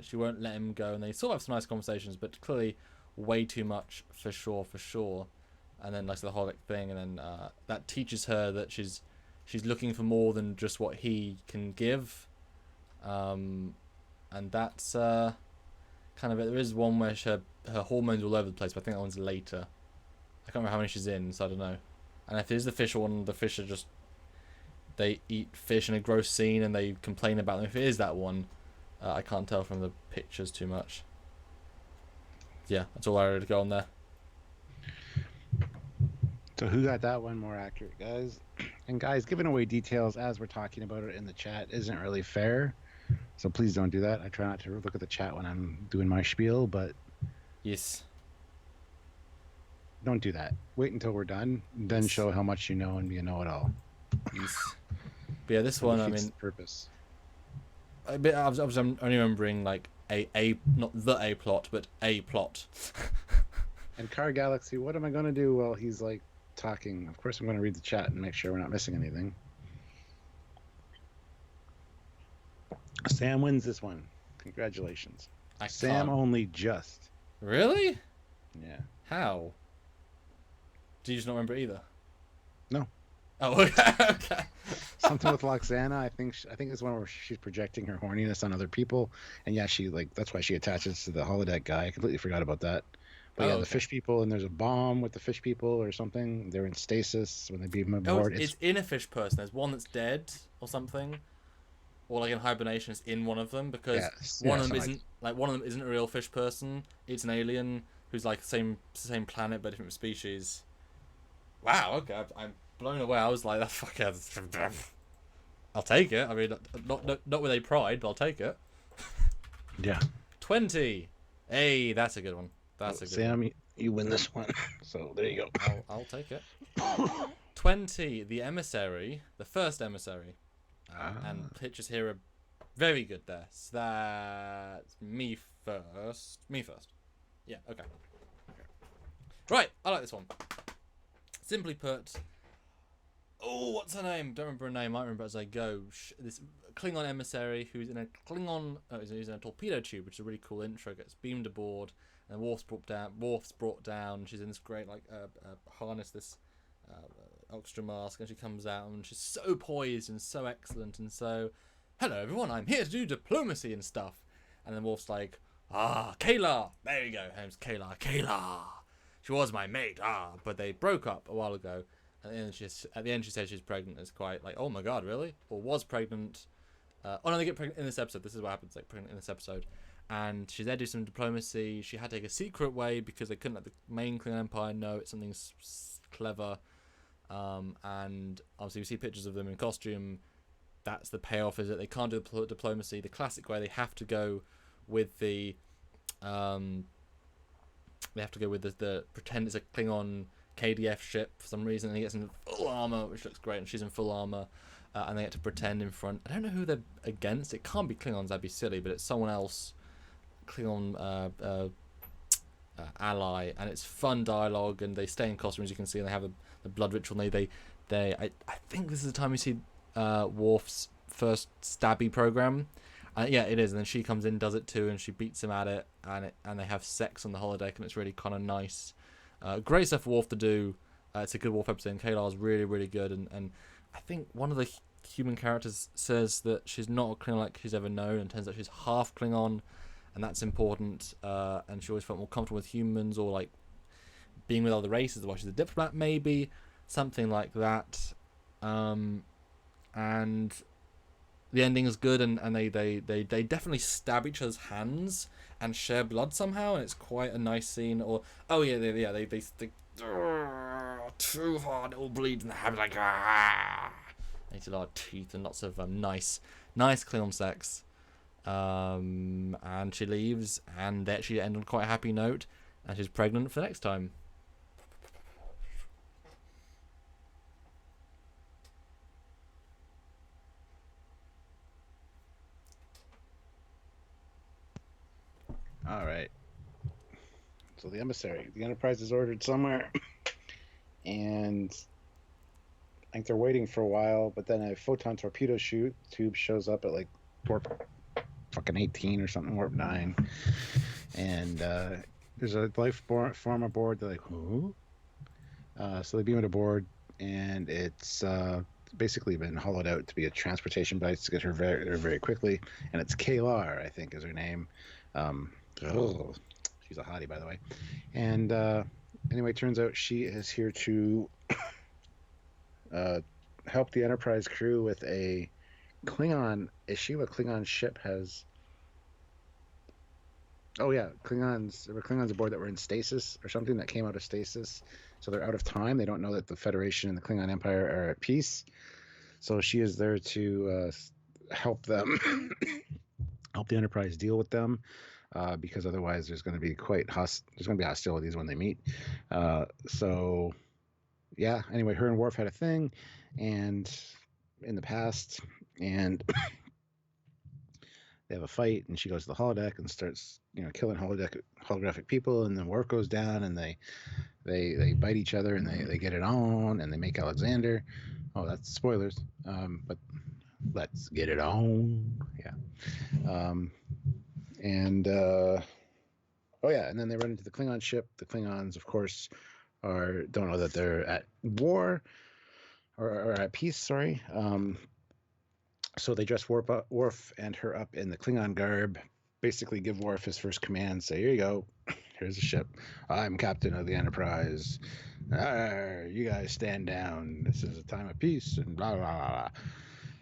Speaker 1: she won't let him go, and they sort of have some nice conversations, but clearly way too much for sure. And then like the holodeck thing, and then that teaches her that she's looking for more than just what he can give, and that's kind of it. There is one where her hormones are all over the place, but I think that one's later. I can't remember how many she's in, so I don't know. And if it is the fish one, the fish are just, they eat fish in a gross scene and they complain about them. If it is that one, I can't tell from the pictures too much. Yeah, that's all I had to go on there.
Speaker 2: So who got that one more accurate, guys? And guys, giving away details as we're talking about it in the chat isn't really fair. So please don't do that. I try not to look at the chat when I'm doing my spiel, but
Speaker 1: yes,
Speaker 2: don't do that. Wait until we're done, then
Speaker 1: yes.
Speaker 2: Show how much you know and you know it all.
Speaker 1: Yes. But yeah, this one, I mean,
Speaker 2: purpose.
Speaker 1: I'm only remembering like not the A plot, but a plot.
Speaker 2: And Car Galaxy, what am I going to do while he's like talking? Of course, I'm going to read the chat and make sure we're not missing anything. Sam wins this one. Congratulations. Sam only just.
Speaker 1: Really?
Speaker 2: Yeah.
Speaker 1: How? Do you just not remember either?
Speaker 2: No.
Speaker 1: Oh, okay.
Speaker 2: Something with Loxana. I think it's one where she's projecting her horniness on other people, and yeah, that's why she attaches to the holodeck guy. I completely forgot about that. But the fish people, and there's a bomb with the fish people or something. They're in stasis when they beam aboard.
Speaker 1: It's in a fish person. There's one that's dead or something, or like in hibernation. It's in one of them because one of them isn't a real fish person. It's an alien who's like the same planet but different species. Wow. Okay, I'm blown away. I was like, "That fucker." I'll take it. I mean, not with a pride, but I'll take it.
Speaker 2: Yeah.
Speaker 1: 20. Hey, that's a good one. That's a good
Speaker 2: Sam,
Speaker 1: one.
Speaker 2: you win this one. So there you go.
Speaker 1: I'll take it. 20. The emissary, the first emissary, and pictures here are very good there. So that's me first. Yeah. Okay. Right. I like this one. Simply put. Oh, what's her name? Don't remember her name. I might remember as I go. This Klingon emissary who's in a Klingon. He's in a torpedo tube, which is a really cool intro. Gets beamed aboard, and Worf's brought down. She's in this great harness, this oxygen mask, and she comes out and she's so poised and so excellent and so. Hello, everyone. I'm here to do diplomacy and stuff. And then Worf's like, Kayla. There you go. Her name's Kayla. Kayla. She was my mate. But they broke up a while ago. And at the end, she says she's pregnant. It's quite like, oh my god, really? Or was pregnant. No, they get pregnant in this episode. This is what happens, like pregnant in this episode. And she's there to do some diplomacy. She had to take a secret way because they couldn't let the main Klingon Empire know it's something clever. And obviously we see pictures of them in costume. That's the payoff, is that they can't do diplomacy the classic way. They have to go with the pretend it's a Klingon KDF ship for some reason, and he gets in full armor, which looks great, and she's in full armor, and they get to pretend in front. I don't know who they're against. It can't be Klingons, that'd be silly, but it's someone else, Klingon ally, and it's fun dialogue, and they stay in costume, as you can see, and they have the blood ritual. And I think this is the time we see Worf's first stabby program. Yeah, it is. And then she comes in, does it too, and she beats him at it, and they have sex on the holodeck, and it's really kind of nice. Great stuff for Worf to do. It's a good Worf episode, and Kayla is really, really good. And I think one of the human characters says that she's not a Klingon like she's ever known, and turns out she's half Klingon, and that's important. And she always felt more comfortable with humans, or like being with other races while she's a diplomat, maybe something like that. And the ending is good, and they definitely stab each other's hands and share blood somehow, and it's quite a nice scene. Or they too hard, it all bleeds, and they have like it's a lot of teeth and lots of nice Klingon sex. And she leaves, and they actually end on quite a happy note, and she's pregnant for next time.
Speaker 2: All right. So the Enterprise is ordered somewhere, and I think they're waiting for a while. But then a photon torpedo tube shows up at like warp fucking 18 or something, warp 9, and there's a life form aboard. They're like, who? So they beam it aboard, and it's basically been hollowed out to be a transportation device to get her very, very quickly. And it's Kaylar, I think, is her name. She's a hottie, by the way. And anyway, turns out she is here to help the Enterprise crew with a Klingon issue. A Klingon ship has... Oh, yeah. There were Klingons aboard that were in stasis or something, that came out of stasis. So they're out of time. They don't know that the Federation and the Klingon Empire are at peace. So she is there to help them, help the Enterprise deal with them. Because otherwise there's going to be hostilities when they meet. So yeah, anyway, her and Worf had a thing, and in the past, and they have a fight, and she goes to the holodeck and starts, killing holographic people, and then Worf goes down, and they bite each other, and they get it on, and they make Alexander. Oh, that's spoilers. But let's get it on. Yeah. And and then they run into the Klingon ship. The Klingons, of course, don't know that they're at war or at peace. Sorry. So they dress Worf and her up in the Klingon garb. Basically, give Worf his first command. Say, "Here you go. Here's the ship. I'm captain of the Enterprise. You guys stand down. This is a time of peace." And blah blah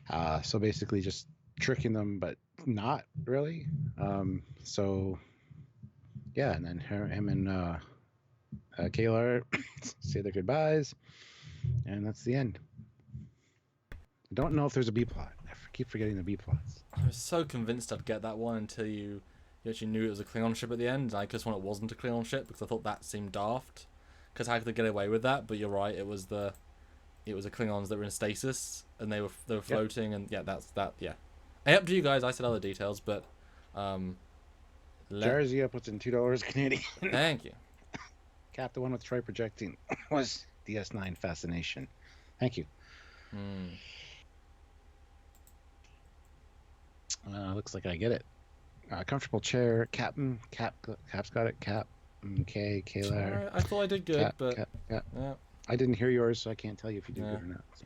Speaker 2: blah. So basically, just tricking them, but not really. So yeah, and then him and Kaylar say their goodbyes, and that's the end. I don't know if there's a B plot. I keep forgetting the B plots.
Speaker 1: I was so convinced I'd get that one until you actually knew it was a Klingon ship at the end. I just when it wasn't a Klingon ship, because I thought that seemed daft. Because how could they get away with that? But you're right, it was the Klingons that were in stasis, and they were floating, and yeah, that's that. Yeah. Hey, up to you guys. I said other details, but
Speaker 2: Jarzia puts in $2 Canadian.
Speaker 1: Thank you.
Speaker 2: Cap, the one with tri-projecting was DS9 Fascination. Thank you. Looks like I get it. Comfortable chair. Cap's got it. Cap. Okay, Kaylar.
Speaker 1: I thought I did good, but
Speaker 2: Cap.
Speaker 1: yeah.
Speaker 2: I didn't hear yours, so I can't tell you if you did good or not. So.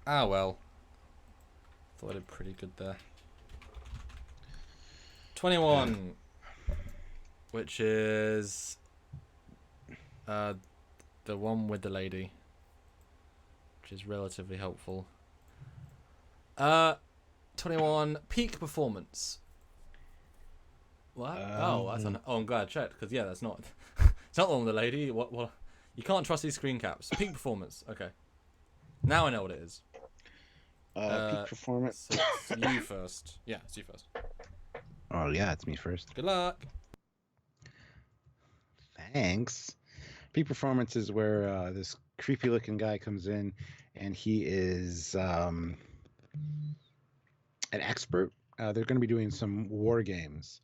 Speaker 1: Ah, well. Thought I did pretty good there. 21. Which is... the one with the lady. Which is relatively helpful. 21. Peak performance. What? I'm glad I checked, because yeah, that's not... it's not the one with the lady. What? You can't trust these screen caps. Peak performance. Okay. Now I know what it is.
Speaker 2: Peak performance.
Speaker 1: So it's you first. Yeah, it's you first.
Speaker 2: Oh, yeah, it's me first.
Speaker 1: Good luck.
Speaker 2: Thanks. Peak performance is where this creepy-looking guy comes in, and he is an expert. They're going to be doing some war games.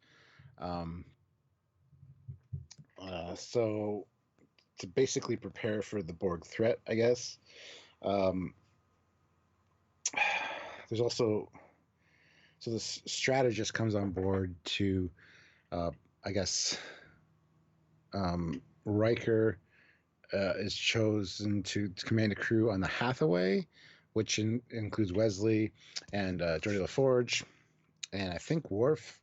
Speaker 2: So to basically prepare for the Borg threat, I guess. Um, there's also so this strategist comes on board to, I guess, Riker is chosen to command a crew on the Hathaway, which includes Wesley and Geordi LaForge, and I think Worf.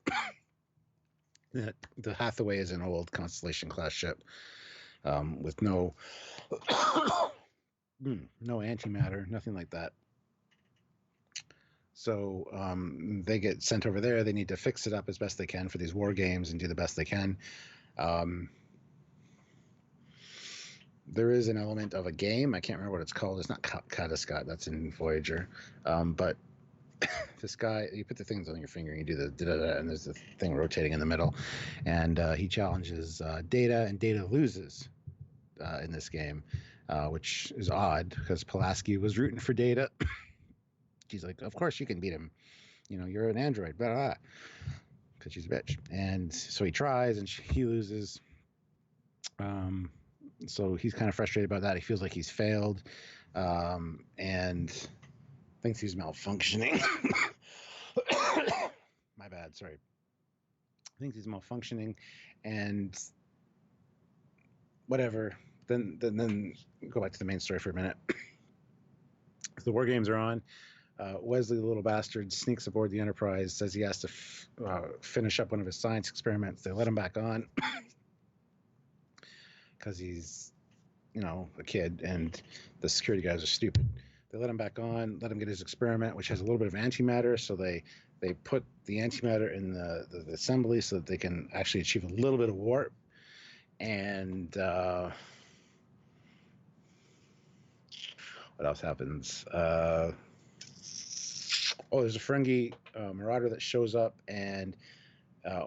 Speaker 2: The Hathaway is an old Constellation class ship with no no antimatter, nothing like that. So they get sent over there. They need to fix it up as best they can for these war games and do the best they can. There is an element of a game. I can't remember what it's called. It's not Cadiscot. That's in Voyager. But this guy, you put the things on your finger and you do the da-da-da, and there's the thing rotating in the middle. And he challenges Data, and Data loses in this game, which is odd because Pulaski was rooting for Data. She's like, of course you can beat him. You know, you're an android, blah, blah, blah. Because she's a bitch. And so he tries and he loses. So he's kind of frustrated about that. He feels like he's failed and thinks he's malfunctioning. My bad, sorry. Thinks he's malfunctioning and whatever. Then go back to the main story for a minute. The war games are on. Wesley, the little bastard, sneaks aboard the Enterprise, says he has to finish up one of his science experiments. They let him back on because he's, you know, a kid, and the security guys are stupid. They let him back on, let him get his experiment, which has a little bit of antimatter. So they put the antimatter in the assembly so that they can actually achieve a little bit of warp. And what else happens? There's a Ferengi marauder that shows up and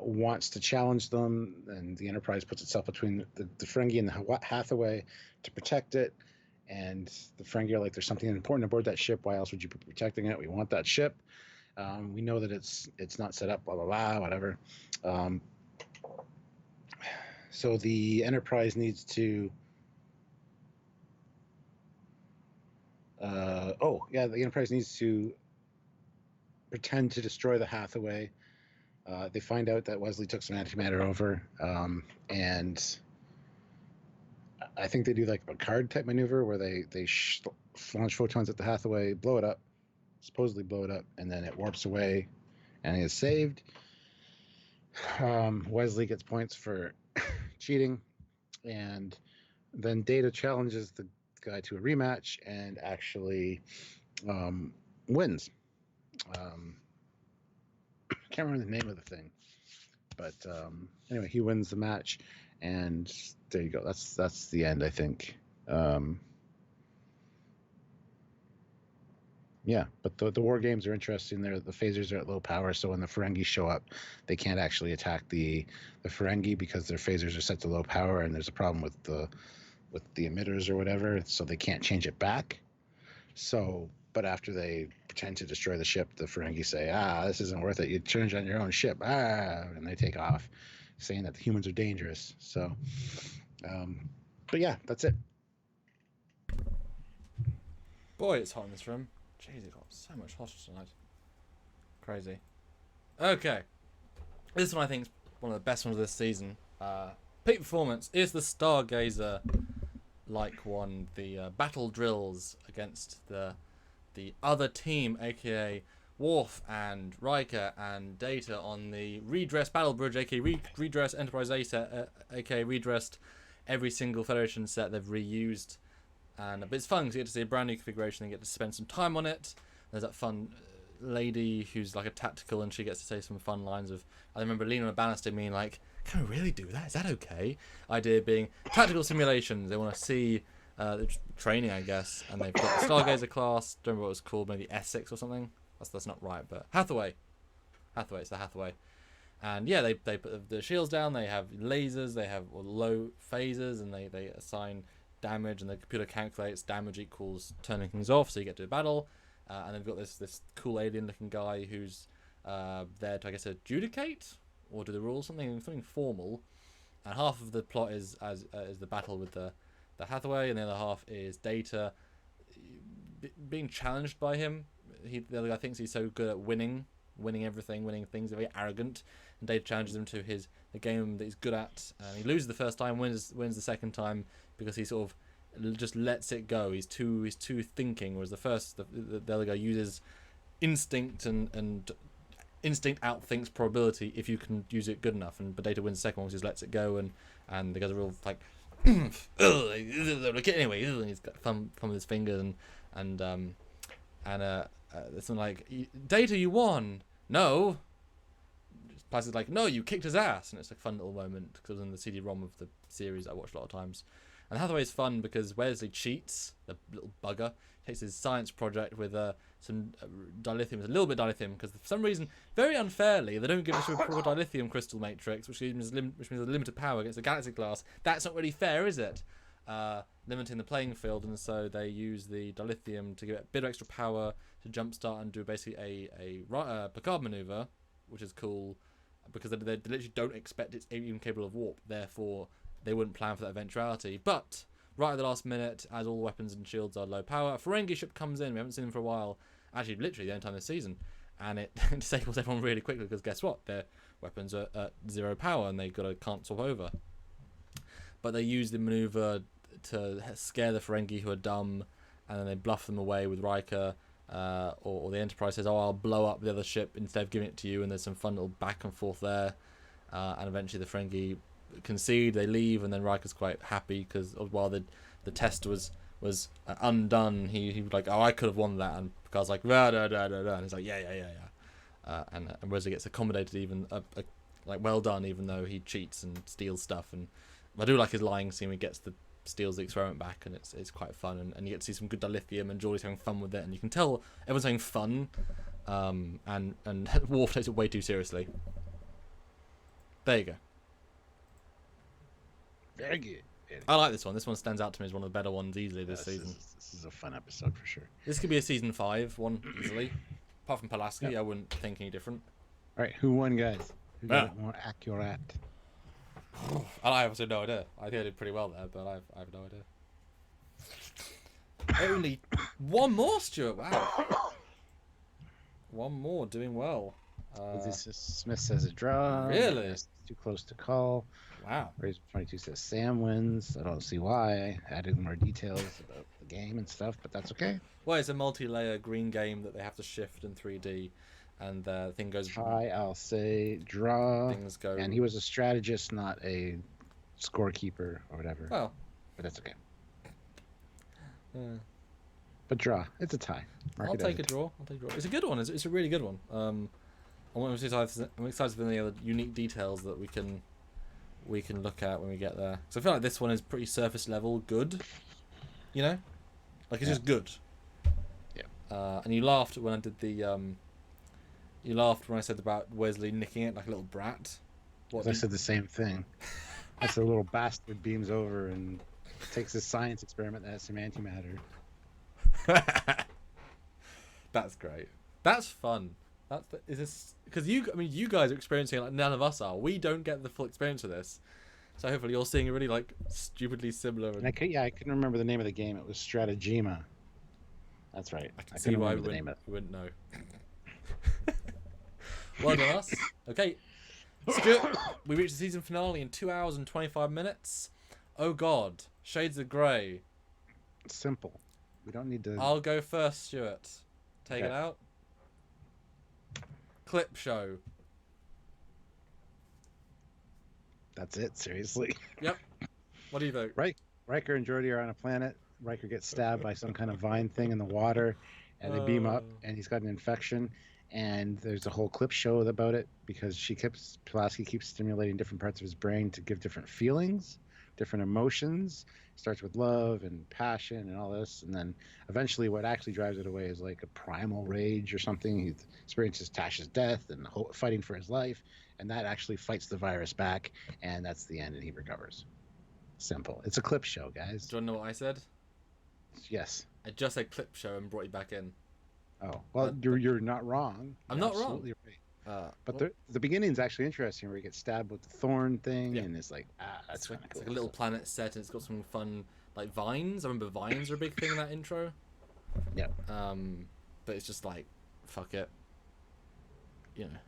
Speaker 2: wants to challenge them, and the Enterprise puts itself between the Ferengi and the Hathaway to protect it. And the Ferengi are like, there's something important aboard that ship. Why else would you be protecting it? We want that ship. We know that it's not set up, blah, blah, blah, whatever. So the Enterprise needs to... the Enterprise needs to pretend to destroy the Hathaway. They find out that Wesley took some antimatter over, and I think they do like a card type maneuver where they launch photons at the Hathaway, supposedly blow it up, and then it warps away and is saved. Wesley gets points for cheating, and then Data challenges the guy to a rematch and actually wins. Can't remember the name of the thing, but anyway, he wins the match, and there you go. That's the end, I think. Yeah, but the war games are interesting. The phasers are at low power, so when the Ferengi show up, they can't actually attack the Ferengi because their phasers are set to low power, and there's a problem with the emitters or whatever, so they can't change it back. So, but after they pretend to destroy the ship, the Ferengi say, this isn't worth it. You change on your own ship. And they take off, saying that the humans are dangerous. So, but yeah, that's it.
Speaker 1: Boy, it's hot in this room. Jeez, it got so much hotter tonight. Crazy. Okay. This one I think is one of the best ones of this season. Peak performance is the Stargazer one, the battle drills against the other team, aka Worf and Riker and Data on the redressed battle bridge, aka redressed Enterprise A set, aka redressed every single Federation set they've reused. But it's fun because you get to see a brand new configuration and you get to spend some time on it. There's that fun lady who's like a tactical, and she gets to say some fun lines of, I remember Lena Bannister being like, can we really do that? Is that okay? Idea being tactical simulations. They want to see the training, I guess, and they've got the Stargazer class. Don't remember what it was called, maybe Essex or something. That's not right, but Hathaway, it's the Hathaway. And yeah, they put the shields down. They have lasers. They have low phasers, and they assign damage, and the computer calculates damage equals turning things off, so you get to a battle. And they've got this cool alien looking guy who's there to, I guess, adjudicate or do the rules, something formal. And half of the plot is the battle with the the Hathaway, and the other half is Data being challenged by him. The other guy thinks he's so good at winning everything, winning things, very arrogant, and Data challenges him to the game that he's good at. And he loses the first time, wins the second time because he sort of just lets it go. He's too thinking, whereas the other guy uses instinct and instinct outthinks probability if you can use it good enough. And Data wins the second one, just lets it go, and the guys are real like anyway, and he's got thumb with his fingers and it's like, Data, you won. No. Plus it's like, no, you kicked his ass, and it's a fun little moment because it was in the CD-ROM of the series I watched a lot of times. And Hathaway's fun because Wesley cheats, the little bugger, takes his science project with some dilithium, a little bit of dilithium, because for some reason, very unfairly, they don't give us a proper dilithium crystal matrix, which means a limited power against a galaxy class. That's not really fair, is it? Limiting the playing field, and so they use the dilithium to give it a bit of extra power to jumpstart and do basically a Picard maneuver, which is cool, because they literally don't expect it's even capable of warp, therefore they wouldn't plan for that eventuality. But right at the last minute, as all weapons and shields are low power, a Ferengi ship comes in. We haven't seen them for a while, actually literally the only time this season, and it disables everyone really quickly because guess what? Their weapons are at 0 power and can't swap over. But they use the maneuver to scare the Ferengi who are dumb, and then they bluff them away with Riker, or the Enterprise says, "Oh, I'll blow up the other ship instead of giving it to you," and there's some fun little back and forth there, and eventually the Ferengi concede, they leave, and then Riker's quite happy because while the test was undone, he was like, "Oh, I could have won that," and Picard's like, "Da da da da da," and he's like, "Yeah," and Wesley gets accommodated, even like well done, even though he cheats and steals stuff. And I do like his lying scene when he steals the experiment back, and it's quite fun, and you get to see some good dilithium, and Geordie's having fun with it, and you can tell everyone's having fun, and Worf takes it way too seriously. There you go.
Speaker 2: Very good.
Speaker 1: I like this one. This one stands out to me as one of the better ones easily this season.
Speaker 2: This is a fun episode for sure.
Speaker 1: This could be a season 5 one easily. Apart from Pulaski, I wouldn't think any different.
Speaker 2: All right, who won, guys? Who got it more accurate?
Speaker 1: I have no idea. I think I did pretty well there, but I have no idea. Only one more, Stuart. Wow. One more, doing well.
Speaker 2: Smith says a draw.
Speaker 1: Really?
Speaker 2: It's too close to call.
Speaker 1: Wow.
Speaker 2: Razor 22 says Sam wins. I don't see why. I added more details about the game and stuff, but that's okay.
Speaker 1: Well, it's a multi-layer green game that they have to shift in 3D, and the thing goes...
Speaker 2: Try, I'll say draw.
Speaker 1: Things go...
Speaker 2: And he was a strategist, not a scorekeeper or whatever.
Speaker 1: Well.
Speaker 2: But that's okay.
Speaker 1: Yeah.
Speaker 2: But draw. It's a tie.
Speaker 1: I'll take a draw. It's a good one. It's a really good one. I'm excited for the other unique details that we can look at when we get there. So I feel like this one is pretty surface level good. You know? Like, it's just good.
Speaker 2: Yeah.
Speaker 1: And you laughed when I did the... you laughed when I said about Wesley nicking it like a little brat.
Speaker 2: I said the same thing. That's a little bastard beams over and takes a science experiment that has some antimatter.
Speaker 1: That's great. That's fun. Is this because you guys are experiencing it like none of us are. We don't get the full experience of this, so hopefully you're seeing a really like stupidly similar.
Speaker 2: And I couldn't remember the name of the game. It was Strategema. That's right.
Speaker 1: I can see why we wouldn't know. Well done us. Okay, Stuart, we reached the season finale in 2 hours and 25 minutes. Oh God, Shades of Grey.
Speaker 2: Simple. We don't need to.
Speaker 1: I'll go first, Stuart. Take it out. Clip show.
Speaker 2: That's it, seriously.
Speaker 1: Yep. What do you think?
Speaker 2: Riker and Geordi are on a planet. Riker gets stabbed by some kind of vine thing in the water, and they beam up, and he's got an infection. And there's a whole clip show about it because Pulaski keeps stimulating different parts of his brain to give different feelings, different emotions. Starts with love and passion and all this, and then eventually what actually drives it away is like a primal rage or something. He experiences Tasha's death and fighting for his life, and that actually fights the virus back, and that's the end, and he recovers. Simple. It's a clip show, guys.
Speaker 1: Do you want to know what I said?
Speaker 2: Yes.
Speaker 1: I just said clip show and brought you back in.
Speaker 2: Oh, well, you're not wrong.
Speaker 1: I'm not wrong.
Speaker 2: Right. But the beginning's actually interesting, where he gets stabbed with the thorn thing,
Speaker 1: Yeah.
Speaker 2: and it's like, that's kind of
Speaker 1: it's
Speaker 2: cool.
Speaker 1: like a little planet set, and it's got some fun like vines. I remember vines are a big thing in that intro.
Speaker 2: Yeah.
Speaker 1: But it's just like, fuck it. You know,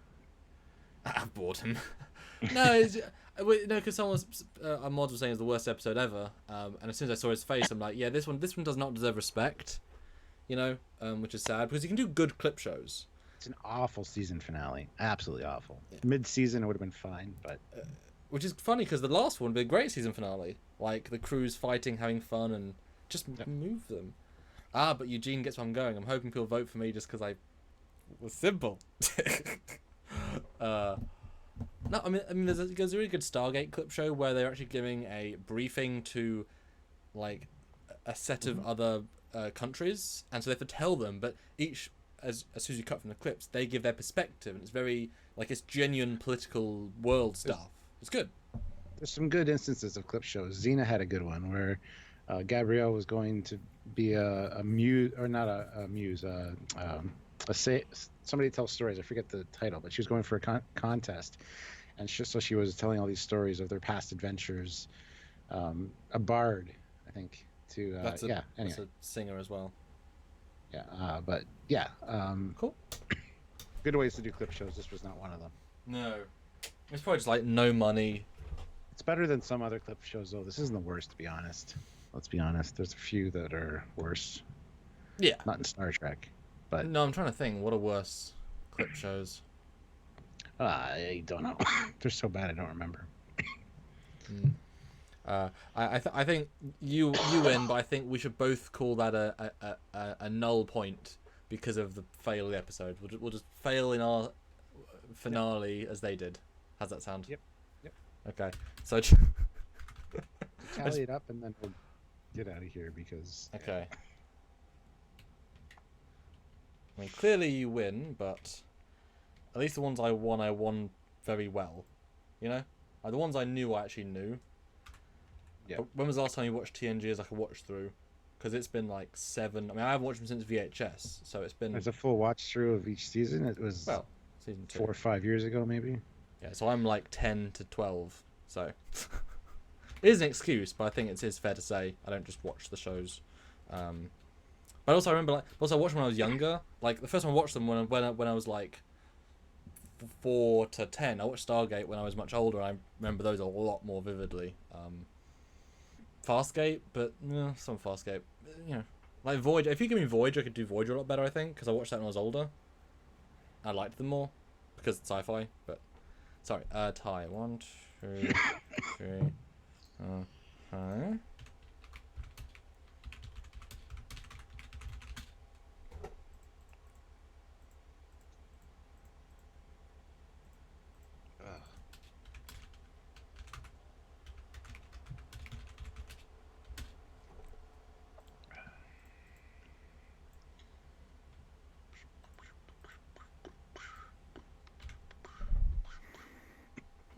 Speaker 1: I've bored him. No, because someone a mod was saying it's the worst episode ever. And as soon as I saw his face, I'm like, yeah, this one does not deserve respect. You know, which is sad because you can do good clip shows.
Speaker 2: It's an awful season finale, absolutely awful. Yeah. Mid-season it would have been fine, but
Speaker 1: which is funny because the last one would be a great season finale, like the crew's fighting, having fun, and just move them. But Eugene gets where I'm going. I'm hoping people vote for me just because I was simple. No, I mean, there's a really good Stargate clip show where they're actually giving a briefing to, like, a set of other countries, and so they have to tell them. But each, as soon as you cut from the clips, they give their perspective, and it's very like it's genuine political world stuff. It's good.
Speaker 2: There's some good instances of clip shows. Xena had a good one where Gabrielle was going to be a muse, or not a muse, somebody tells stories. I forget the title, but she was going for a contest, and so she was telling all these stories of their past adventures. A bard, I think. Anyway.
Speaker 1: That's a singer as well.
Speaker 2: Yeah, but yeah,
Speaker 1: cool.
Speaker 2: Good ways to do clip shows. This was not one of them.
Speaker 1: No, it's probably just like no money.
Speaker 2: It's better than some other clip shows, though. This isn't the worst, to be honest. Let's be honest. There's a few that are worse.
Speaker 1: Yeah.
Speaker 2: Not in Star Trek, but
Speaker 1: no, I'm trying to think. What are worse clip shows?
Speaker 2: I don't know. They're so bad I don't remember.
Speaker 1: I think you win, but I think we should both call that a null point because of the fail of the episode. We'll just fail in our finale as they did. How's that sound?
Speaker 2: Yep.
Speaker 1: Okay. So
Speaker 2: tally it up and then we'll get out of here because.
Speaker 1: Okay. I mean, clearly you win, but at least the ones I won very well. You know, the ones I knew, I actually knew.
Speaker 2: Yeah.
Speaker 1: When was the last time you watched TNG as like a watch through? Because it's been like 7. I mean, I haven't watched them since VHS, so it's been.
Speaker 2: There's a full watch through of each season. It was
Speaker 1: season 2.
Speaker 2: 4 or 5 years ago, maybe.
Speaker 1: Yeah, so I'm like 10 to 12. So it is an excuse, but I think it is fair to say I don't just watch the shows. But also I remember, I watched them when I was younger. Like the first time I watched them when I was like 4 to 10. I watched Stargate when I was much older. And I remember those a lot more vividly. Fastgate, but some Fastgate. You know, like Voyager. If you give me Voyager, I could do Voyager a lot better. I think because I watched that when I was older. I liked them more because it's sci-fi. But sorry, tie 1, 2, 3. Okay.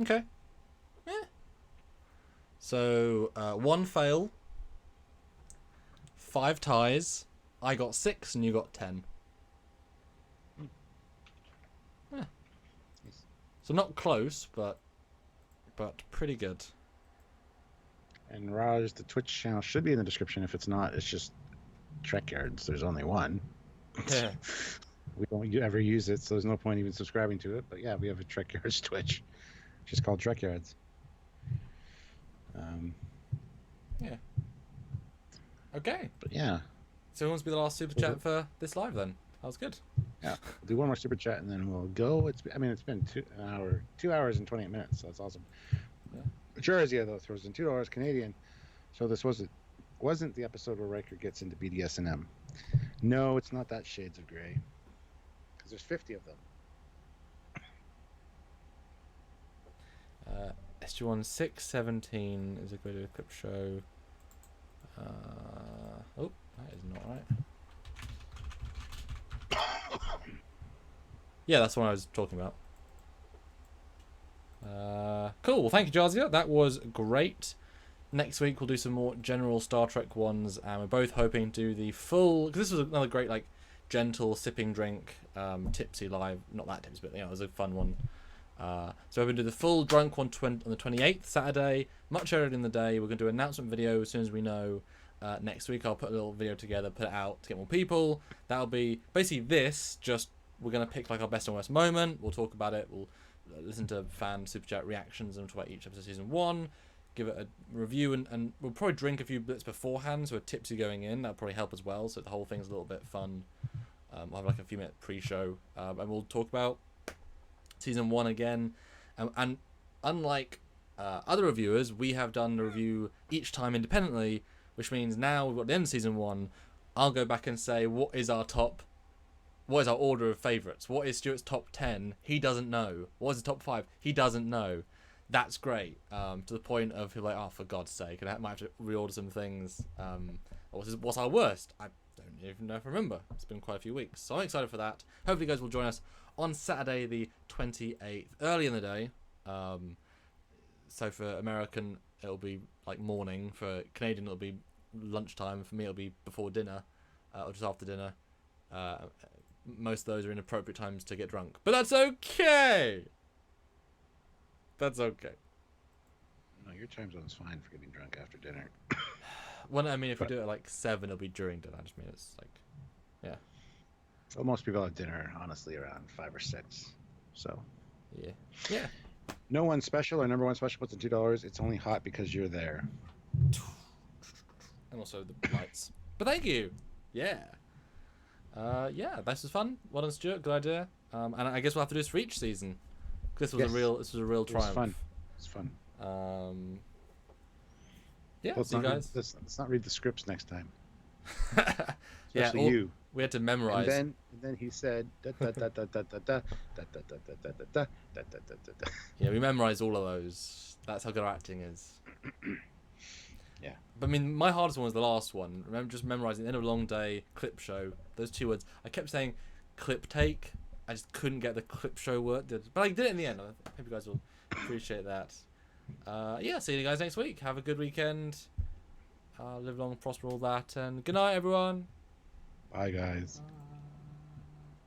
Speaker 1: Okay. Yeah. So 1 fail, 5 ties. I got 6 and you got 10. Yeah. So not close, but pretty good.
Speaker 2: And Raj, the Twitch channel should be in the description. If it's not, it's just Trek Yards. There's only one.
Speaker 1: Yeah.
Speaker 2: We don't ever use it, so there's no point even subscribing to it. But yeah, we have a Trek Yards Twitch. Just called Trek Yards.
Speaker 1: Yeah. Okay.
Speaker 2: But yeah.
Speaker 1: So who wants to be the last super chat for this live then? That was good.
Speaker 2: Yeah. We'll do one more super chat and then we'll go. It's been 2 hours and 28 minutes, so that's awesome.
Speaker 1: Yeah.
Speaker 2: Jersey though throws in $2 Canadian. So this wasn't the episode where Riker gets into BDSM. No, it's not that Shades of Grey. Because there's 50 of them.
Speaker 1: SG1 617 is a good clip show. Oh, that is not right. Yeah, that's the one I was talking about. Cool. Well, thank you, Jazia. That was great. Next week we'll do some more general Star Trek ones, and we're both hoping to do the full. Because this was another great gentle sipping drink, tipsy live. Not that tipsy, but it was a fun one. So we're going to do the full drunk one on the 28th, Saturday, much earlier in the day. We're going to do an announcement video as soon as we know. Next week I'll put a little video together, put it out to get more people. That'll be basically this, just we're going to pick like our best and worst moment. We'll talk about it. We'll listen to fan super chat reactions and talk about each episode of season 1. Give it a review, and we'll probably drink a few bits beforehand, so we're tipsy going in. That'll probably help as well, so the whole thing's a little bit fun. I'll have like a few minute pre-show, and we'll talk about season 1 again. And unlike other reviewers, we have done the review each time independently, which means now we've got the end of season 1. I'll go back and say what is our order of favourites? What is Stuart's top 10? He doesn't know. What is the top 5? He doesn't know. That's great. To the point of people like, oh, for God's sake, and I might have to reorder some things. What's our worst? I don't even know if I remember. It's been quite a few weeks, so I'm excited for that. Hopefully, you guys will join us on Saturday, the 28th, early in the day. So for American, it'll be like morning. For Canadian, it'll be lunchtime. For me, it'll be before dinner, or just after dinner. Most of those are inappropriate times to get drunk, but that's okay. That's okay.
Speaker 2: No, your time zone's fine for getting drunk after dinner.
Speaker 1: Well, I mean, if we do it at like 7, it'll be during dinner. I just mean it's like, yeah.
Speaker 2: Well, most people have dinner, honestly, around 5 or 6. So.
Speaker 1: Yeah.
Speaker 2: No one special. Our number one special puts in $2. It's only hot because you're there.
Speaker 1: And also the lights. But thank you. Yeah. This was fun. Well done, Stuart. Good idea. And I guess we'll have to do this for each season. This was a real triumph.
Speaker 2: It's fun.
Speaker 1: Yeah, see you guys.
Speaker 2: Let's not read the scripts next time.
Speaker 1: Yeah,
Speaker 2: you.
Speaker 1: We had to memorize.
Speaker 2: And then he said da da da da da da da da da da da da da da da.
Speaker 1: Yeah, we memorized all of those. That's how good our acting is.
Speaker 2: Yeah.
Speaker 1: But I mean, my hardest one was the last one. Remember, just memorizing the end of a long day, clip show. Those 2 words. I kept saying clip take. I just couldn't get the clip show word. But I did it in the end. I hope you guys will appreciate that. See you guys next week. Have a good weekend. Live long, prosper, all that. And good night, everyone.
Speaker 2: Bye, guys.
Speaker 1: Bye.